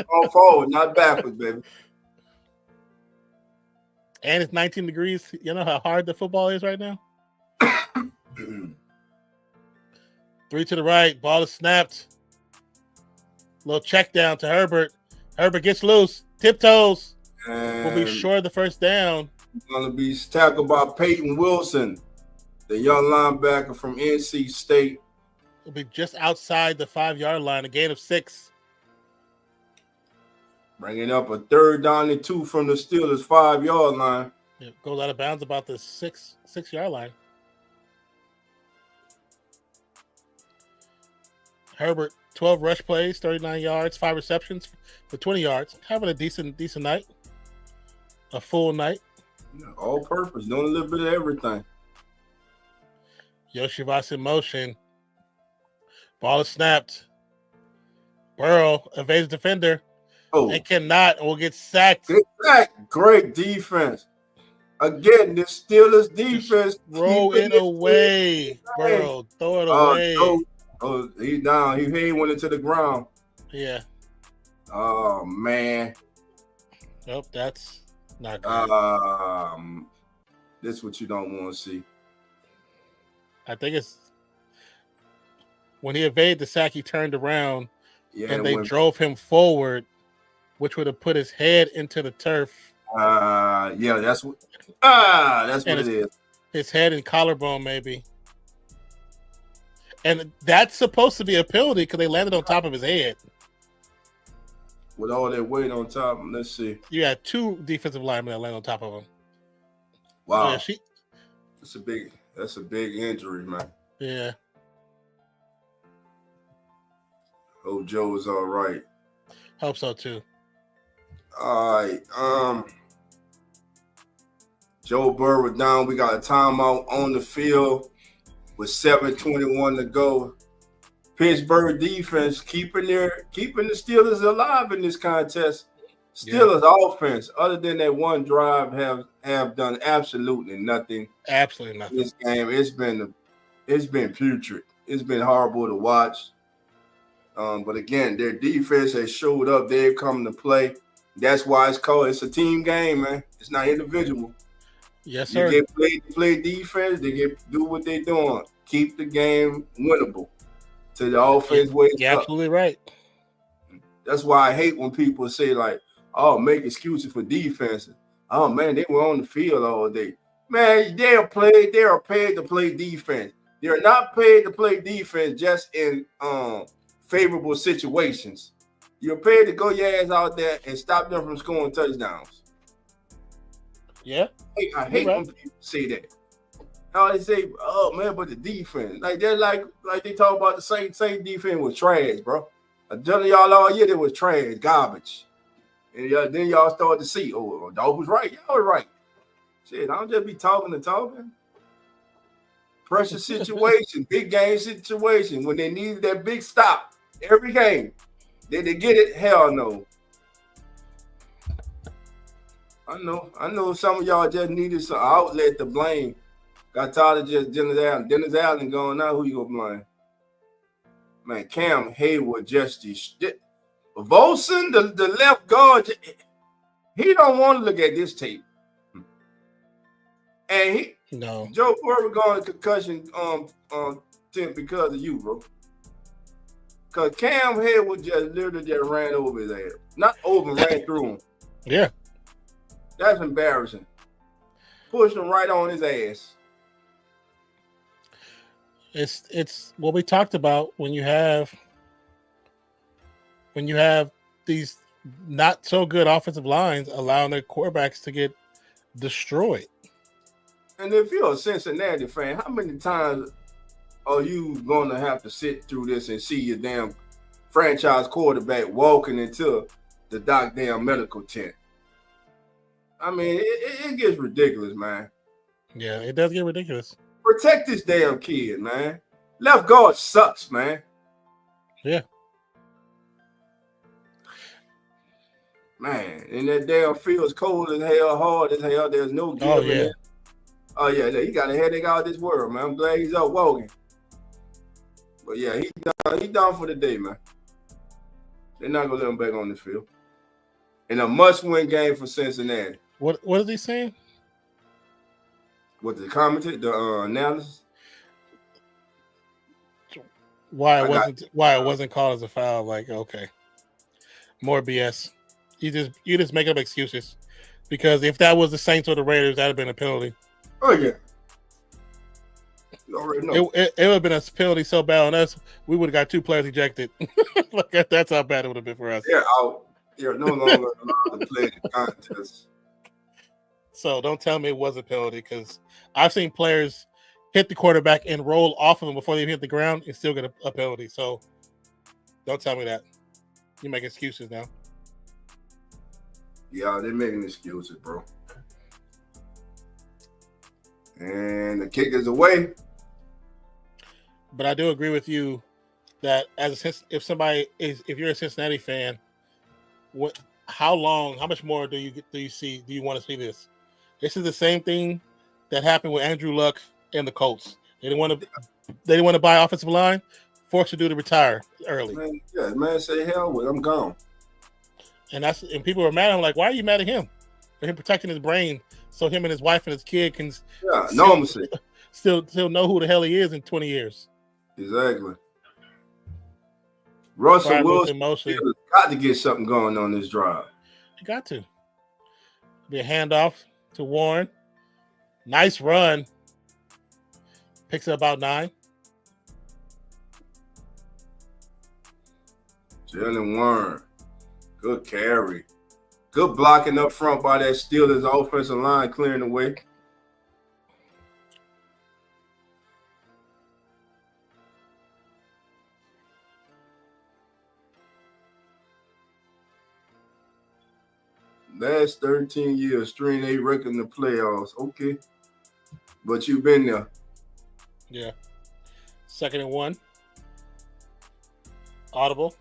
All forward, not backwards, baby. And it's 19 degrees. You know how hard the football is right now? 3 to the right. Ball is snapped. Little check down to Herbert. Herbert gets loose. Tiptoes. And will be short of the first down. Going to be tackled by Peyton Wilson, the young linebacker from NC State. Will be just outside the 5-yard line, a gain of 6. Bringing up a 3rd down and 2 from the Steelers' 5-yard line. It goes out of bounds about the 6-yard line. Herbert, 12 rush plays, 39 yards, 5 receptions for 20 yards. Having a decent night. A full night. Yeah, all purpose, doing a little bit of everything. Yoshivas in motion. Ball is snapped. Burrow evades defender. And cannot or will get sacked. Get sacked. Great defense. Again, the Steelers defense. Throw it away. Burrow, throw it away. He's down. He went into the ground. Yeah. Oh man. Nope, that's not good. This is what you don't want to see. I think it's when he evaded the sack, he turned around and they drove him forward, which would have put his head into the turf. Yeah, that's what it is. His head and collarbone, maybe. And that's supposed to be a penalty because they landed on top of his head. With all that weight on top, let's see. You had two defensive linemen that landed on top of him. Wow. Yeah, that's a big injury, man. Yeah. Hope Joe is all right. Hope so too. All right. Joe Burrow down. We got a timeout on the field with 7:21 to go. Pittsburgh defense keeping the Steelers alive in this contest. Steelers offense, other than that one drive, have done absolutely nothing. Absolutely nothing. This game, it's been putrid. It's been horrible to watch. But again, their defense has showed up. They've come to play. That's why it's a team game, man. It's not individual. Yes, sir. You get play defense. They do what they're doing. Keep the game winnable. To the offense way. You're absolutely right. That's why I hate when people say like, "Oh, make excuses for defense." Oh man, they were on the field all day. Man, they are paid to play defense. They're not paid to play defense just in favorable situations. You're paid to go your ass out there and stop them from scoring touchdowns. Yeah, I hate when people say that. How they say, "Oh man, but the defense," like they're like they talk about the same defense was trash, bro. I'm telling y'all all year it was trash, garbage, and then y'all start to see, oh, dog was right, y'all was right. Shit, I don't just be talking. Pressure situation, big game situation when they needed that big stop every game. Did they get it? Hell no. I know some of y'all just needed some outlet to blame. Got tired of just Dennis Allen going now. Who you gonna blame? Man, Cam Hayward just Volson, the left guard, he don't want to look at this tape. And Joe Burrow going to concussion tent because of you, bro. Because Cam Hayward just literally just ran over his ass. Not over, ran through him. Yeah. That's embarrassing. Pushed him right on his ass. It's what we talked about when you have these not so good offensive lines allowing their quarterbacks to get destroyed. And if you're a Cincinnati fan, how many times are you going to have to sit through this and see your damn franchise quarterback walking into the damn medical tent? I mean, it gets ridiculous, man. Yeah, it does get ridiculous. Protect this damn kid, man. Left guard sucks, man. Yeah. Man, and that damn field's cold as hell, hard as hell. There's no give in it. Oh, yeah, he got a headache out of this world, man. I'm glad he's up walking. But, yeah, he's done for the day, man. They're not going to let him back on the field. In a must-win game for Cincinnati. What is he saying? What the commentator, the analysis? Why it wasn't called as a foul? Like, okay, more BS. You just make up excuses because if that was the Saints or the Raiders, that'd have been a penalty. Oh yeah, you already know. It would have been a penalty so bad on us, we would have got 2 players ejected. That's how bad it would have been for us. They're out. They're no longer allowed to play the contest. So don't tell me it was a penalty because I've seen players hit the quarterback and roll off of him before they hit the ground and still get a penalty. So don't tell me that. You make excuses now. Yeah, they're making excuses, bro. And the kick is away. But I do agree with you that if you're a Cincinnati fan, how much more do you want to see this? This is the same thing that happened with Andrew Luck and the Colts. They didn't want to buy offensive line, forced the dude to retire early. Man say hell with, I'm gone. And people were mad at him, like, why are you mad at him? For him protecting his brain so him and his wife and his kid can normalcy. Still know who the hell he is in 20 years. Exactly. Russell Wilson got to get something going on this drive. He got to. Be a handoff to Warren. Nice run. Picks up about 9. Jalen Warren. Good carry. Good blocking up front by that Steelers offensive line, clearing the way. Last 13 years, 3-8 record in the playoffs. Okay. But you've been there. Yeah. 2nd and 1. Audible.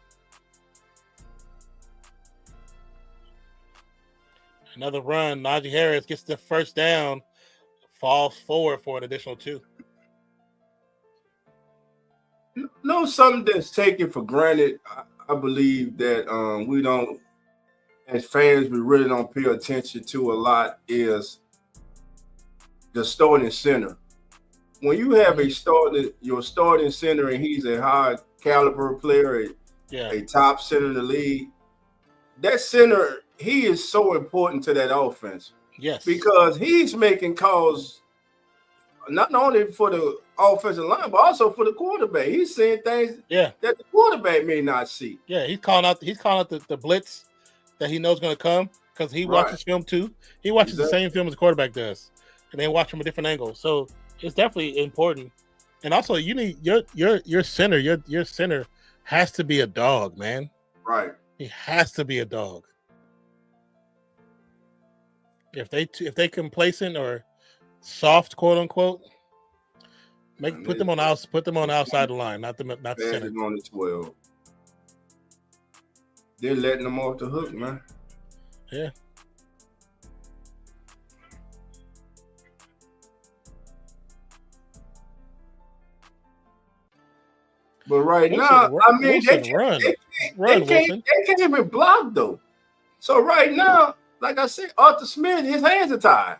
Another run. Najee Harris gets the first down, falls forward for an additional 2. No, something that's taken for granted. I believe that we don't, as fans, we really don't pay attention to a lot is the starting center. When you have your starting center and he's a high caliber player, a top center in the league, that center, he is so important to that offense. Yes. Because he's making calls not only for the offensive line, but also for the quarterback. He's seeing things that the quarterback may not see. Yeah, he's calling out the blitz that he knows going to come because he watches film too. He watches the same film as the quarterback does, and they watch from a different angle. So it's definitely important. And also, you need your center. Your center has to be a dog, man. Right. He has to be a dog. If they complacent or soft, quote unquote, put them on outside the line, not the center. On the 12. They're letting them off the hook, man. Yeah. But right now, I mean, they can't even block though. So right now, like I said, Arthur Smith, his hands are tied.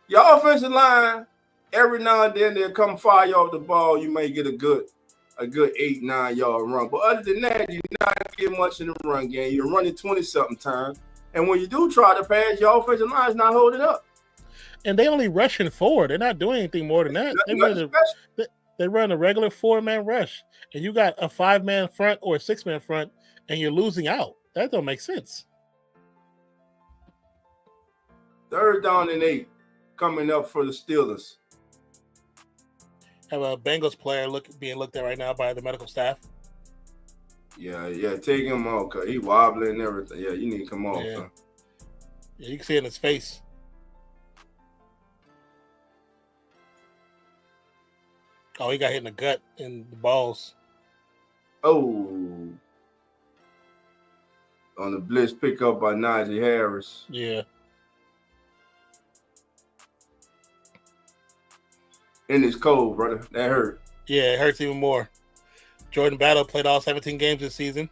Your offensive line, every now and then they'll come fire you off the ball. You may get a good 8-9 yard run. But other than that, you're not getting much in the run game. You're running 20-something times. And when you do try to pass, your offensive line is not holding up. And they only rushing forward. They're not doing anything more than that. They run a regular 4-man rush. And you got a 5-man front or a 6-man front, and you're losing out. That don't make sense. 3rd down and 8 coming up for the Steelers. Have a Bengals player being looked at right now by the medical staff. Yeah, take him off because he wobbling and everything. Yeah, you need to come off. Yeah, you can see it in his face. Oh, he got hit in the gut and the balls. Oh. On the blitz pickup by Najee Harris. Yeah. And it's cold, brother. That hurt. Yeah, it hurts even more. Jordan Battle played all 17 games this season.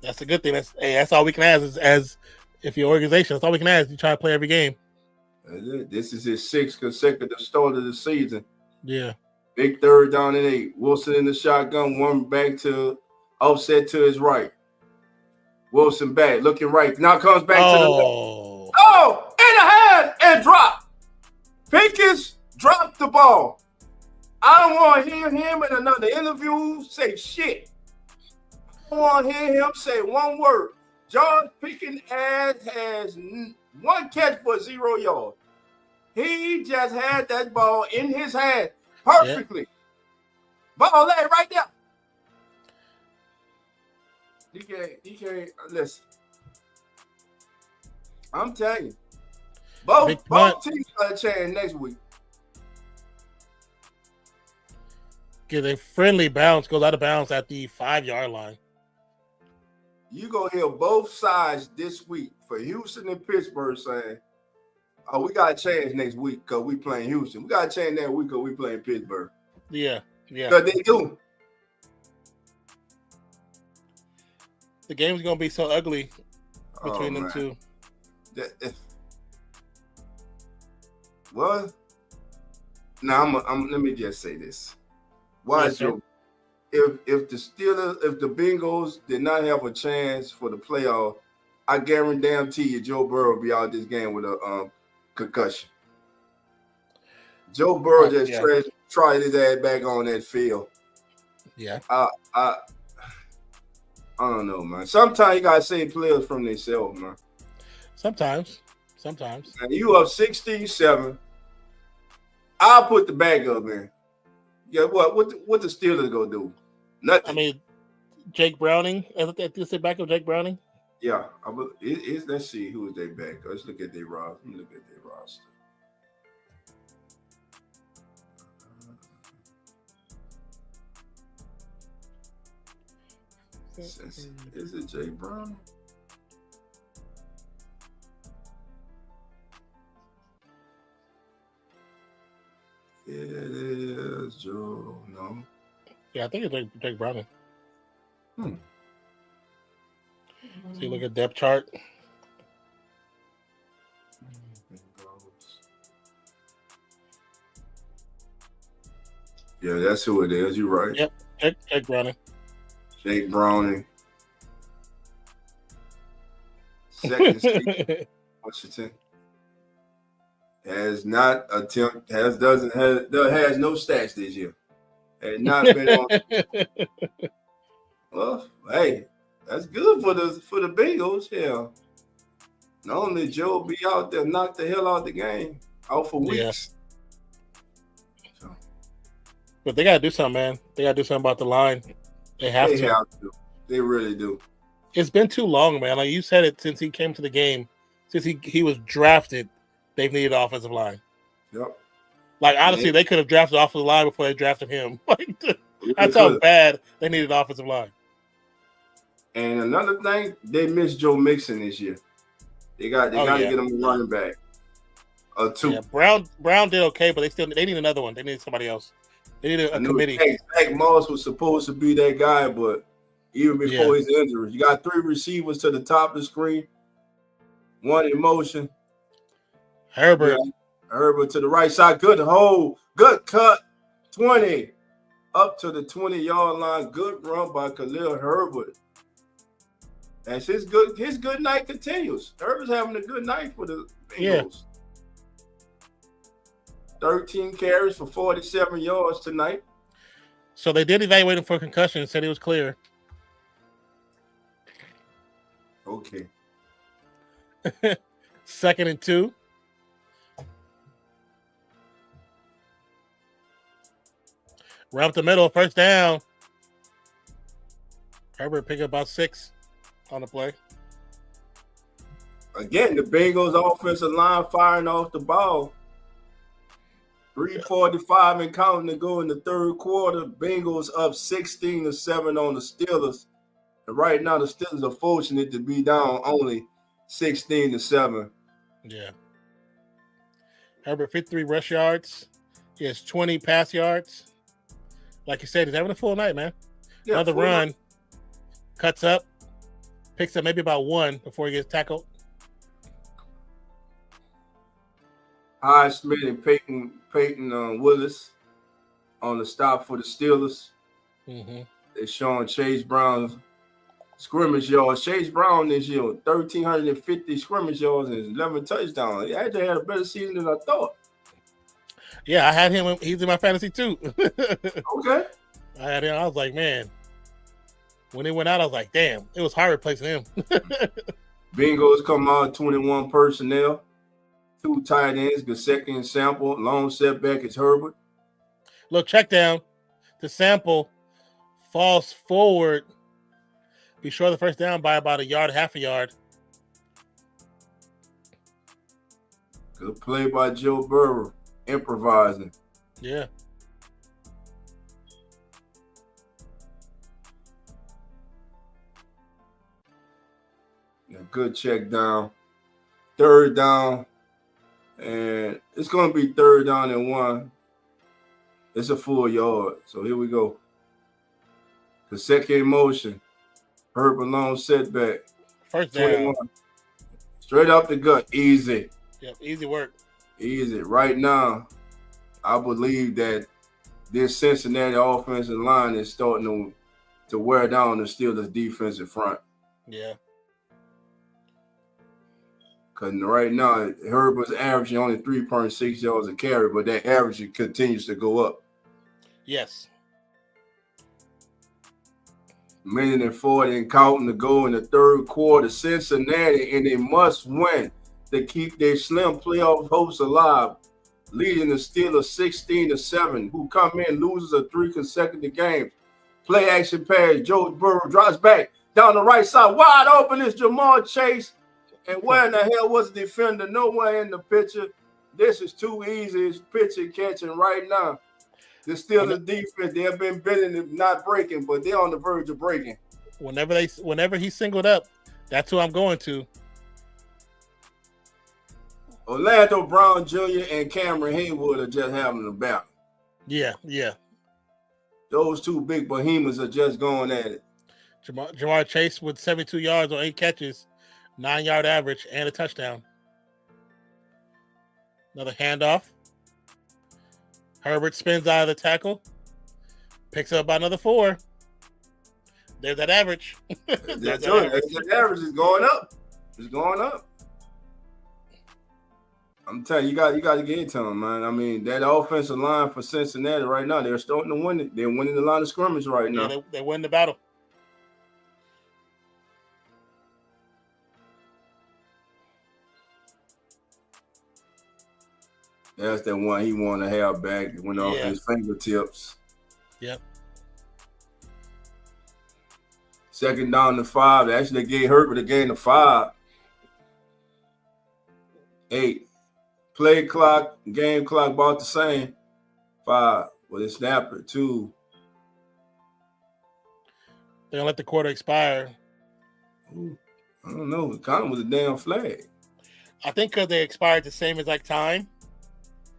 That's a good thing. That's all we can ask as if your organization. That's all we can ask. You try to play every game. This is his 6th consecutive start of the season. Yeah. Big 3rd down and 8. Wilson in the shotgun. One back to offset to his right. Wilson back, looking right. Now comes back to the left. Oh, in the hand and drop. Pickens dropped the ball. I don't want to hear him in another interview say shit. I don't want to hear him say one word. George Pickens has 1 catch for 0 yards. He just had that ball in his hand perfectly. Ball lay right there. He can't listen. I'm telling you. Both teams got a chance next week. Get a friendly bounce, goes out of bounds at the 5-yard line. You gonna hear both sides this week for Houston and Pittsburgh saying, "Oh, we got a chance next week because we playing Houston. We got a chance that week because we playing Pittsburgh." Yeah. Because they do. The game's gonna be so ugly between them man. two. Well, now let me just say this. Why Yes, is sir. Joe? If the Steelers, if the Bengals did not have a chance for the playoff, I guarantee you Joe Burrow will be out this game with a concussion. Joe Burrow just Yeah. tried his ass back on that field. Yeah. I don't know, man. Sometimes you gotta save players from themselves, man. Sometimes. And you up 16-7. I'll put the backup in. Yeah, what the Steelers gonna do? Nothing. I mean, Jake Browning. Is it back of Jake Browning? Yeah, let's see who is their back. Let's look at their roster. Let me look at their roster. Is it Jay Brown? It is Joe. No. Yeah, I think it's Jake Browning. So you look at depth chart. Yeah, that's who it is. You're right. Yep, Jake Browning. Jake Browning. Second seed, Washington. Has no stats this year. Has not been on. Well, hey, that's good for the Bengals. Yeah. Not only Joe be out there, knock the hell out the game, out for weeks. So, but they gotta do something, man. They gotta do something about the line. They have to. They really do. It's been too long, man. Like you said it since he came to the game, since he was drafted, they've needed offensive line. Yep. Like honestly, they could have drafted offensive line before they drafted him. That's how bad they needed offensive line. And another thing, they missed Joe Mixon this year. They got to get him a running back. Or two. Yeah, Brown did okay, but they need another one. They need somebody else. They need a committee. Zach Moss was supposed to be that guy, but even before his injury, you got 3 receivers to the top of the screen, 1 in motion. Herbert to the right side. Good hold. Good cut. 20. Up to the 20-yard line. Good run by Khalil Herbert. As his good night continues. Herbert's having a good night for the Bengals. 13 carries for 47 yards tonight. So they did evaluate him for a concussion and said he was clear. Okay. 2nd and 2. Right up the middle, first down. Herbert picked up about 6 on the play. Again, the Bengals offensive line firing off the ball. 3:45 and counting to go in the third quarter. Bengals up 16-7 on the Steelers. And right now, the Steelers are fortunate to be down only 16-7. Yeah. Herbert 53 rush yards. He has 20 pass yards. Like you said, he's having a full night, man. Yeah, another run. Cuts up. Picks up maybe about 1 before he gets tackled. Smith and Peyton Willis on the stop for the Steelers. Mm-hmm. They're showing Chase Brown's scrimmage yards. Chase Brown this year, 1,350 scrimmage yards and 11 touchdowns. He actually had a better season than I thought. Yeah, I had him. He's in my fantasy too. Okay. I had him. I was like, man. When he went out, I was like, damn. It was hard replacing him. Bengals come out 21 personnel. 2 tight ends, Gesicki and Sample. Long setback is Herbert. Look, check down. The Sample falls forward. Be sure the first down by about a yard, half a yard. Good play by Joe Burrow, improvising. Yeah. Good check down. 3rd down. And it's going to be 3rd down and 1. It's a full yard. So here we go. The second motion. Herbert long setback. First down. 21. Straight up the gut. Easy. Yep, easy work. Easy. Right now, I believe that this Cincinnati offensive line is starting to wear down the Steelers' defensive front. Yeah. Because right now, Herbert's averaging only 3.6 yards a carry, but that average continues to go up. Yes. Minute and 40 and counting to go in the third quarter. Cincinnati, and they must win to keep their slim playoff hopes alive, leading the Steelers 16-7, who come in losers of 3 consecutive games. Play action pass. Joe Burrow drops back down the right side. Wide open is Jamar Chase. And where in the hell was the defender? Nowhere in the picture. This is too easy. It's pitching catching right now. The Steelers defense, they have been bending and not breaking, but they're on the verge of breaking. Whenever he singled up, that's who I'm going to. Orlando Brown Jr. and Cameron Haywood are just having a battle. Yeah. Those two big behemoths are just going at it. Jamar Chase with 72 yards on 8 catches, 9-yard average, and a touchdown. Another handoff. Herbert spins out of the tackle, picks up by another 4. There's that average. That average is going up. It's going up. I'm telling you, you got to get into them, man. I mean, that offensive line for Cincinnati right now, they're starting to win it. They're winning the line of scrimmage right now. Yeah, they win the battle. That's the one he wanted to have back. It went off his fingertips. Yep. 2nd down to 5. They actually gave Herbert a gain of 5. 8. Play clock, game clock about the same. 5. Well, it's snapper. 2. They're going to let the quarter expire. Ooh, I don't know. It kind of was a damn flag. I think because they expired the same exact time,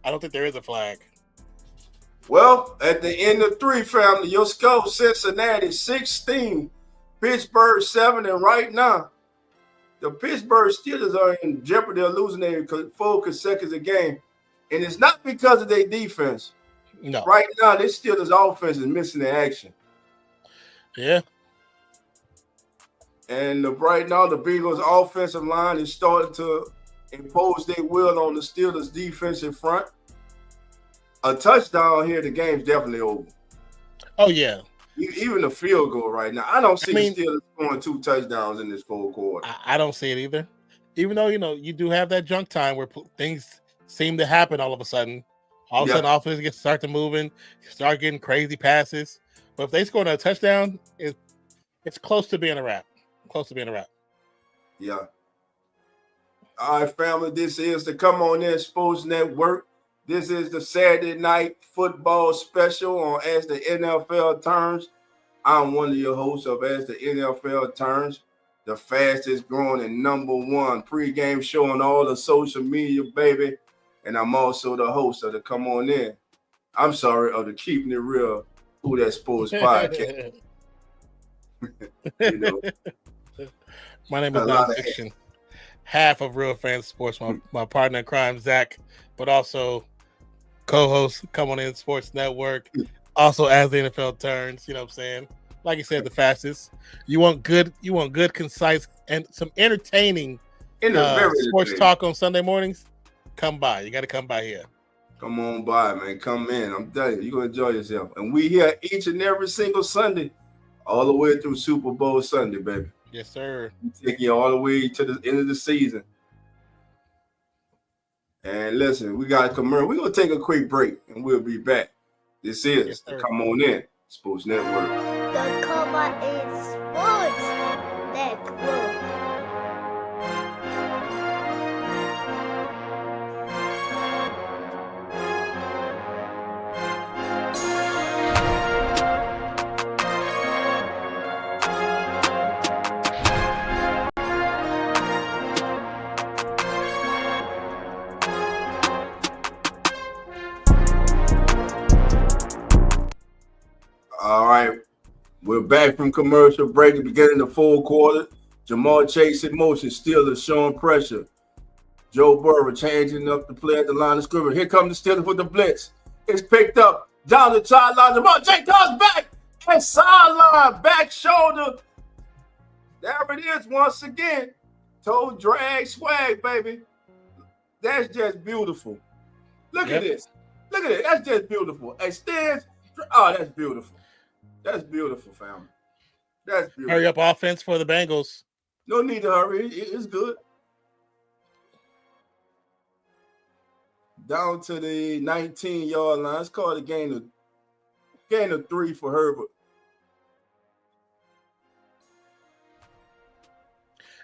I don't think there is a flag. Well, at the end of 3, family, your score, Cincinnati 16, Pittsburgh 7, and right now, the Pittsburgh Steelers are in jeopardy of losing their 4 consecutive game. And it's not because of their defense. No. Right now, this Steelers offense is missing the action. Yeah. And right now, the Bengals offensive line is starting to impose their will on the Steelers defensive front. A touchdown here, the game's definitely over. Oh, yeah. Even a field goal right now. I don't see the Steelers scoring 2 touchdowns in this 4th quarter. I don't see it either. Even though, you do have that junk time where things seem to happen all of a sudden. All of a sudden, offense start to moving, start getting crazy passes. But if they score a touchdown, it's close to being a wrap. Yeah. All right, family, this is the Come On In Sports Network. This is the Saturday night football special on As the NFL Turns. I'm one of your hosts of As the NFL Turns, the fastest growing and #1 pregame show on all the social media, baby. And I'm also the host of the Come On In. I'm sorry, of the Keeping It Real Who That Sports podcast. My name is Nonfiction. Half of Real Fan Sports, my partner in crime, Zach, but also co-host Come On In Sports Network, also As the NFL Turns. You know what I'm saying? Like you said, the fastest. You want good, concise, and some entertaining sports talk on Sunday mornings? Come by. You got to come by here. Come on by, man. Come in. I'm telling you, you're going to enjoy yourself. And we here each and every single Sunday, all the way through Super Bowl Sunday, baby. Yes, sir. We take you all the way to the end of the season. And listen, we got a commercial. We're going to take a quick break, and we'll be back. This is the Come On In Sports Network. The Come On In Sports Network. All right, we're back from commercial break at the beginning of the 4th quarter. Jamal Chase in motion, Steelers showing pressure. Joe Burrow changing up the play at the line of scrimmage. Here come the Steelers with the blitz. It's picked up down the sideline. Jamal Chase comes back and sideline, back shoulder. There it is once again. Toe drag swag, baby. That's just beautiful. Look at this. Look at it. That's just beautiful. Extends. Oh, that's beautiful. That's beautiful, family. That's beautiful. Hurry up offense for the Bengals. No need to hurry. It's good. Down to the 19-yard line. It's called a gain of 3 for Herbert.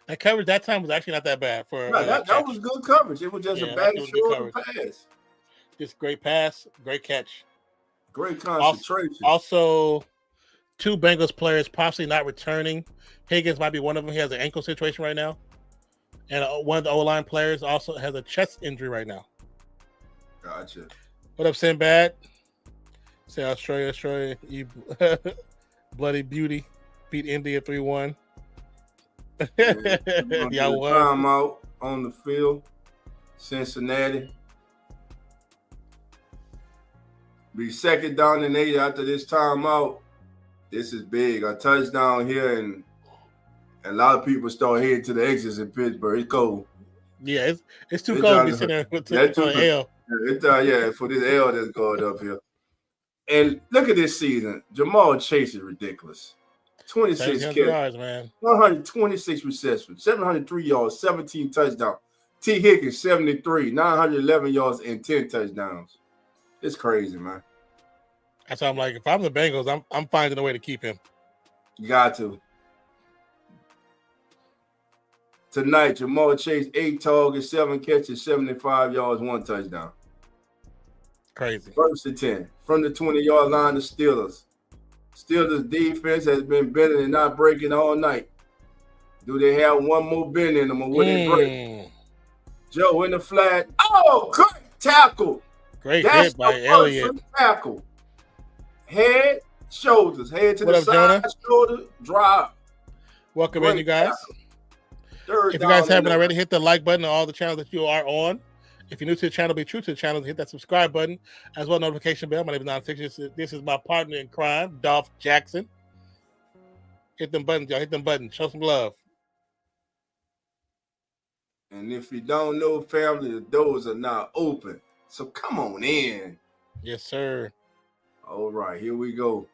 That coverage that time was actually not that bad for that was good coverage. It was just a back shoulder pass. Just great pass, great catch. Great concentration. Also, 2 Bengals players possibly not returning. Higgins might be one of them. He has an ankle situation right now. And one of the O-line players also has a chest injury right now. Gotcha. What up, Sinbad? Say Australia, you bloody beauty. Beat India 3-1. Y'all won. Timeout on the field. Cincinnati. Be 2nd down and 8 after this timeout. This is big. A touchdown here, and a lot of people start heading to the exits in Pittsburgh. It's cold. Yeah, it's too cold to be sitting there with the L. For this L that's going up here. And look at this season. Jamal Chase is ridiculous. 26 yards, man. 126 receptions, 703 yards, 17 touchdowns. T. Higgins, 73, 911 yards, and 10 touchdowns. It's crazy, man. That's why I'm like, if I'm the Bengals, I'm finding a way to keep him. You got to. Tonight, Jamal Chase, 8 targets, 7 catches, 75 yards, 1 touchdown. Crazy. 1st and 10. From the 20-yard line, the Steelers. Steelers defense has been bending and not breaking all night. Do they have one more bend in them, or will they break? Joe in the flat. Oh, good tackle. Great hit by Elliott. Tackle. Head, shoulders. Head to the side, shoulder, drop. Welcome in, you guys. If you guys haven't already, hit the like button on all the channels that you are on. If you're new to the channel, be true to the channel. Hit that subscribe button, as well as notification bell. My name is Non-Fiction. This is my partner in crime, Dolph Jackson. Hit them buttons, y'all. Hit them buttons. Show some love. And if you don't know, family, the doors are now open. So come on in. Yes, sir. All right, here we go.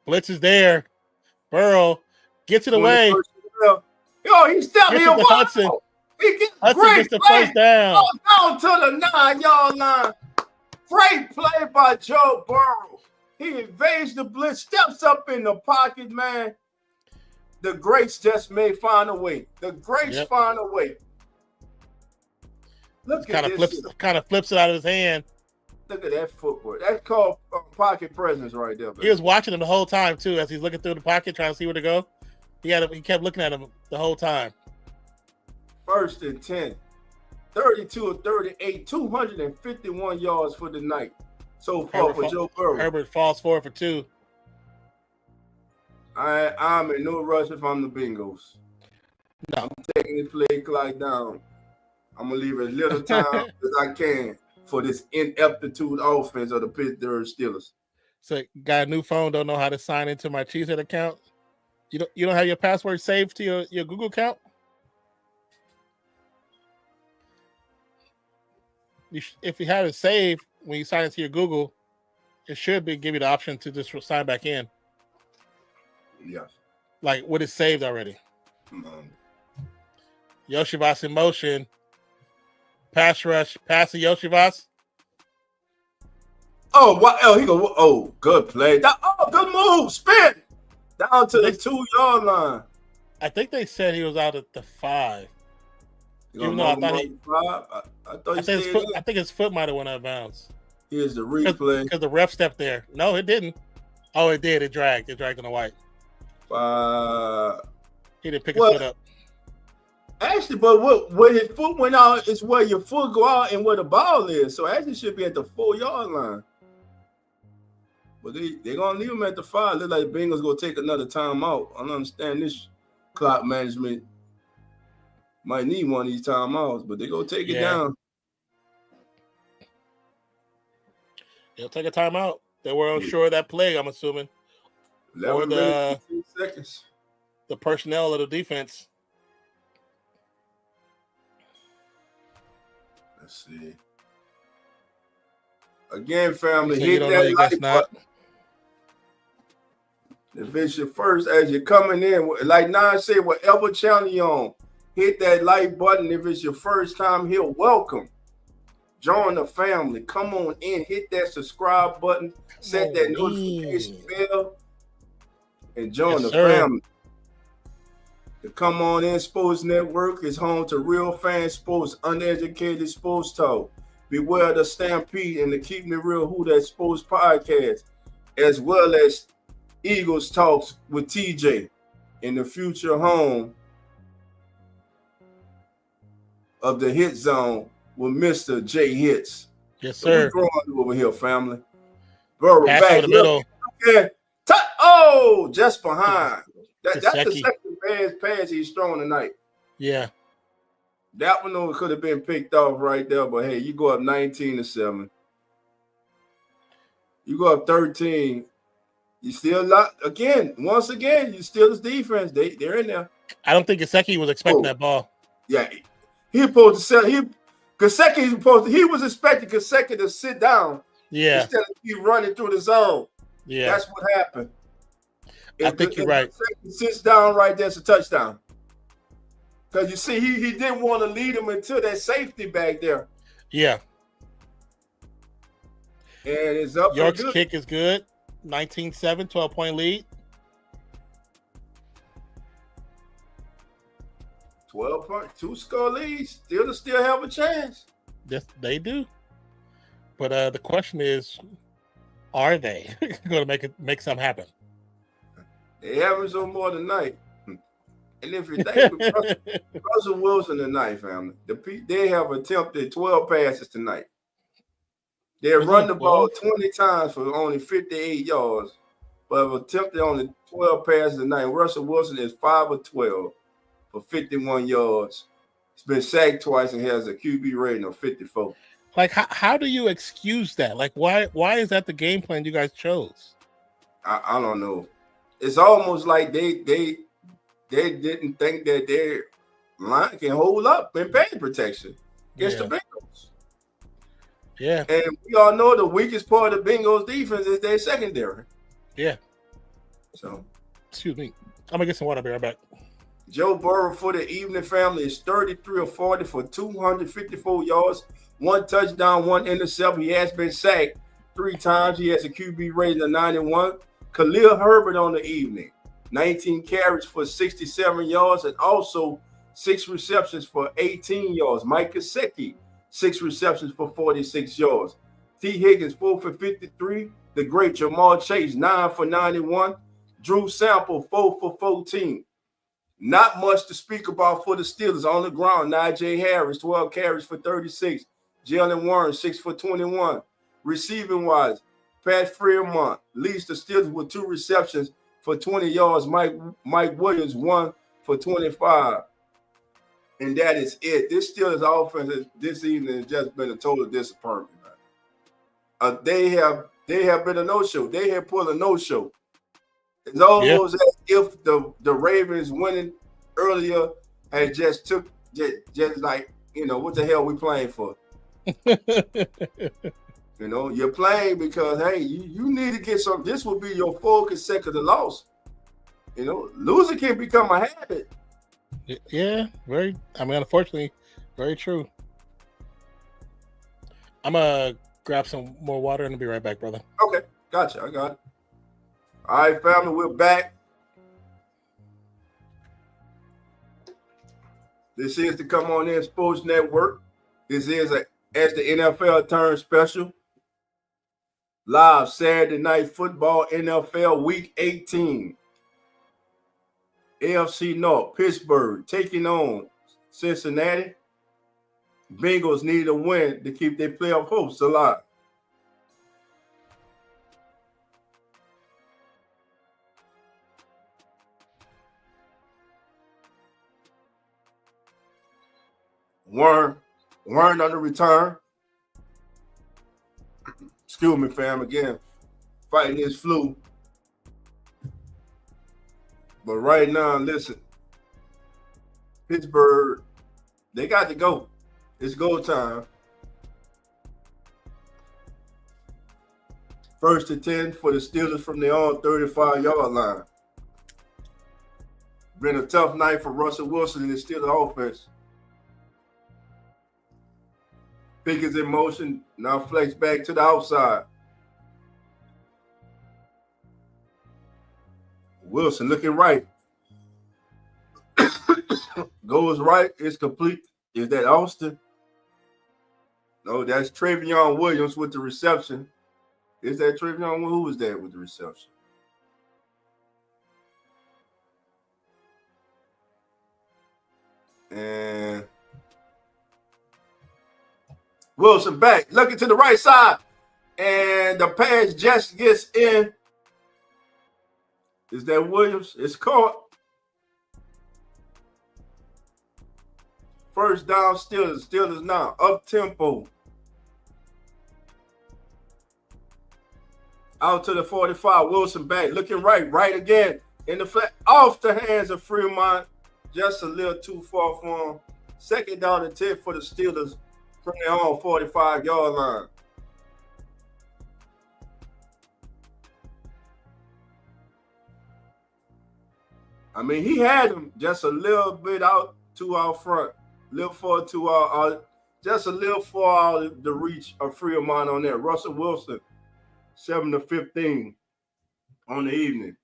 Blitz is there. Burrow gets it away. Yo, he stepped here. Hudson. He gets the first down. Down to the 9-yard line. Great play by Joe Burrow. He evades the blitz, steps up in the pocket, man. The greats just may find a way. The greats find a way. Look at this. Kind of flips it out of his hand. Look at that footwork. That's called pocket presence right there, baby. He was watching him the whole time, too, as he's looking through the pocket, trying to see where to go. He kept looking at him the whole time. 1st and 10. 32 of 38, 251 yards for the night so far for Joe Burrow. Herbert falls forward for 2. I'm in no rush if I'm the Bengals. No. I'm taking the play clock down. I'm going to leave as little time as I can for this ineptitude offense of the Pittsburgh Steelers. So, got a new phone, don't know how to sign into my Cheesehead account. You don't have your password saved to your Google account? If you have it saved when you sign into your Google, it should give you the option to just sign back in. Yes. Like what is saved already. Yoshivas in motion. Pass rush. Pass to Yoshivas. Oh, what? Oh, he go. Oh, good play. Good move. Spin down to the 2-yard line. I think they said he was out at the 5. Even though I think his foot might have went out of bounds. Here's the replay. Because the ref stepped there. No, it didn't. Oh, it did. It dragged. It dragged on the white. He didn't pick his foot up. Actually, but where his foot went out is where your foot go out and where the ball is. So actually should be at the 4-yard line. But they're going to leave him at the 5. Look like the Bengals going to take another timeout. I don't understand this clock management might need one of these timeouts, but they go take it down. They'll take a timeout. They were unsure of that play, I'm assuming. 11 Or minutes, 15 seconds. The personnel of the defense. Let's see. Again, family, So hit that like button. If it's your first, as you're coming in, like Nas said, whatever channel you're on, hit that like button. If it's your first time here, welcome. Join the family. Come on in. Hit that subscribe button. Set that notification bell. And join the family. The Come On In Sports Network is home to real fan sports, uneducated sports talk. Beware the Stampede and the Keeping It Real Who That Sports podcast, as well as Eagles Talks with TJ in the future home of the Hit Zone with Mr. J Hits. Yes, sir. So we're growing over here, family. Burrow Pass back. over the middle. Okay. Oh, just behind. That's the Gesicki. second pass he's throwing tonight. Yeah. That one could have been picked off right there, but hey, you go up 19-7. You go up 13. You still once again, you still his defense. They're in there. I don't think Gesicki was expecting that ball. Yeah. He supposed to sell. He was expecting Gesicki to sit down. Yeah. Instead of keep running through the zone. Yeah. That's what happened. I think you're right. Gesicki sits down right there, it's a touchdown. Because you see, he didn't want to lead him until that safety back there. Yeah. And it's up. York's kick is good. 19-7, 12-point lead. 12 point, 2-score leads. Still have a chance. Yes, they do. But the question is, are they going to make something happen? They having some more tonight. And if you think with Russell Wilson tonight, family, they have attempted 12 passes tonight. They run the ball 20 times for only 58 yards, but have attempted only 12 passes tonight. Russell Wilson is 5 of 12 for 51 yards. He's been sacked twice and has a QB rating of 54. Like, how do you excuse that? Like, why is that the game plan you guys chose? I don't know. It's almost like they didn't think that their line can hold up in pass protection against the Bengals. Yeah. And we all know the weakest part of the Bengals defense is their secondary. Yeah. So, excuse me. I'm going to get some water. I'll be right back. Joe Burrow for the evening, family, is 33 of 40 for 254 yards, 1 touchdown, 1 interception. He has been sacked 3 times. He has a QB rating of 91. Khalil Herbert on the evening, 19 carries for 67 yards and also 6 receptions for 18 yards. Mike Gesicki, 6 receptions for 46 yards. T. Higgins, 4 for 53. The great Jamal Chase, 9 for 91. Drew Sample, 4 for 14. Not much to speak about for the Steelers on the ground. Najee Harris, 12 carries for 36. Jalen Warren, 6 for 21. Receiving wise, Pat Fremont leads the Steelers with 2 receptions for 20 yards. Mike Williams, 1 for 25. And that is it. This Steelers offense this evening has just been a total disappointment. They have been a no-show. They have pulled a no-show. It's almost as if the Ravens winning earlier had just like, what the hell we playing for? You're playing because, hey, you need to get some. This will be your 4th consecutive loss. Losing can become a habit. Yeah, unfortunately, very true. I'm going to grab some more water and I'll be right back, brother. Okay, gotcha. I got it. All right, family, we're back. This is the Come On In Sports Network. This is as the NFL turns special. Live Saturday Night Football, NFL Week 18. AFC North, Pittsburgh taking on Cincinnati. Bengals need a win to keep their playoff hopes alive. Warren on the return. Excuse me, fam, again, fighting this flu. But right now, listen, Pittsburgh, they got to go. It's go time. 1st and 10 for the Steelers from their own 35-yard line. Been a tough night for Russell Wilson and the Steelers offense. Pickens in motion, now flex back to the outside. Wilson looking right. Goes right, it's complete. Is that Austin? No, that's Travion Williams with the reception. Is that Travion? Who was that with the reception? And Wilson back, looking to the right side. And the pass just gets in. Is that Williams? It's caught. First down, Steelers now. Up tempo. Out to the 45. Wilson back. Looking right again. In the flat. Off the hands of Fremont. Just a little too far for him. 2nd down and 10 for the Steelers from their own 45-yard line. I mean, he had him just a little bit out front. Little far just a little far out of the reach of Fremont on that. Russell Wilson, 7-15 on the evening.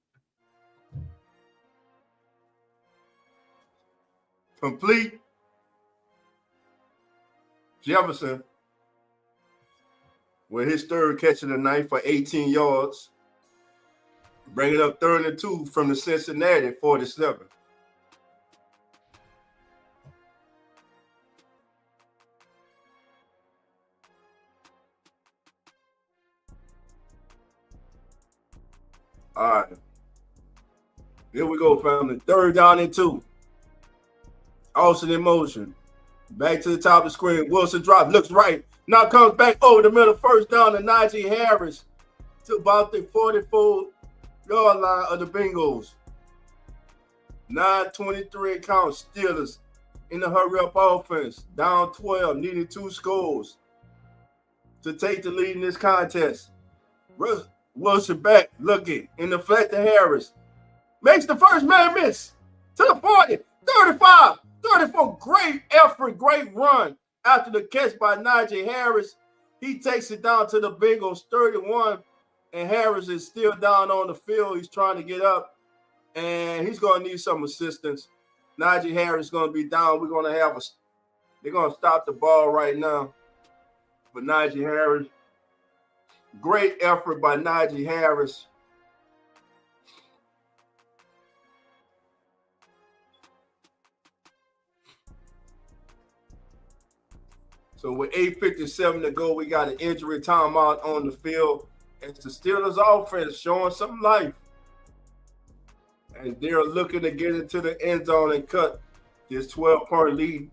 Complete. Jefferson with his 3rd catch of the night for 18 yards. Bring it up 3rd and 2 from the Cincinnati 47. All right. Here we go, family. 3rd down and 2. Austin in motion. Back to the top of the screen. Wilson drop, looks right. Now comes back over the middle. 1st down to Najee Harris to about the 44-yard line of the Bengals. 9:23 count. Steelers in the hurry-up offense. Down 12, needing 2 scores to take the lead in this contest. Wilson back, looking in the flat to Harris. Makes the first man miss to the 40, 35, 34. Great effort, great run after the catch by Najee Harris. He takes it down to the Bengals 31, and Harris is still down on the field. He's trying to get up, and he's going to need some assistance. Najee Harris is going to be down. They're going to stop the ball right now for Najee Harris. Great effort by Najee Harris. So with 8:57 to go, we got an injury timeout on the field. It's the Steelers offense showing some life. And they're looking to get into the end zone and cut this 12-point lead.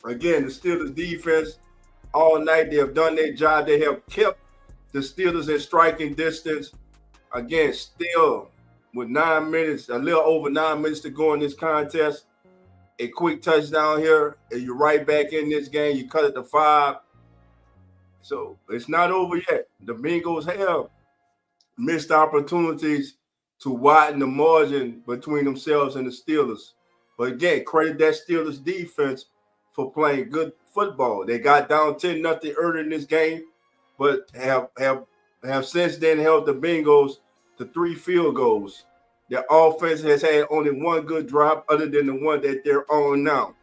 Again, the Steelers defense all night, they have done their job. They have kept the Steelers in striking distance. Again, still with 9 minutes, a little over 9 minutes to go in this contest. A quick touchdown here, and you're right back in this game. You cut it to 5. So it's not over yet. The Bengals have missed opportunities to widen the margin between themselves and the Steelers. But again, credit that Steelers defense for playing good football. They got down 10-0 early in this game, but have since then held the Bengals to 3 field goals. Their offense has had only 1 good drive other than the one that they're on now.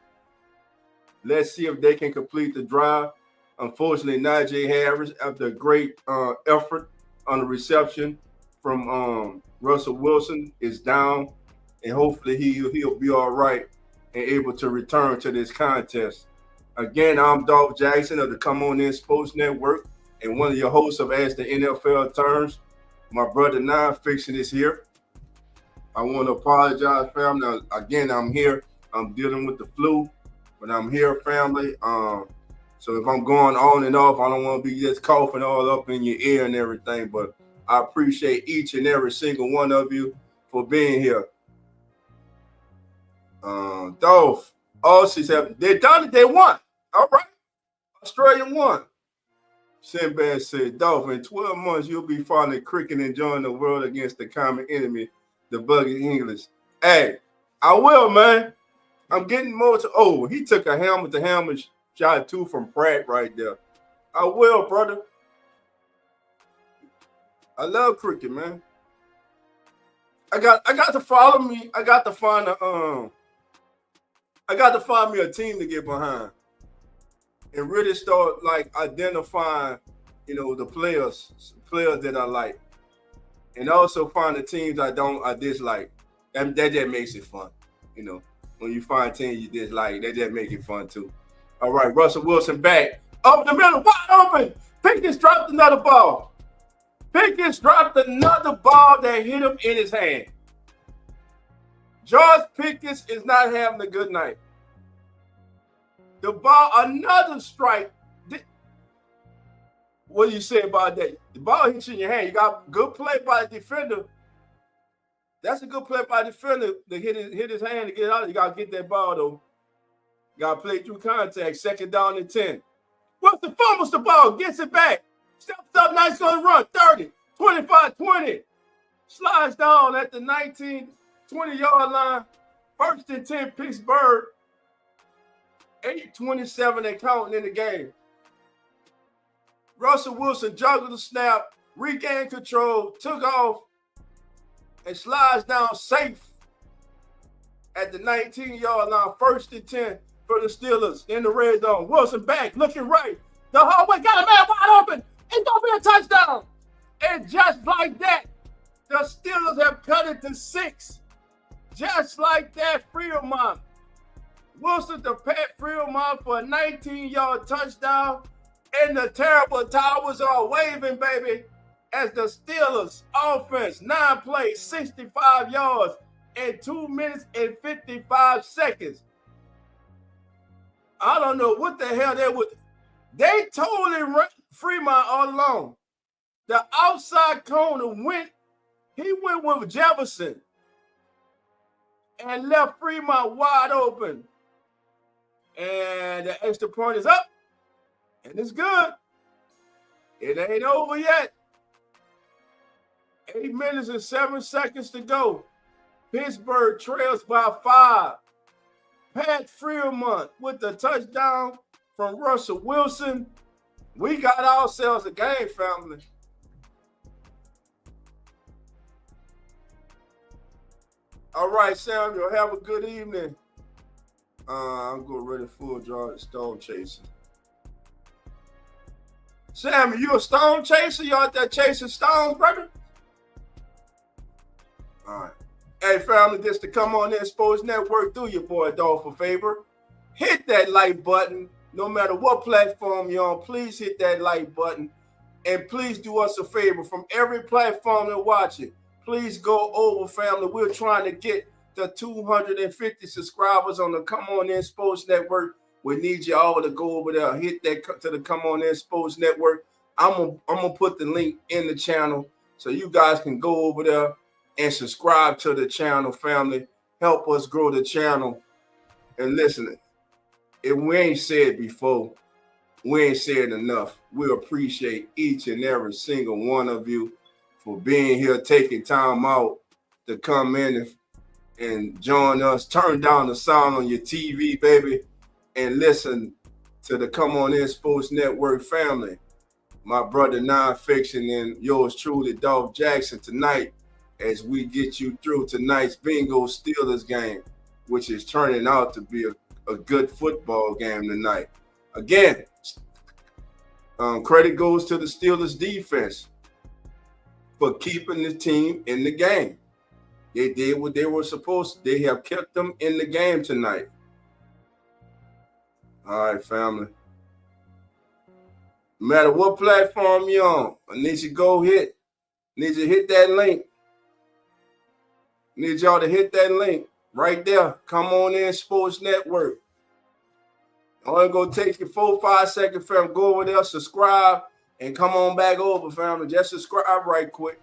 Let's see if they can complete the drive. Unfortunately, Najee Harris, after a great effort on the reception from Russell Wilson, is down, and hopefully he'll be all right and able to return to this contest. Again, I'm Dolph Jackson of the Come On In Sports Network and one of your hosts of As the NFL Turns. My brother Non Fiction is here. I want to apologize, family. Again, I'm here I'm dealing with the flu, but I'm here, family. So if I'm going on and off, I don't want to be just coughing all up in your ear and everything. But I appreciate each and every single one of you for being here. Dolph, Aussies have they done it? They won. All right, Australia won. Sinbad said, Dolph, in 12 months, you'll be following cricket and enjoying the world against the common enemy, the buggy English. Hey, I will, man. I'm getting more to. Oh, he took a helmet to helmet shot 2 from Pratt right there. I will, brother. I love cricket, man. I got to follow me. I got to find me a team to get behind and really start like identifying, the players that I like, and also find the teams I dislike. That just makes it fun, When you find teams you dislike, that just make it fun too. All right, Russell Wilson back up the middle, wide open. Pickens dropped another ball. Pickens dropped another ball that hit him in his hand. George Pickens is not having a good night. The ball, another strike. What do you say about that? The ball hits you in your hand. You got good play by the defender. That's a good play by the defender to hit his hand to get out. You got to get that ball, though. You got to play through contact. 2nd down and 10. Wilson fumbles the ball, gets it back. Steps up, nice going to run. 30, 25, 20. Slides down at the 19, 20-yard line. 1st and 10, Pittsburgh. 8:27 and counting in the game. Russell Wilson juggled the snap, regained control, took off, and slides down safe at the 19-yard line. 1st and 10 for the Steelers in the red zone. Wilson back, looking right. The hallway got a man wide open. It's going to be a touchdown. And just like that, the Steelers have cut it to 6. Just like that, Fremont. Wilson to Pat Fremont for a 19-yard touchdown. And the terrible towers are waving, baby, as the Steelers offense, 9 plays, 65 yards, in 2 minutes and 55 seconds. I don't know what the hell they would. They totally Fremont all along. The outside corner went with Jefferson and left Fremont wide open. And the extra point is up. And it's good. It ain't over yet. 8 minutes and 7 seconds to go. Pittsburgh trails by 5. Pat Fremont with the touchdown from Russell Wilson. We got ourselves a game, family. All right, Samuel, have a good evening. I'm going ready full draw the Stone Chaser. Samuel, you a stone chaser? You out there chasing stones, brother? All right. Hey, family, just to come on in Sports Network, do your boy Dolph a favor. Hit that like button. No matter what platform you're on, please hit that like button. And please do us a favor. From every platform that watch it, please go over, family. We're trying to get the 250 subscribers on the Come On In Sports Network. We need you all to go over there, hit that to the Come On In Sports Network. I'm gonna put the link in the channel so you guys can go over there and subscribe to the channel, family. Help us grow the channel. And listen, if we ain't said before, we ain't said enough. We appreciate each and every single one of you for being here, taking time out to come in and join us. Turn down the sound on your TV, baby, and listen to the Come On In Sports Network family. My brother Nonfiction and yours truly, Dolph Jackson, tonight as we get you through tonight's Bengals Steelers game, which is turning out to be a good football game tonight. Again, credit goes to the Steelers defense for keeping the team in the game. They did what they were supposed to. They have kept them in the game tonight. All right, family. No matter what platform you're on, I need you to go need you to hit that link. Need y'all to hit that link right there. Come on in, Sports Network. Only gonna take you 4 or 5 seconds, fam. Go over there, subscribe, and come on back over, family. Just subscribe right quick.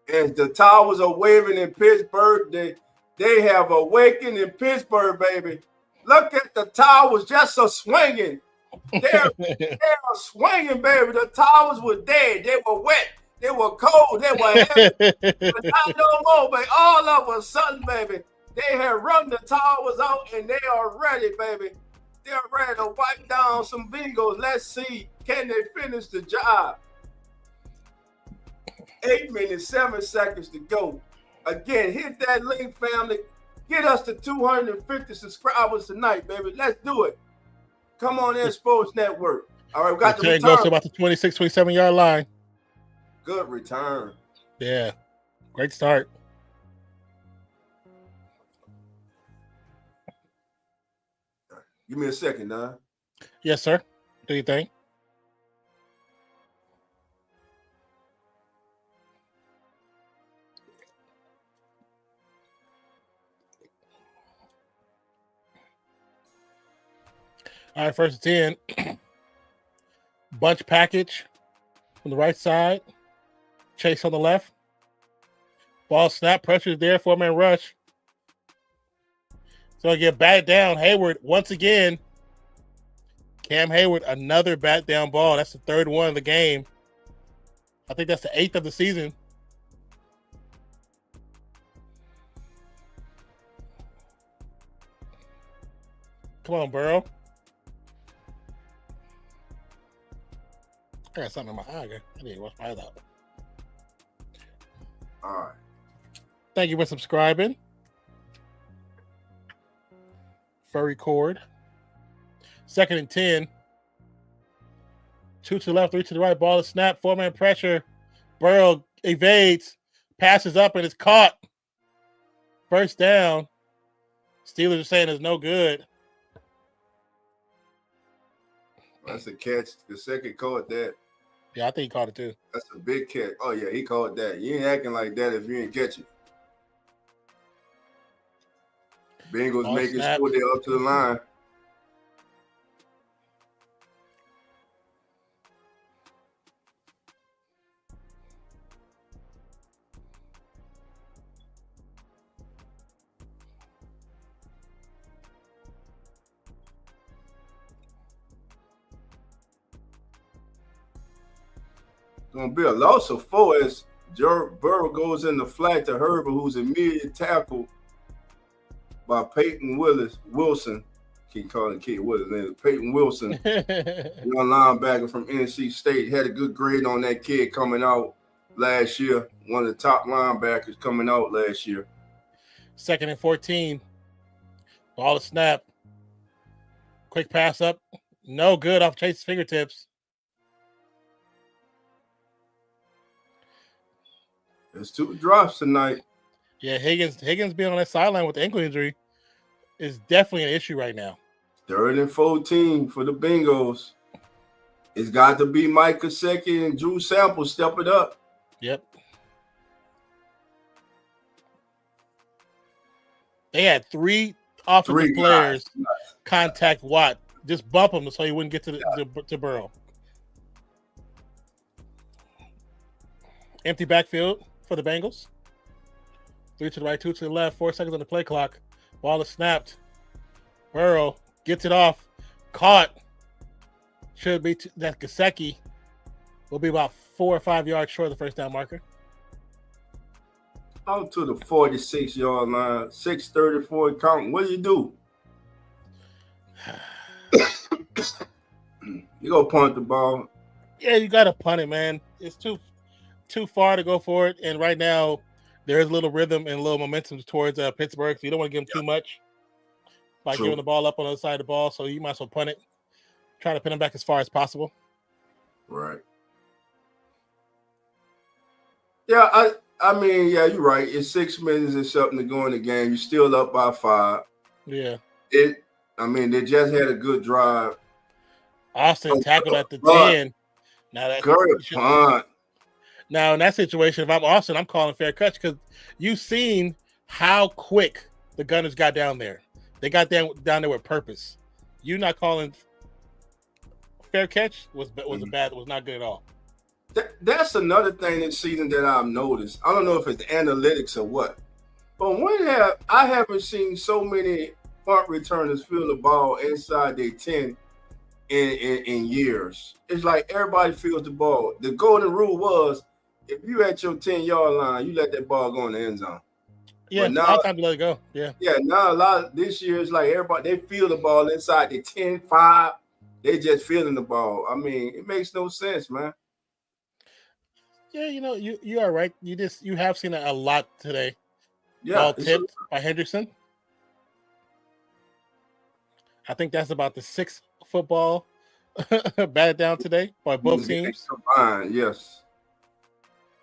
As the towers are waving in Pittsburgh, they have awakened in Pittsburgh, baby. Look at the towers just a swinging. They're swinging, baby. The towers were dead. They were wet. They were cold. They were heavy. But not no more, baby. All of a sudden, baby, they have run the towers out and they are ready, baby. They're ready to wipe down some Bengals. Let's see, can they finish the job? 8 minutes, 7 seconds to go. Again, hit that link, family. Get us to 250 subscribers tonight, baby. Let's do it. Come on in, Sports Network. All right, we got the return. Goes to about the 26, 27-yard line. Good return. Yeah, great start. Give me a second, Don. Yes, sir. Do you think? All right, 1st and 10. Bunch package from the right side. Chase on the left. Ball snap. Pressure is there. 4-man rush. So I get batted down. Hayward once again. Cam Hayward, another bat down ball. That's the 3rd one of the game. I think that's the 8th of the season. Come on, Burrow. I got something in my eye. I need to wash my eyes out. All right. Thank you for subscribing. Furry cord. 2nd and 10. 2 to the left, 3 to the right. Ball is snapped. 4-man pressure. Burrow evades. Passes up and it's caught. 1st down. Steelers are saying it's no good. That's a catch. The second caught that. Yeah, I think he caught it too. That's a big catch. Oh, yeah, he caught that. You ain't acting like that if you ain't catch it. Bengals Ball making snap. sure they're up to the line. Gonna be a loss of 4 as Joe Burrow goes in the flat to Herbert, who's immediately tackled by Peyton Wilson. Keep calling Kate Wilson. Peyton Wilson, young linebacker from NC State, had a good grade on that kid coming out last year. One of the top linebackers coming out last year. 2nd and 14. Ball is snap. Quick pass up. No good off Chase's fingertips. There's 2 drops tonight. Yeah, Higgins being on that sideline with the ankle injury is definitely an issue right now. 3rd and 14 for the Bengals. It's got to be Mike Gesicki and Drew Sample step it up. Yep. They had 3 offensive players contact Watt. Just bump him so he wouldn't get to Burrow. Empty backfield for the Bengals. 3 to the right, 2 to the left, 4 seconds on the play clock. Ball is snapped. Burrow gets it off. Caught. Should be that Gesicki will be about 4 or 5 yards short of the 1st down marker. Out to the 46-yard line, 6:34 count. What do you do? You go punt the ball. Yeah, you got to punt it, man. It's too far to go for it. And right now, there's a little rhythm and a little momentum towards Pittsburgh. So you don't want to give them too much by giving the ball up on the other side of the ball. So you might as well punt it. Try to pin them back as far as possible. Right. Yeah, I mean, yeah, you're right. It's 6 minutes and something to go in the game. You're still up by 5. Yeah. They just had a good drive. Austin tackled at the 10. Now that's good punt. Now in that situation, if I'm Austin, I'm calling fair catch because you've seen how quick the Gunners got down there. They got down there with purpose. You not calling fair catch was not good at all. That's another thing this season that I've noticed. I don't know if it's analytics or what, but I haven't seen so many punt returners feel the ball inside their 10 in years. It's like everybody feels the ball. The golden rule was if you at your 10-yard line, you let that ball go in the end zone. Yeah, now, a lot of time to let it go. Yeah. Yeah, now a lot this year is like everybody, they feel the ball inside the 10-5. They just feeling the ball. I mean, it makes no sense, man. Yeah, you are right. You have seen a lot today. Yeah, ball tipped by Henderson. I think that's about the 6th football batted down today by both teams. Combined, yes.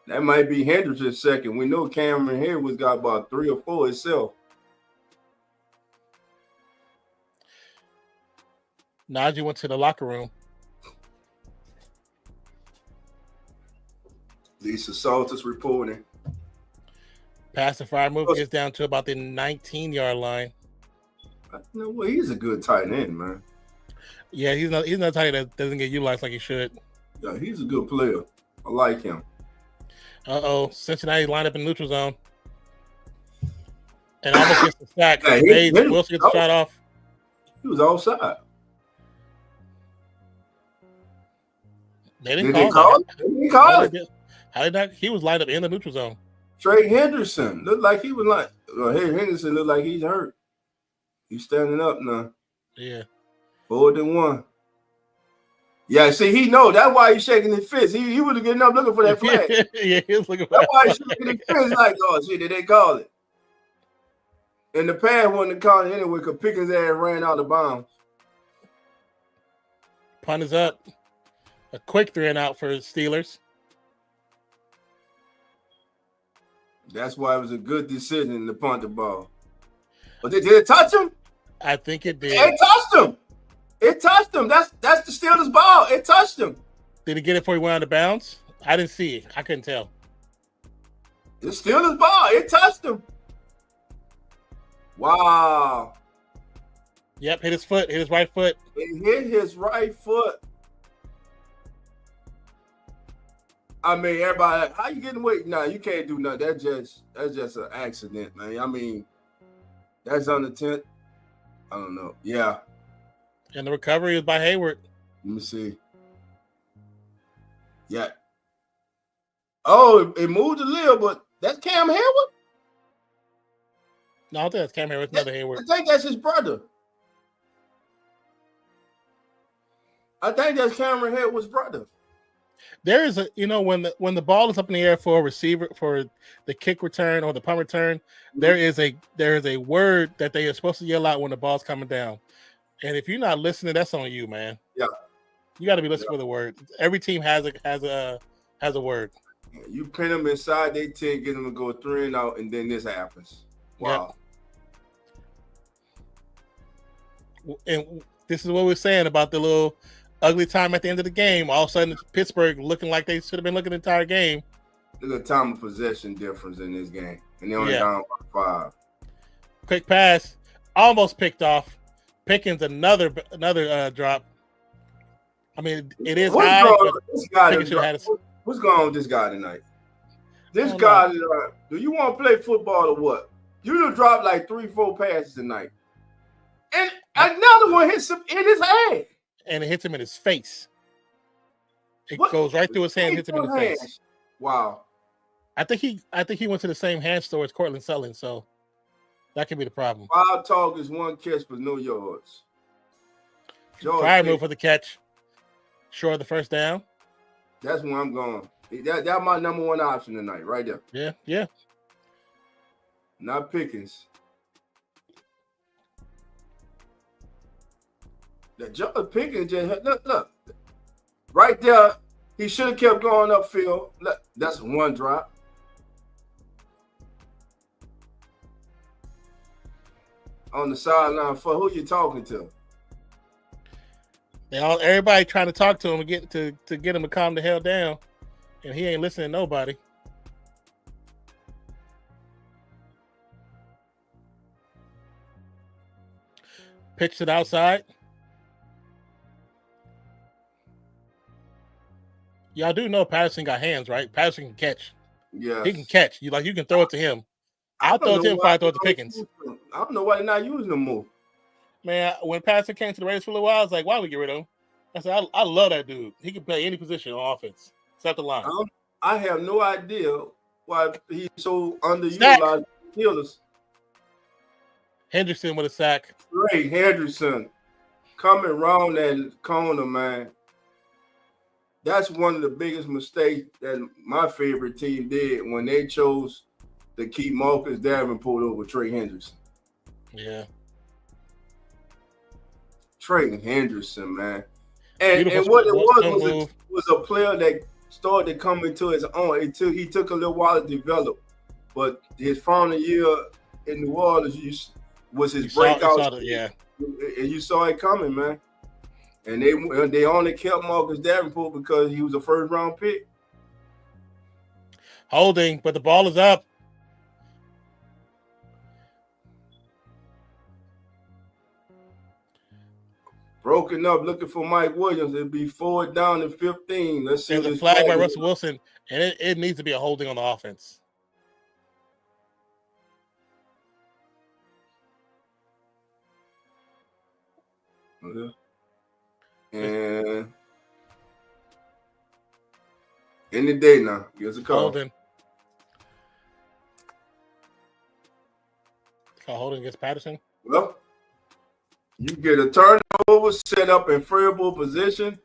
That might be Henderson's second. We know Cameron Hayward's got about 3 or 4 himself. Najee went to the locker room. Lisa Salters reporting. Pass and fire move gets down to about the 19-yard line. You know what? He's a good tight end, man. Yeah, he's not tight end that doesn't get utilized like he should. Yeah, he's a good player. I like him. Cincinnati lined up in neutral zone. And almost gets the sack. Wilson gets the shot off. He was offside. They didn't call it. They didn't call it. How did that? He was lined up in the neutral zone. Trey Henderson looked like he was like. Henderson looked like he's hurt. He's standing up now. Yeah. 4-1. Yeah, see, he know that's why he's shaking his fist. He was getting up looking for that flag. Yeah, he was looking for that's why he's shaking his fist like, oh shit, did they call it? And the pass wasn't called anyway because Pickens' ass ran out of bounds. Punt is up. A quick 3-and-out for Steelers. That's why it was a good decision to punt the ball. But did it touch him? I think it did. It touched him. It touched him. That's the Steelers' ball. It touched him. Did he get it before he went out of bounds? I didn't see it. I couldn't tell. It's Steelers' ball. It touched him. Wow. Yep, hit his foot. Hit his right foot. It hit his right foot. I mean, everybody, how you getting away? No, you can't do nothing. That's just an accident, man. I mean, that's unintentional. I don't know. Yeah. And the recovery is by Hayward. Let me see. Yeah. Oh, it moved a little, but that's Cam Hayward? No, I don't think that's Cam Hayward. It's another Hayward. I think that's his brother. I think that's Cameron Hayward's brother. There is when the ball is up in the air for a receiver for the kick return or the punt return, there is a word that they are supposed to yell out when the ball's coming down. And if you're not listening, that's on you, man. Yeah. You got to be listening for the word. Every team has a word. You pin them inside they 10, get them to go 3-and-out, and then this happens. Wow. Yep. And this is what we're saying about the little ugly time at the end of the game. All of a sudden, Pittsburgh looking like they should have been looking the entire game. There's a time of possession difference in this game, and they're only down by 5. Quick pass, almost picked off. Pickens another drop. I mean, it is high. What's going on with this guy tonight? This guy, do you want to play football or what? You done dropped like 3-4 passes tonight, and another one hits him in his head. And it hits him in his face. It goes right through his hand, hits him in the face. Wow. I think he went to the same hand store as Cortland Sutton, so that could be the problem. Wild talk is 1 catch for no yards. Try move for the catch. Short of the first down. That's where I'm going. That's my number 1 option tonight, right there. Yeah. Not Pickens. The John Pickens just look. Right there, he should have kept going upfield. Look, that's 1 drop. On the sideline for who you talking to? Everybody trying to talk to him and get him to calm the hell down, and he ain't listening to nobody. Pitched it outside. Y'all do know Patterson got hands, right? Patterson can catch. Yes. He can catch. You can throw it to him. I I'll don't throw it know to him why before I they throw it to don't Pickens. use them. I don't know why they're not using them more. Man, when Patterson came to the Raiders for a little while, I was like, why we get rid of him? I said, I love that dude. He can play any position on offense, except the line. I have no idea why he's so underutilized. Sack. Steelers. Henderson with a sack. Ray Henderson coming around that corner, man. That's one of the biggest mistakes that my favorite team did when they chose to keep Marcus Davenport over Trey Henderson. Yeah. Trey Henderson, man. And Beautiful what it move. was a player that started to come into his own. He took a little while to develop. But his final year in New Orleans was his breakout. Yeah. And you saw it coming, man. And they only kept Marcus Davenport because he was a first-round pick. Holding, but the ball is up. Broken up, looking for Mike Williams. It'll be 4th down and 15. Let's see. There's a flag by Russell Wilson, and it needs to be a holding on the offense. Yeah. And in the day now, here's a call. Holding. Call holding against Patterson. Well, you get a turnover, set up in favorable position.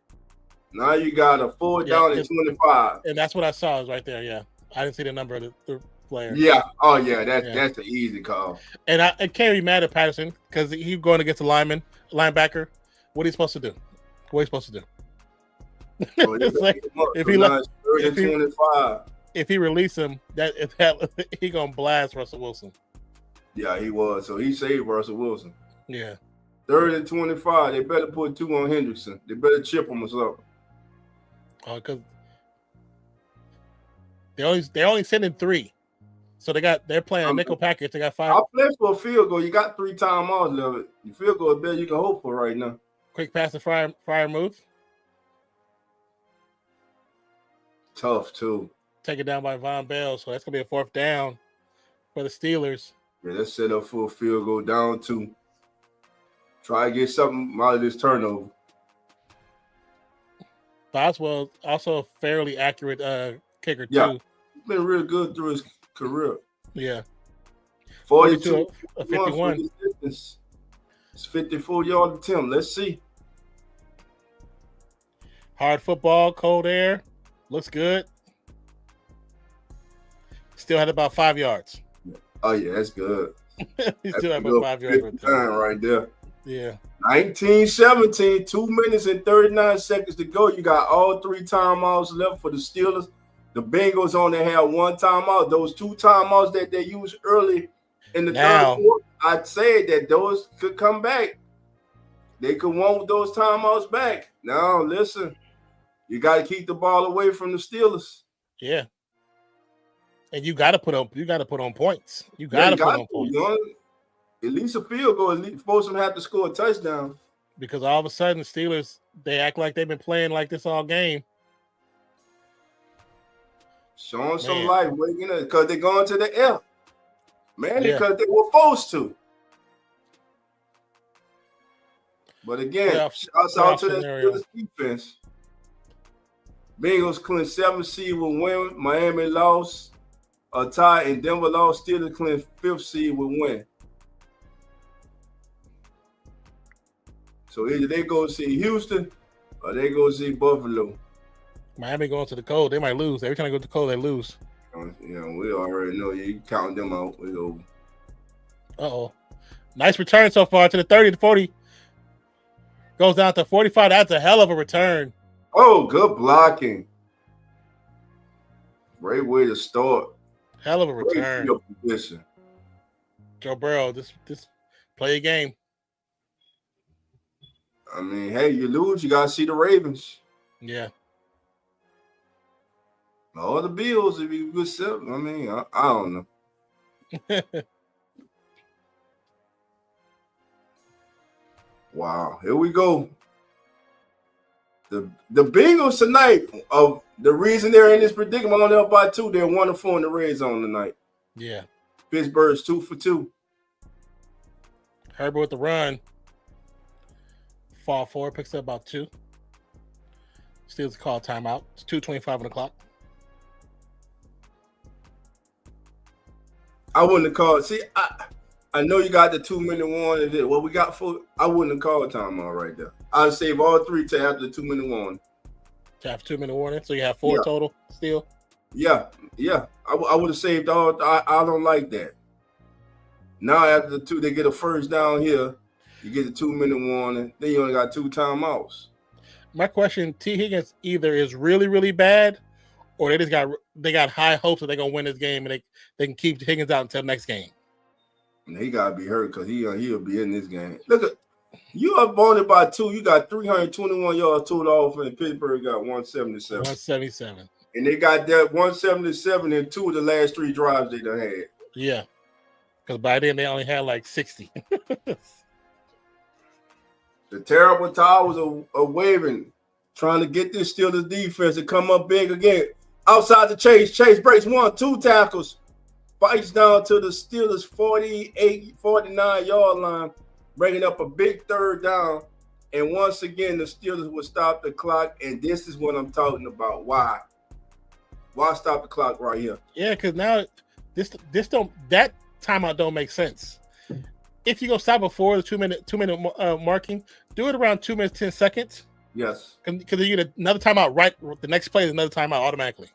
Now you got a 4th down and 25. And that's what I saw is right there. Yeah, I didn't see the number of the player. Yeah. Oh yeah, that's an easy call. And I can't be mad at Patterson because he's going against a linebacker. What are you supposed to do? What are you supposed to do? So like, if he release him, he gonna blast Russell Wilson. Yeah, he was. So he saved Russell Wilson. Yeah. 3rd and 25. They better put 2 on Henderson. They better chip him or something. Because they're only sending 3, so they're playing a nickel package. They got 5. I'll play for a field goal. You got 3 timeouts left. The field goal is better you can hope for right now. Quick pass and fire move. Tough too. Taken down by Von Bell, so that's gonna be a 4th down for the Steelers. Yeah, let's set up for a field goal down 2. Try to get something out of this turnover. Boswell also a fairly accurate kicker too. Yeah, he's been real good through his career. Yeah. 42 51. It's 54-yard attempt. Let's see. Hard football, cold air. Looks good. Still had about 5 yards. Oh, yeah, that's good. He still had about 5 yards right there. Yeah. 19-17, 2 minutes and 39 seconds to go. You got all 3 timeouts left for the Steelers. The Bengals only have 1 timeout. Those 2 timeouts that they used early in the third quarter, I'd say that those could come back. They could want those timeouts back. Now, listen, you got to keep the ball away from the Steelers. Yeah. And you got to put on points. You got to put on points. You know, at least a field goal. At least force them to have to score a touchdown. Because all of a sudden, the Steelers, they act like they've been playing like this all game. Showing some life, waking up, because they're going to the F. Man, because they were forced to. But again, shouts out to the defense. Bengals clinch 7th seed with win. Miami lost a tie, and Denver lost. Steelers clinch 5th seed with win. So either they go see Houston or they go see Buffalo. Miami going to the cold. They might lose. Every time they go to the cold, they lose. We already know. You count them out. We over. Uh-oh. Nice return so far to the 30 to 40. Goes down to 45. That's a hell of a return. Oh, good blocking. Great way to start. Hell of a return. Position. Joe Burrow, this play a game. I mean, hey, you lose, you got to see the Ravens. Yeah. All the Bills, if you could sell. I mean, I don't know. Wow, here we go. The Bengals tonight, of the reason they're in this predicament, on up by 2, they're 1-4 in the red zone tonight. Yeah. Pittsburgh's 2 for 2. Herbert with the run. Fall forward, picks up about 2. Steelers call timeout. It's 2:25 on the clock. I wouldn't have called. See, I know you got the 2-minute warning. What we got for? I wouldn't have called timeout right there. I'd save all 3 to after the 2-minute warning. To have 2-minute warning, so you have 4 total still. Yeah. I would have saved all. I don't like that. Now after the 2, they get a first down here. You get the 2-minute warning. Then you only got 2 timeouts. My question: T. Higgins either is really, really bad, or they got high hopes that they're gonna win this game and they can keep Higgins out until next game. And he gotta be hurt because he'll be in this game. Look at you up on it by 2. You got 321 yards total offense. Pittsburgh got 177. 177. And they got that 177 in 2 of the last 3 drives they done had. Yeah, because by then they only had like 60. The terrible towers are waving, trying to get this Steelers defense to come up big again. Outside the Chase. Chase breaks 1, 2 tackles. Fights down to the Steelers' 49-yard line, bringing up a big 3rd down. And once again, the Steelers will stop the clock. And this is what I'm talking about. Why? Why stop the clock right here? Yeah, because now that timeout don't make sense. If you go stop before the 2-minute marking, do it around 2 minutes 10 seconds. Yes, because you get another timeout. Right, the next play is another timeout automatically.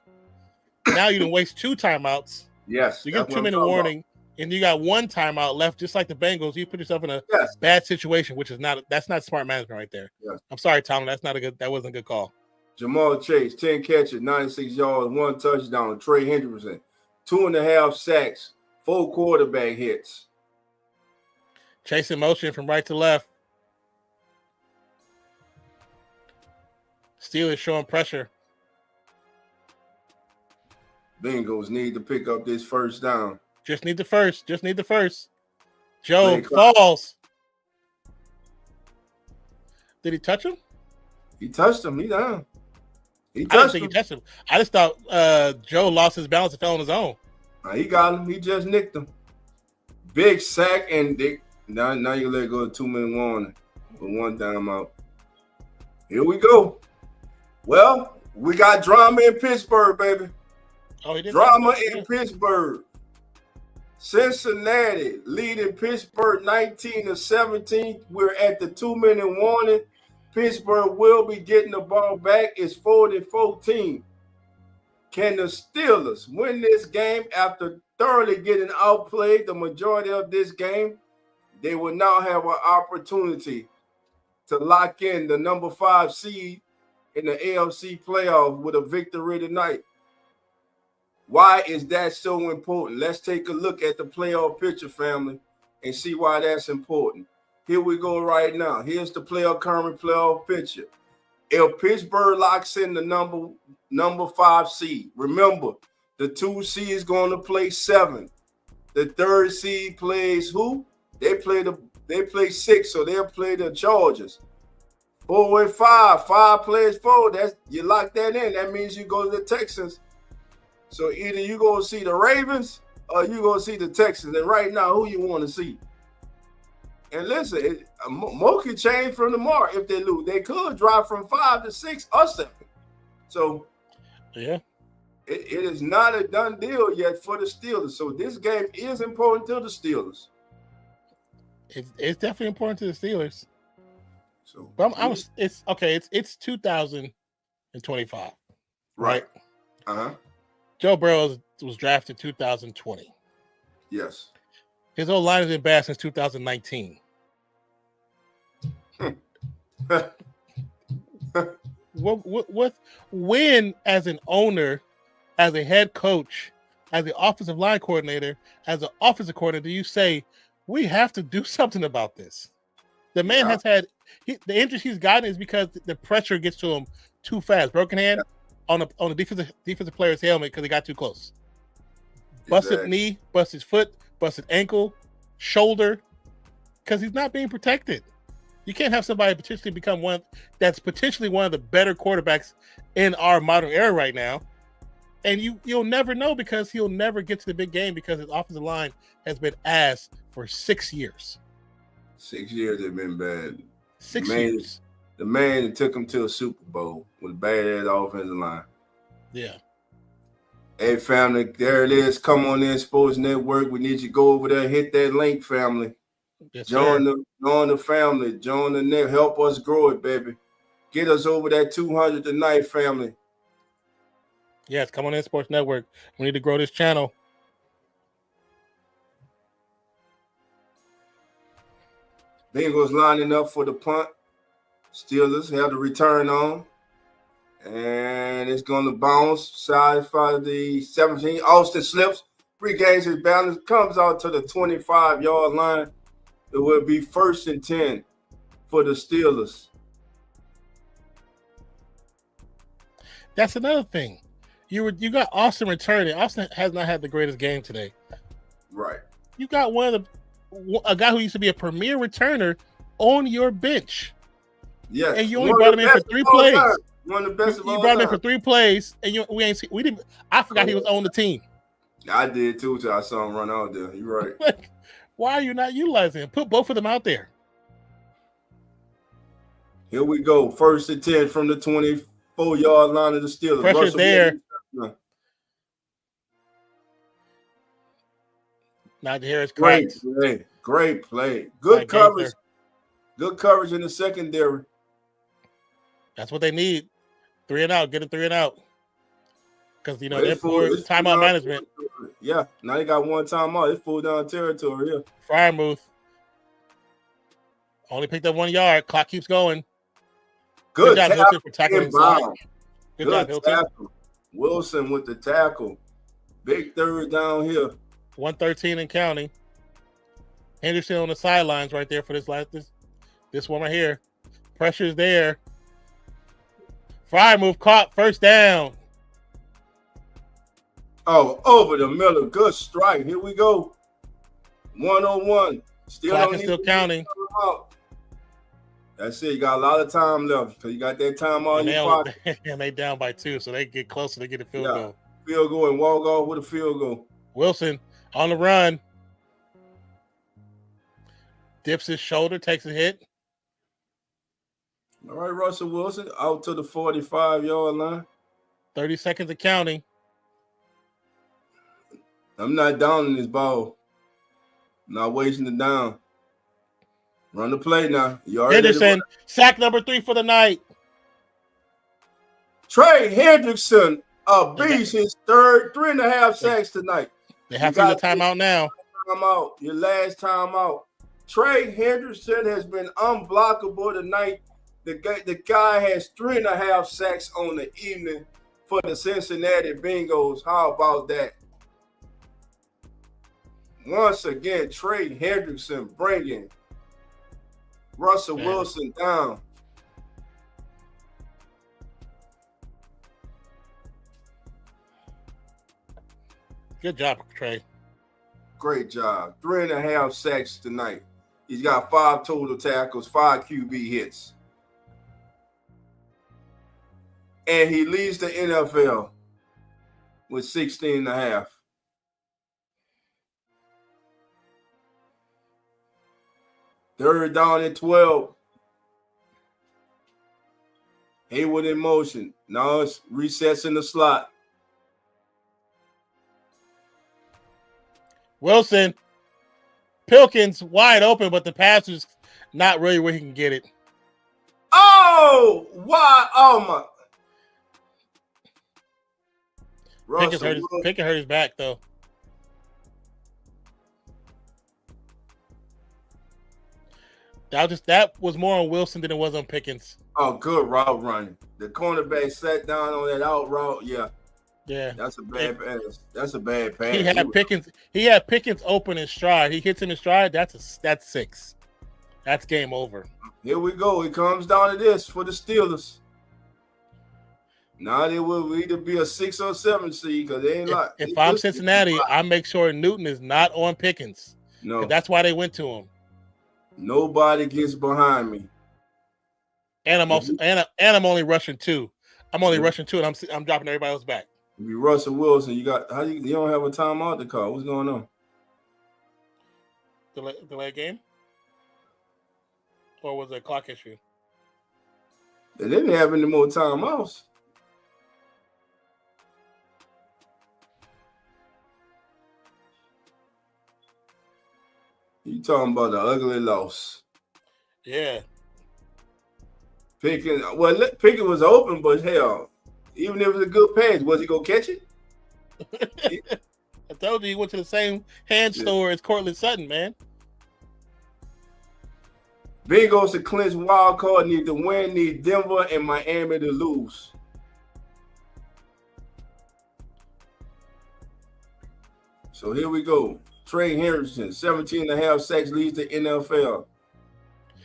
Now you didn't waste 2 timeouts. Yes, you get a 2-minute warning, and you got 1 timeout left, just like the Bengals. You put yourself in a bad situation, which is that's not smart management right there. Yes. I'm sorry, Tom. That wasn't a good call. Jamal Chase, 10 catches, 96 yards, 1 touchdown. Trey Hendrickson, 2.5 sacks, 4 quarterback hits. Chasing motion from right to left. Steelers showing pressure. Bengals need to pick up this first down. Just need the first. Joe falls. Did he touch him? He touched him. He down. I didn't think he touched him. I just thought Joe lost his balance and fell on his own. He got him. He just nicked him. Big sack, and now you let go of 2-minute warning with 1 timeout. Here we go. Well, we got drama in Pittsburgh, baby. Oh, he did drama in Pittsburgh. Cincinnati leading Pittsburgh 19-17. We're at the 2-minute warning. Pittsburgh will be getting the ball back. It's 4-14. Can the Steelers win this game after thoroughly getting outplayed the majority of this game? They will now have an opportunity to lock in the number 5 seed in the AFC playoff with a victory tonight. Why is that so important? Let's take a look at the playoff picture, family, and see why that's important. Here we go right now. Here's the current playoff picture. If Pittsburgh locks in the number 5 seed, remember, the 2 seed is going to play 7. The 3rd seed plays who? They play 6, so they'll play the Chargers. 4 and 5. 5 plays 4. You lock that in. That means you go to the Texans. So either you go see the Ravens or you go see the Texans. And right now, who you want to see? And listen, more can change from tomorrow if they lose. They could drop from 5 to 6 or 7. So yeah, it is not a done deal yet for the Steelers. So this game is important to the Steelers. It's definitely important to the Steelers. So but it's okay. It's 2025, right? Joe Burrow was drafted 2020. Yes. His old line has been bad since 2019. When, as an owner, as a head coach, as the offensive line coordinator, as an offensive coordinator, do you say we have to do something about this? The man has had the injuries he's gotten is because the pressure gets to him too fast. Broken hand on the defensive player's helmet because he got too close. Busted knee, busted foot, busted ankle, shoulder, because he's not being protected. You can't have somebody potentially become one that's potentially one of the better quarterbacks in our modern era right now. And you'll never know because he'll never get to the big game because his offensive line has been ass for 6 years. 6 years have been bad. 6 years. The man that took him to a Super Bowl with a bad-ass offensive line. Yeah. Hey, family, there it is. Come on in, Sports Network. We need you to go over there, hit that link, family. Yes, Join sir. the family. Join the net. Help us grow it, baby. Get us over that 200 tonight, family. Yes, come on in, Sports Network. We need to grow this channel. Bengals lining up for the punt. Steelers have the return on. And it's going to bounce side for the 17. Austin slips, regains his balance, comes out to the 25-yard line. It will be 1st and 10 for the Steelers. That's another thing. You got Austin returning. Austin has not had the greatest game today. Right. You got a guy who used to be a premier returner on your bench. Yes. And you only brought him in for 3 plays. One of the best of all You brought him in time. for 3 plays, and I forgot he was on the team. I did too till I saw him run out there. You're right. Why are you not utilizing him? Put both of them out there. Here we go. 1st and 10 from the 24-yard line of the Steelers. Pressure's there. Not to hear it's Great cracked. play. Great play. Good coverage. Good coverage in the secondary. That's what they need. 3 and out. Get it 3 and out. Because, they're for timeout down management. territory. Yeah. Now they got one timeout. It's full down territory here. Fryermuth. Only picked up 1 yard. Clock keeps going. Good job, tackle. Hilton, for tackling inside. Good job, Hilton. Tackle. Wilson with the tackle. Big third down here. 113 and counting. Henderson on the sidelines right there for this one right here. Pressure's there. Fryermuth caught. 1st down. Oh, over the middle. Good strike. Here we go. 101. Clock is still counting. That's it. You got a lot of time left because you got that time on your pocket. And they down by 2, so they get closer to get a field goal. Field goal and walk off with a field goal. Wilson on the run. Dips his shoulder, takes a hit. All right, Russell Wilson out to the 45-yard line. 30 seconds of counting. I'm not down in this ball. I'm not wasting it down. Run the play now. Henderson, sack number 3 for the night. Trey Hendrickson, a beast. His 3.5 sacks tonight. They have to use a timeout now. Timeout. Your last timeout. Trey Hendrickson has been unblockable tonight. The guy has 3.5 sacks on the evening for the Cincinnati Bengals. How about that? Once again, Trey Hendrickson bringing Russell Wilson down. Good job, Trey. Great job. 3.5 sacks tonight. He's got 5 total tackles, 5 QB hits. And he leads the NFL with 16.5. Third down and 12. Hayward in motion. Now it's resets in the slot. Wilson. Pilkins wide open, but the pass is not really where he can get it. Oh, why? Oh, my. Pickens hurt his back, though. That was more on Wilson than it was on Pickens. Oh, good route running. The cornerback sat down on that out route. Yeah. Yeah. That's a bad pass. That's a bad pass. He had Pickens open in stride. He hits him in stride. That's 6. That's game over. Here we go. It comes down to this for the Steelers. Now they will either be a 6 or 7 seed because they ain't like. If I'm Cincinnati, I make sure Newton is not on Pickens. No. That's why they went to him. Nobody gets behind me. And I'm only rushing 2. I'm only rushing 2, and I'm dropping everybody else back. If you Russell Wilson, you don't have a timeout to call. What's going on? Delay game? Or was it a clock issue? They didn't have any more timeouts. You talking about the ugly loss? Yeah. Pickens was open, but hell, even if it was a good pass, was he gonna catch it? I told you he went to the same hand store as Cortland Sutton, man. Bengals to clinch wild card, need to win, need Denver and Miami to lose. So here we go. Trey Hendrickson, 17.5 sacks, leads the NFL.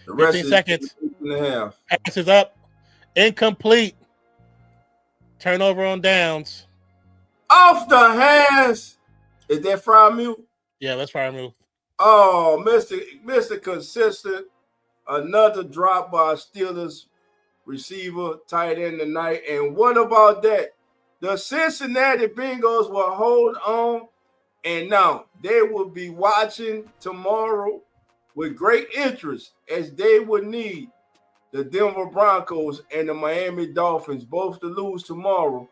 The rest 15 seconds. 15.5. Pass is up. Incomplete. Turnover on downs. Off the hands. Is that Freiermuth? Yeah, that's Freiermuth. Oh, Mr. Consistent. Another drop by Steelers receiver, tight end tonight. And what about that? The Cincinnati Bengals will hold on. And now they will be watching tomorrow with great interest, as they would need the Denver Broncos and the Miami Dolphins both to lose tomorrow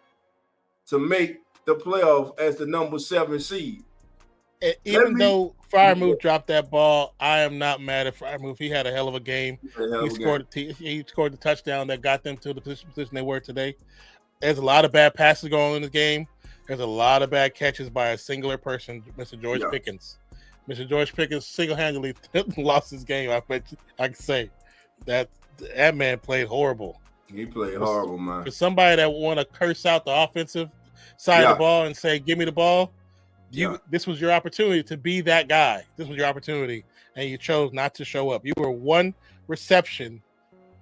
to make the playoff as the number 7 seed. And even though Freiermuth dropped that ball, I am not mad at Freiermuth. He had a hell of a game. He scored the touchdown that got them to the position they were today. There's a lot of bad passes going on in the game. There's a lot of bad catches by a singular person, Mr. George Pickens. Mr. George Pickens single-handedly lost his game. I can say that man played horrible. He played horrible, man. For somebody that want to curse out the offensive side of the ball and say, "Give me the ball," this was your opportunity to be that guy. This was your opportunity, and you chose not to show up. You were 1 reception,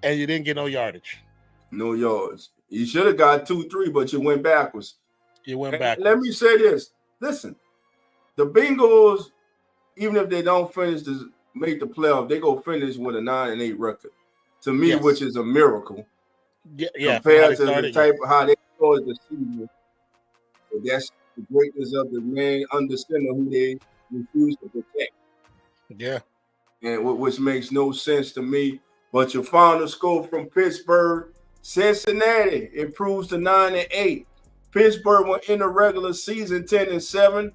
and you didn't get no yardage. No yards. You should have got 2, 3, but you went backwards. Let me say this. Listen, the Bengals, even if they don't make the playoff, they go finish with a 9-8 record. To me, which is a miracle. Compared to the type of how they started the season. But that's the greatness of the man under center who they refuse to protect. Yeah. And which makes no sense to me. But your final score from Pittsburgh, Cincinnati improves to 9-8. Pittsburgh went in the regular season 10-7,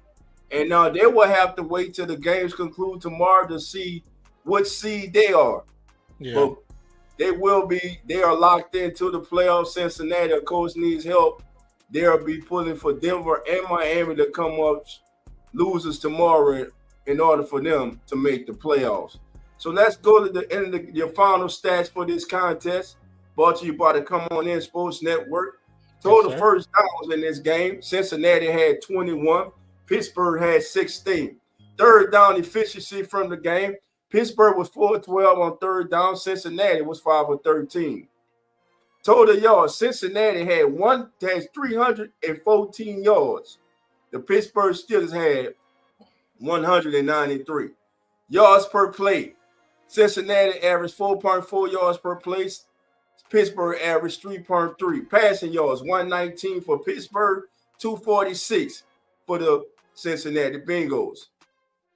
and now they will have to wait till the games conclude tomorrow to see what seed they are. Yeah. But they are locked into the playoffs. Cincinnati, of course, needs help. They'll be pulling for Denver and Miami to come up losers tomorrow in order for them to make the playoffs. So let's go to the end of your final stats for this contest. Brought to you by the Come On In Sports Network. Total first downs in this game. Cincinnati had 21. Pittsburgh had 16. Third down efficiency from the game. Pittsburgh was 4-12 on third down. Cincinnati was 5-13. Total yards. Cincinnati has 314 yards. The Pittsburgh Steelers had 193. Yards per play. Cincinnati averaged 4.4 yards per play. Pittsburgh averaged 3.3. Passing yards, 119 for Pittsburgh, 246 for the Cincinnati Bengals.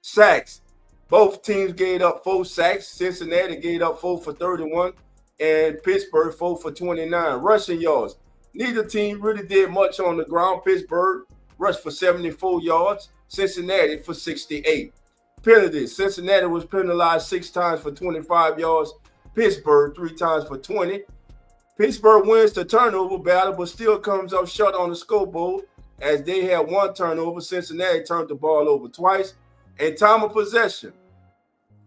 Sacks. Both teams gave up 4 sacks. Cincinnati gave up 4 for 31, and Pittsburgh 4 for 29. Rushing yards. Neither team really did much on the ground. Pittsburgh rushed for 74 yards. Cincinnati for 68. Penalties. Cincinnati was penalized 6 times for 25 yards. Pittsburgh 3 times for 20. Pittsburgh wins the turnover battle, but still comes up short on the scoreboard as they had 1 turnover. Cincinnati turned the ball over twice. And time of possession.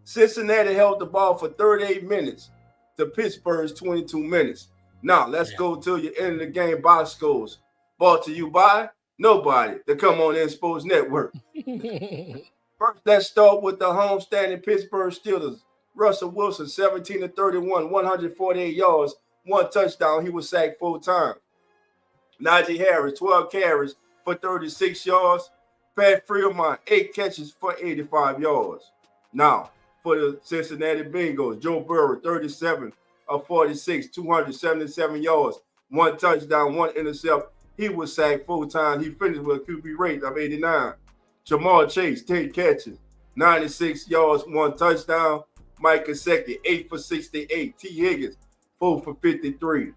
Cincinnati held the ball for 38 minutes to Pittsburgh's 22 minutes. Now, let's go to your end of the game box scores. Brought to you by nobody. The Come On In Sports Network. First, let's start with the homestanding Pittsburgh Steelers. Russell Wilson, 17-31, 148 yards, 1 touchdown. He was sacked 4 times. Najee Harris, 12 carries for 36 yards. Pat Freiermuth, 8 catches for 85 yards. Now, for the Cincinnati Bengals, Joe Burrow, 37 of 46, 277 yards, 1 touchdown, 1 intercept. He was sacked 4 times. He finished with a QB rate of 89. Jamal Chase, 10 catches, 96 yards, 1 touchdown. Mike Gesicki, 8 for 68. T. Higgins, 4 for 53.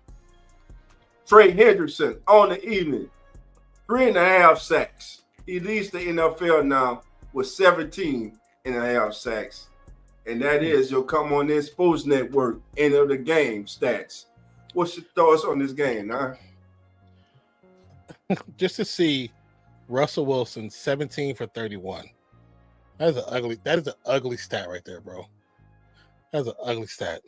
Trey Hendrickson on the evening, 3.5 sacks. He leads the NFL now with 17.5 sacks. And that is your Come On In Sports Network end of the game stats. What's your thoughts on this game, huh? Just to see Russell Wilson 17 for 31. That is an ugly stat right there, bro. That's an ugly stat.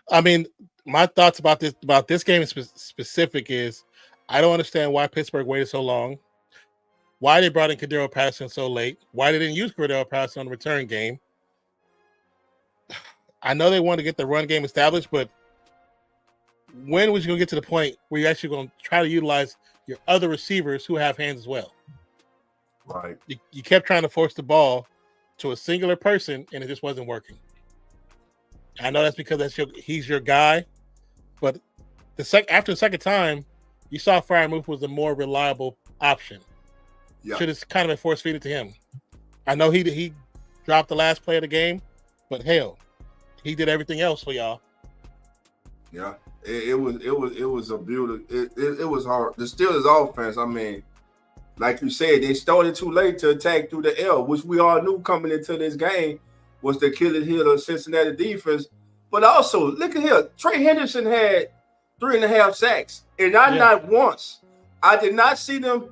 I mean, my thoughts about this game in specific is I don't understand why Pittsburgh waited so long. Why they brought in Cordero Patterson so late. Why they didn't use Cordero Patterson on the return game. I know they want to get the run game established, but when was you going to get to the point where you're actually going to try to utilize your other receivers who have hands as well? Right. You kept trying to force the ball to a singular person, and it just wasn't working. I know that's because he's your guy, but after the second time, you saw Freiermuth was a more reliable option. Yeah. Should have kind of been force feeded to him. I know he dropped the last play of the game, but hell, he did everything else for y'all. Yeah, it was a beautiful. It was hard. The Steelers offense, I mean, like you said, they started too late to attack through the L, which we all knew coming into this game was the Achilles heel of Cincinnati defense. But also, look at here, Trey Henderson had 3.5 sacks, and not once. I did not see them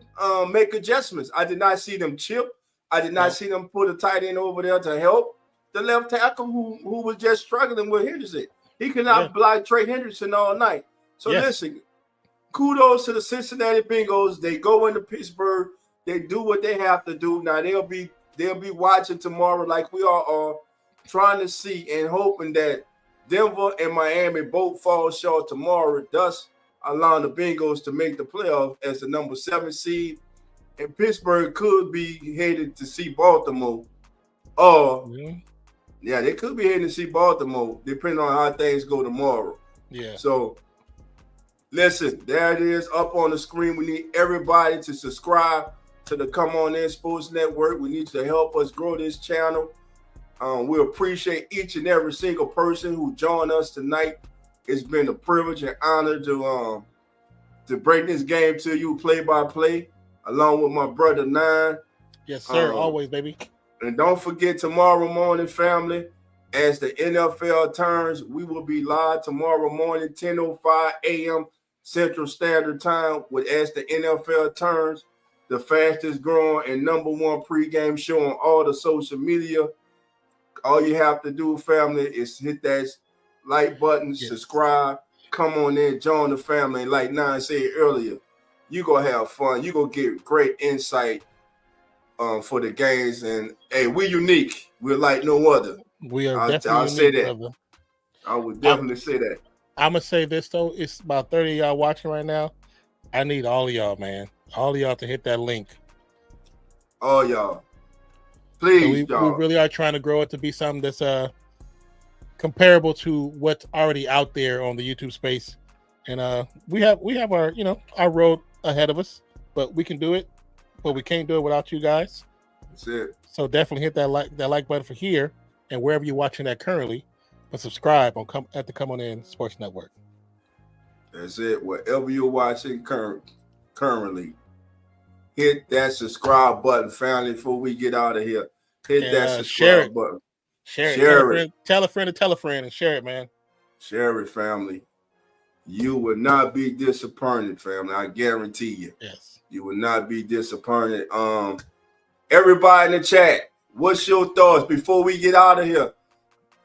make adjustments. I did not see them chip. I did not see them put a tight end over there to help the left tackle who was just struggling with Henderson. He could not block Trey Henderson all night. So listen, kudos to the Cincinnati Bengals. They go into Pittsburgh. They do what they have to do. Now they'll be watching tomorrow like we all are, trying to see and hoping that Denver and Miami both fall short tomorrow, thus allowing the Bengals to make the playoff as the number 7 seed. And Pittsburgh could be headed to see Baltimore. Yeah, they could be heading to see Baltimore, depending on how things go tomorrow. Yeah. So, listen, there it is up on the screen. We need everybody to subscribe to the Come On In Sports Network. We need to help us grow this channel. We appreciate each and every single person who joined us tonight. It's been a privilege and honor to bring this game to you play by play, along with my brother Nine. Yes, sir. Always, baby. And don't forget tomorrow morning, family, as the NFL turns, we will be live tomorrow morning, 10:05 a.m. Central Standard Time with As the NFL Turns, the fastest growing and #1 pregame show on all the social media. All you have to do, family, is hit that like button, subscribe, come on in, join the family. And like Nine said earlier, you're going to have fun. You're going to get great insight for the games. And, hey, we're unique. We're like no other. We are definitely I'll say that. Brother. I would definitely say that. I'm going to say this, though. It's about 30 of y'all watching right now. I need all of y'all, man. All of y'all to hit that link. All y'all. Please, y'all. We really are trying to grow it to be something that's comparable to what's already out there on the YouTube space. And we have our, our road ahead of us, but we can do it. But we can't do it without you guys. That's it. So definitely hit that like button for here and wherever you're watching that currently, but subscribe at the Come On In Sports Network. That's it. Wherever you're watching currently, hit that subscribe button, family, before we get out of here. Hit that subscribe button. Share it. Tell a friend to tell a friend and share it, man. Share it, family. You will not be disappointed, family. I guarantee you. Yes. You will not be disappointed. Everybody in the chat, what's your thoughts before we get out of here?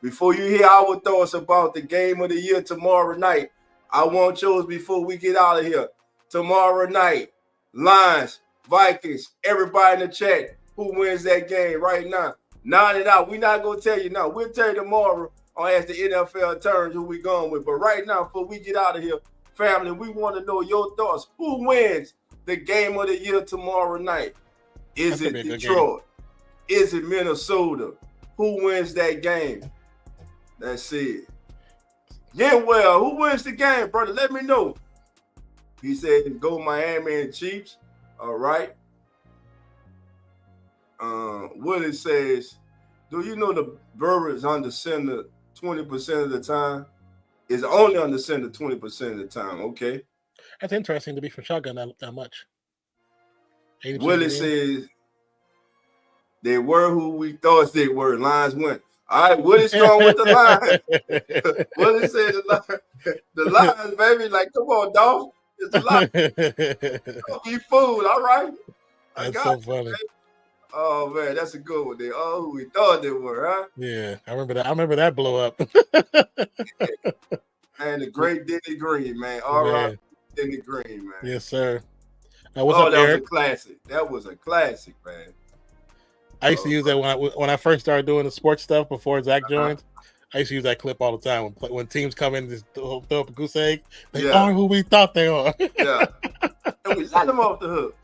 Before you hear our thoughts about the game of the year tomorrow night, I want yours before we get out of here. Tomorrow night, Lions, Vikings, everybody in the chat, who wins that game right now? Nine it out. We're not going to tell you now. We'll tell you tomorrow on As the NFL Turns who we going with. But right now, before we get out of here, family, we want to know your thoughts. Who wins the game of the year tomorrow night? Is it Detroit? Is it Minnesota? Who wins that game? That's it. Yeah, well, who wins the game, brother? Let me know. He said, go Miami and Chiefs. All right. Willie says, do you know the Burrow is under center 20% of the time? Is only under center 20% of the time. Okay. That's interesting to be from shotgun that much. 80% of Willie the game. says they were who we thought they were. Lines went. All right, Willie strong with the line. Willie said the lines, baby. Like, come on, dog. It's a lot. Don't be fooled. All right. I That's got so you, funny. baby. Oh man, that's a good one. They all who we thought they were, huh? Yeah, I remember that. I remember that blow up. And the great Denny Green, man. All right, Man. Denny Green, man. Yes, sir. Now, what's Oh, up, that Eric? was a classic. That was a classic, man. I used to use that when I first started doing the sports stuff before Zach joined. I used to use that clip all the time when teams come in and just throw up a goose egg. They are who we thought they are. Yeah. And we let them off the hook.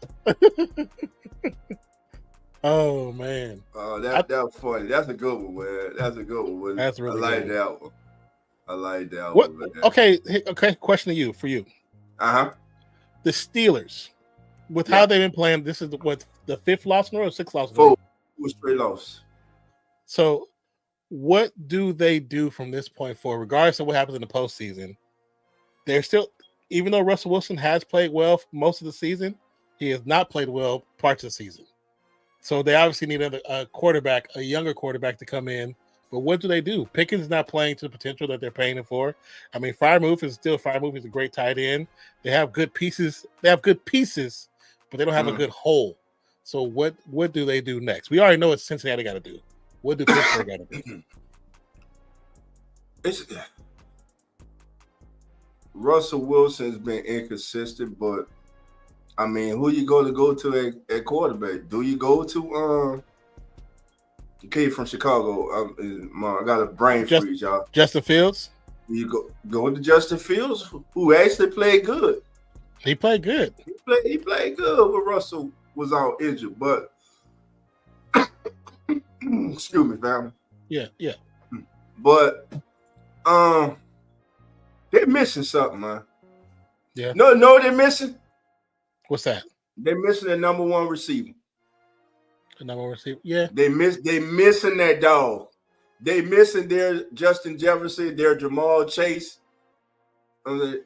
Oh man. That was funny. That's a good one, man. That's a good one. That's really I like good. that one. I like that What? one. Man. Okay. Question for you. The Steelers, with how they've been playing, this is what the 5th loss in a row, or 6th loss in a row? 4 straight loss. So, what do they do from this point forward, regardless of what happens in the postseason? They're still, even though Russell Wilson has played well for most of the season, he has not played well parts of the season. So they obviously need a quarterback, a younger quarterback, to come in. But what do? Pickens is not playing to the potential that they're paying him for. I mean, Freiermuth is a great tight end. They have good pieces. But they don't have a good whole. So what do they do next? We already know what Cincinnati got to do. What do Pittsburgh got to do? Russell Wilson's been inconsistent, but I mean, who you going to go to at quarterback? Do you go to the kid from Chicago? I got a brain freeze, y'all. Justin Fields? You go to Justin Fields, who actually played good. He played good. He played good when Russell was out injured, but excuse me, family. Yeah. But they're missing something, man. Yeah. No, they're missing. What's that? They're missing the number 1 receiver. The number 1 receiver? Yeah. They missing that dog. They missing their Justin Jefferson, their Jamal Chase.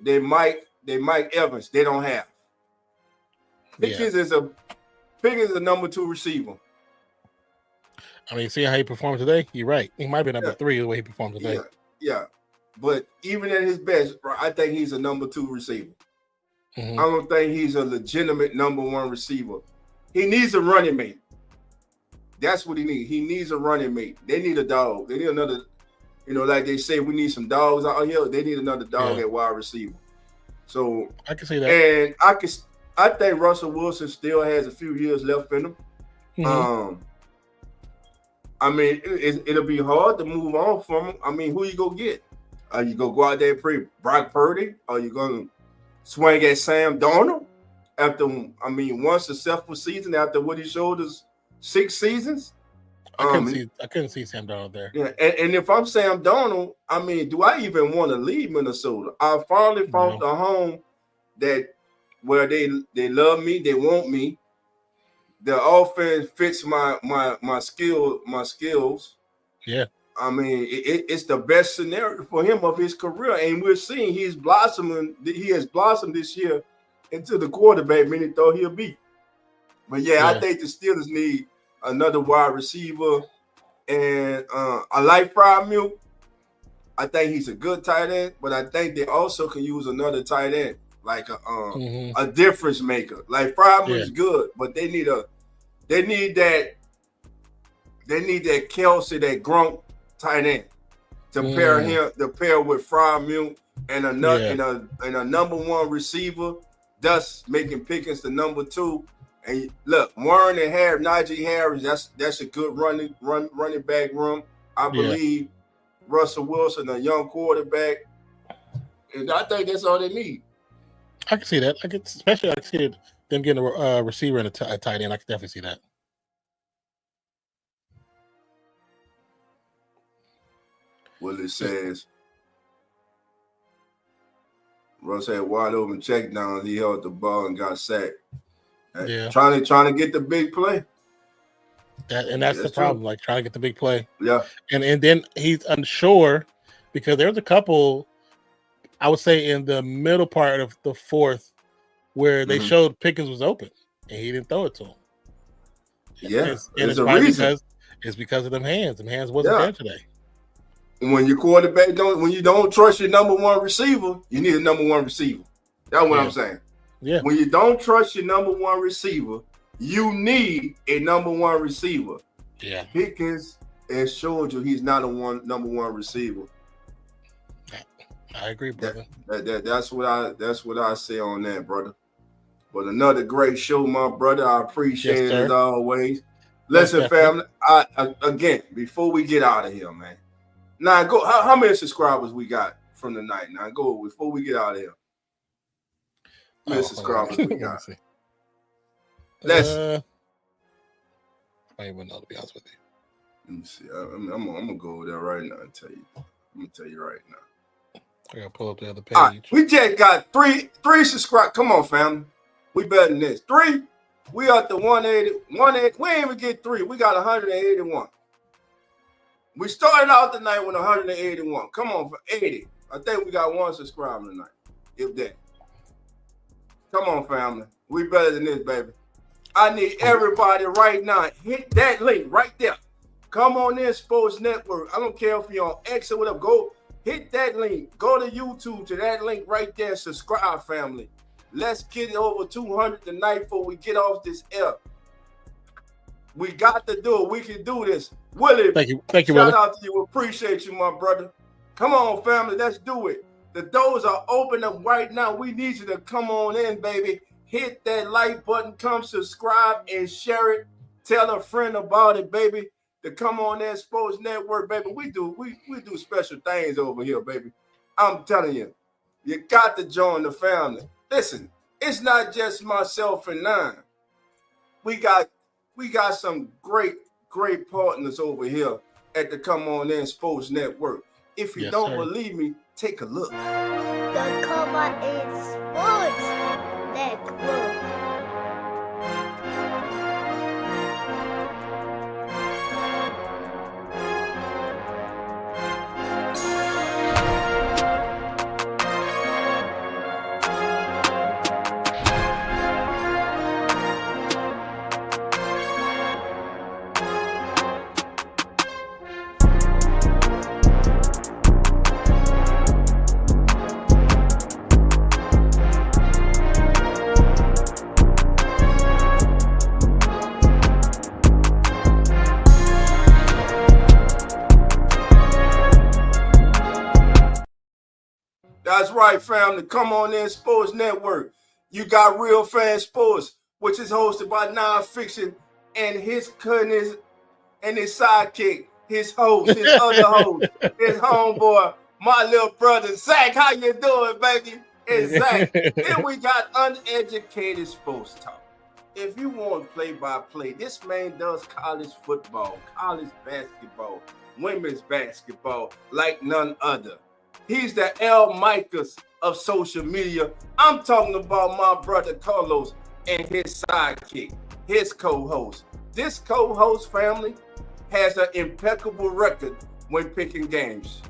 They Mike Evans. They don't have. Pickens is a number 2 receiver. I mean, see how he performed today? You're right. He might be number 3 the way he performed today. Yeah. But even at his best, I think he's a number 2 receiver. I don't think he's a legitimate number 1 receiver. He needs a running mate. That's what he needs. He needs a running mate. They need a dog. They need another, like they say, we need some dogs out here. They need another dog at wide receiver. So I can see that. And I think Russell Wilson still has a few years left in him. I mean, it'll be hard to move on from him. I mean, who you gonna get? Are you gonna go out there and play Brock Purdy? Are you gonna swing at Sam Darnold after, one successful season after what he showed us 6 seasons? I couldn't see Sam Darnold there. Yeah, and if I'm Sam Darnold, do I even want to leave Minnesota? I finally found a home where they love me, they want me. The offense fits my skills. Yeah. It's the best scenario for him of his career, and we're seeing he's blossoming. He has blossomed this year into the quarterback many thought he'll be. But I think the Steelers need another wide receiver, and I like Freiermuth. I think he's a good tight end, but I think they also can use another tight end, like a difference maker. Like Freiermuth is good, but they need that Kelsey, that Gronk tight end to pair with Freiermuth and a number 1 receiver, thus making Pickens the number 2. And look, Warren and Najee Harris, that's a good running back room. I believe Russell Wilson, a young quarterback, and I think that's all they need. I can see that. I can see them getting a receiver and a tight end. I can definitely see that. Well, it says Russ had wide open check downs. He held the ball and got sacked. Yeah. Trying to get the big play. That's the problem, true. like trying to get the big play. Yeah. And then he's unsure because there's a couple, I would say, in the middle part of the fourth where they showed Pickens was open and he didn't throw it to him. Yeah, it's a reason. It's because of them hands. Them hands wasn't there today. When your quarterback when you don't trust your number one receiver, you need a number one receiver. That's what I'm saying. Yeah. When you don't trust your number one receiver, you need a number one receiver. Yeah. Pickens has showed you he's not number one receiver. I agree, brother. That's what I say on that, brother. But another great show, my brother. I appreciate it as always. Listen, family. Again, before we get out of here, man. Now go. How many subscribers we got from the night? Now go before we get out of here. How many subscribers we got? Let's. I don't even know, to be honest with you. Let me see. I'm gonna go over there right now and tell you. I'm gonna tell you right now. I gotta pull up the other page. Right, we just got three subscribers. Come on, family. We better than this. 3. We up to 180. We ain't even get 3. We got 181. We started out the night with 181. Come on for 80. I think we got 1 subscriber tonight. If that. Come on, family. We better than this, baby. I need everybody right now. Hit that link right there. Come on in, Sports Network. I don't care if you're on X or whatever. Go hit that link. Go to YouTube to that link right there. Subscribe, family. Let's get it over 200 tonight before we get off this air. We got to do it. We can do this. Willie, thank you, shout out to you. Appreciate you, my brother. Come on, family. Let's do it. The doors are open up right now. We need you to come on in, baby. Hit that like button. Come subscribe and share it. Tell a friend about it, baby. To come on there, Sports Network, baby. We do special things over here, baby. I'm telling you, you got to join the family. Listen, it's not just myself and 9. We got some great partners over here at the Come On In Sports Network. If you don't believe me, take a look. The Come On In Sports Network. That's right, family. Come on in, Sports Network. You got Real Fan Sports, which is hosted by Nonfiction and his goodness and his sidekick, his host, his other host, his homeboy, my little brother, Zach. How you doing, baby? It's Zach. Then we got Uneducated Sports Talk. If you want play-by-play, this man does college football, college basketball, women's basketball like none other. He's the El Micas of social media. I'm talking about my brother Carlos and his sidekick, his co-host. This co-host family has an impeccable record when picking games.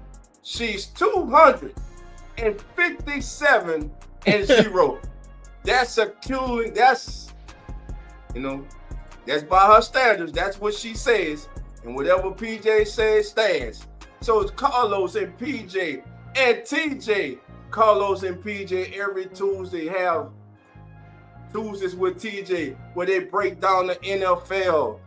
She's 257-0. That's by her standards. That's what she says. And whatever PJ says stands. So it's Carlos and PJ and TJ. Carlos and PJ every Tuesday have Tuesdays with TJ where they break down the NFL.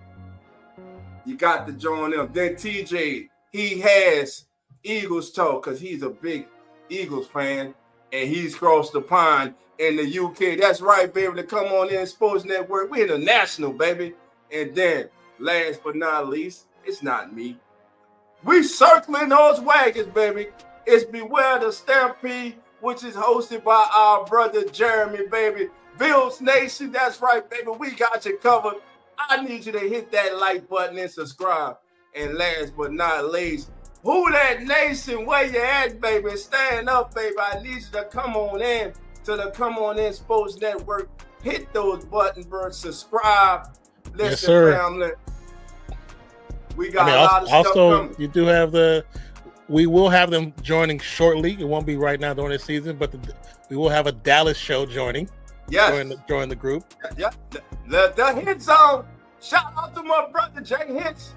You got to join them. Then TJ, he has Eagles talk because he's a big Eagles fan and he's crossed the pond in the UK. That's right, baby. To come on in Sports Network. We're international, baby. And then, last but not least, it's not me. We circling those wagons, baby. It's Beware the Stampede, which is hosted by our brother Jeremy, baby. Bills Nation, that's right, baby. We got you covered. I need you to hit that like button and subscribe. And last but not least, Who that nation? Where you at, baby? Stand up, baby. I need you to come on in to the Come On In Sports Network. Hit those buttons, bro. Subscribe. Listen, Yes, sir. family. We got a lot of stuff coming. You do have we will have them joining shortly. It won't be right now during the season, but we will have a Dallas show joining. Yes. Join the group. Yeah. The Hit Zone. Shout out to my brother Jay Hits.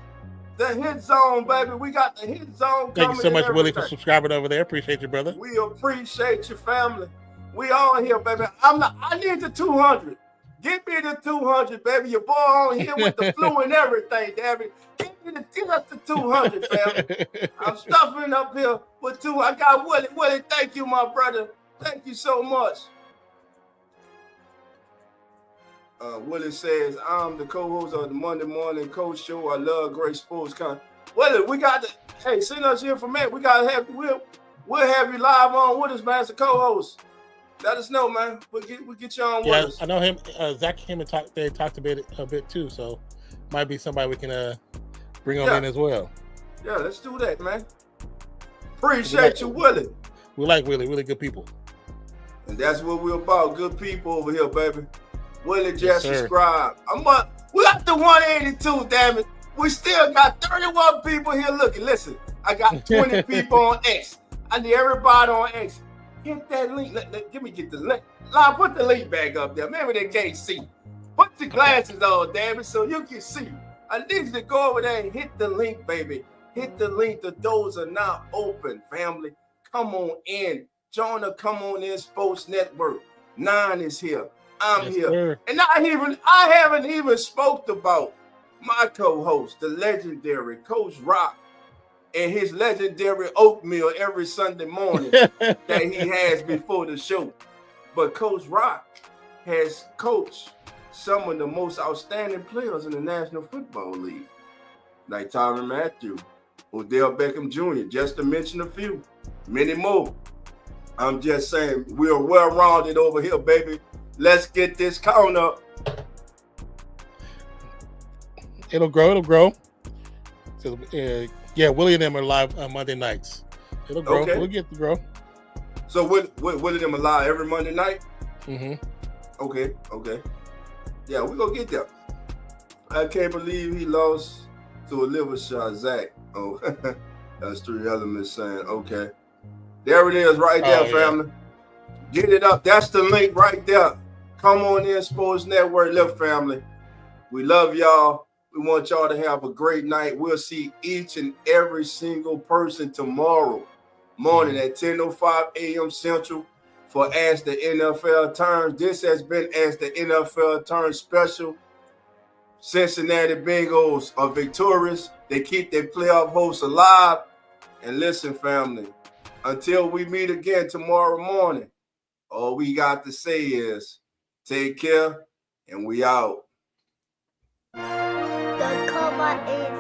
The Hit Zone, baby. We got the Hit Zone coming. Thank you so much, Willie, for subscribing over there. Appreciate you, brother. We appreciate your family. We all here, baby. I need the 200. Give me the 200, baby. Your boy on here with the flu and everything, damn it. Give us the 200, family. I'm stuffing up here with two. I got Willie. Willie, thank you, my brother. Thank you so much. Willie says, I'm the co-host of the Monday Morning Coach Show. I love great sports content. Willie, we got to, hey, send us your information. We got to have, we'll have you live on with us, man, as a co-host. Let us know, man. We'll get you on with us. I know him. Zach came and talked a bit too, so might be somebody we can bring on in as well. Yeah, let's do that, man. Appreciate you, Willie. We like Willie. Really good people. And that's what we're about. Good people over here, baby. Willie just subscribe. We got the 182, damn it. We still got 31 people here looking. Listen, I got 20 people on X. I need everybody on X. Hit that link. Let me get the link. Put the link back up there. Maybe they can't see. Put your glasses on, damn it, so you can see. I need you to go over there and hit the link, baby. Hit the link. The doors are now open, family. Come on in. Join the Come On In Sports Network. 9 is here. I'm here. Sir. And I haven't even spoke about my co-host, the legendary Coach Rock, and his legendary oatmeal every Sunday morning that he has before the show. But Coach Rock has coached some of the most outstanding players in the National Football League, like Tyrann Mathieu, Odell Beckham Jr., just to mention a few, many more. I'm just saying, we're well-rounded over here, baby. Let's get this count up. It'll grow. So, Willie and them are live on Monday nights. It'll grow. Okay. We'll get to grow. So Willie and them are live every Monday night? Mm-hmm. Okay. Yeah, we're going to get there. I can't believe he lost to a liver shot, Zach. Oh, that's 3 Elements saying, okay. There it is right there, family. Get it up. That's the link right there. Come On In Sports Network. Look, family, we love y'all. We want y'all to have a great night. We'll see each and every single person tomorrow morning at 10:05 a.m. Central for As the NFL Turns. This has been As the NFL Turns special. Cincinnati Bengals are victorious. They keep their playoff hopes alive. And listen, family, until we meet again tomorrow morning, all we got to say is take care, and we out. The Come On In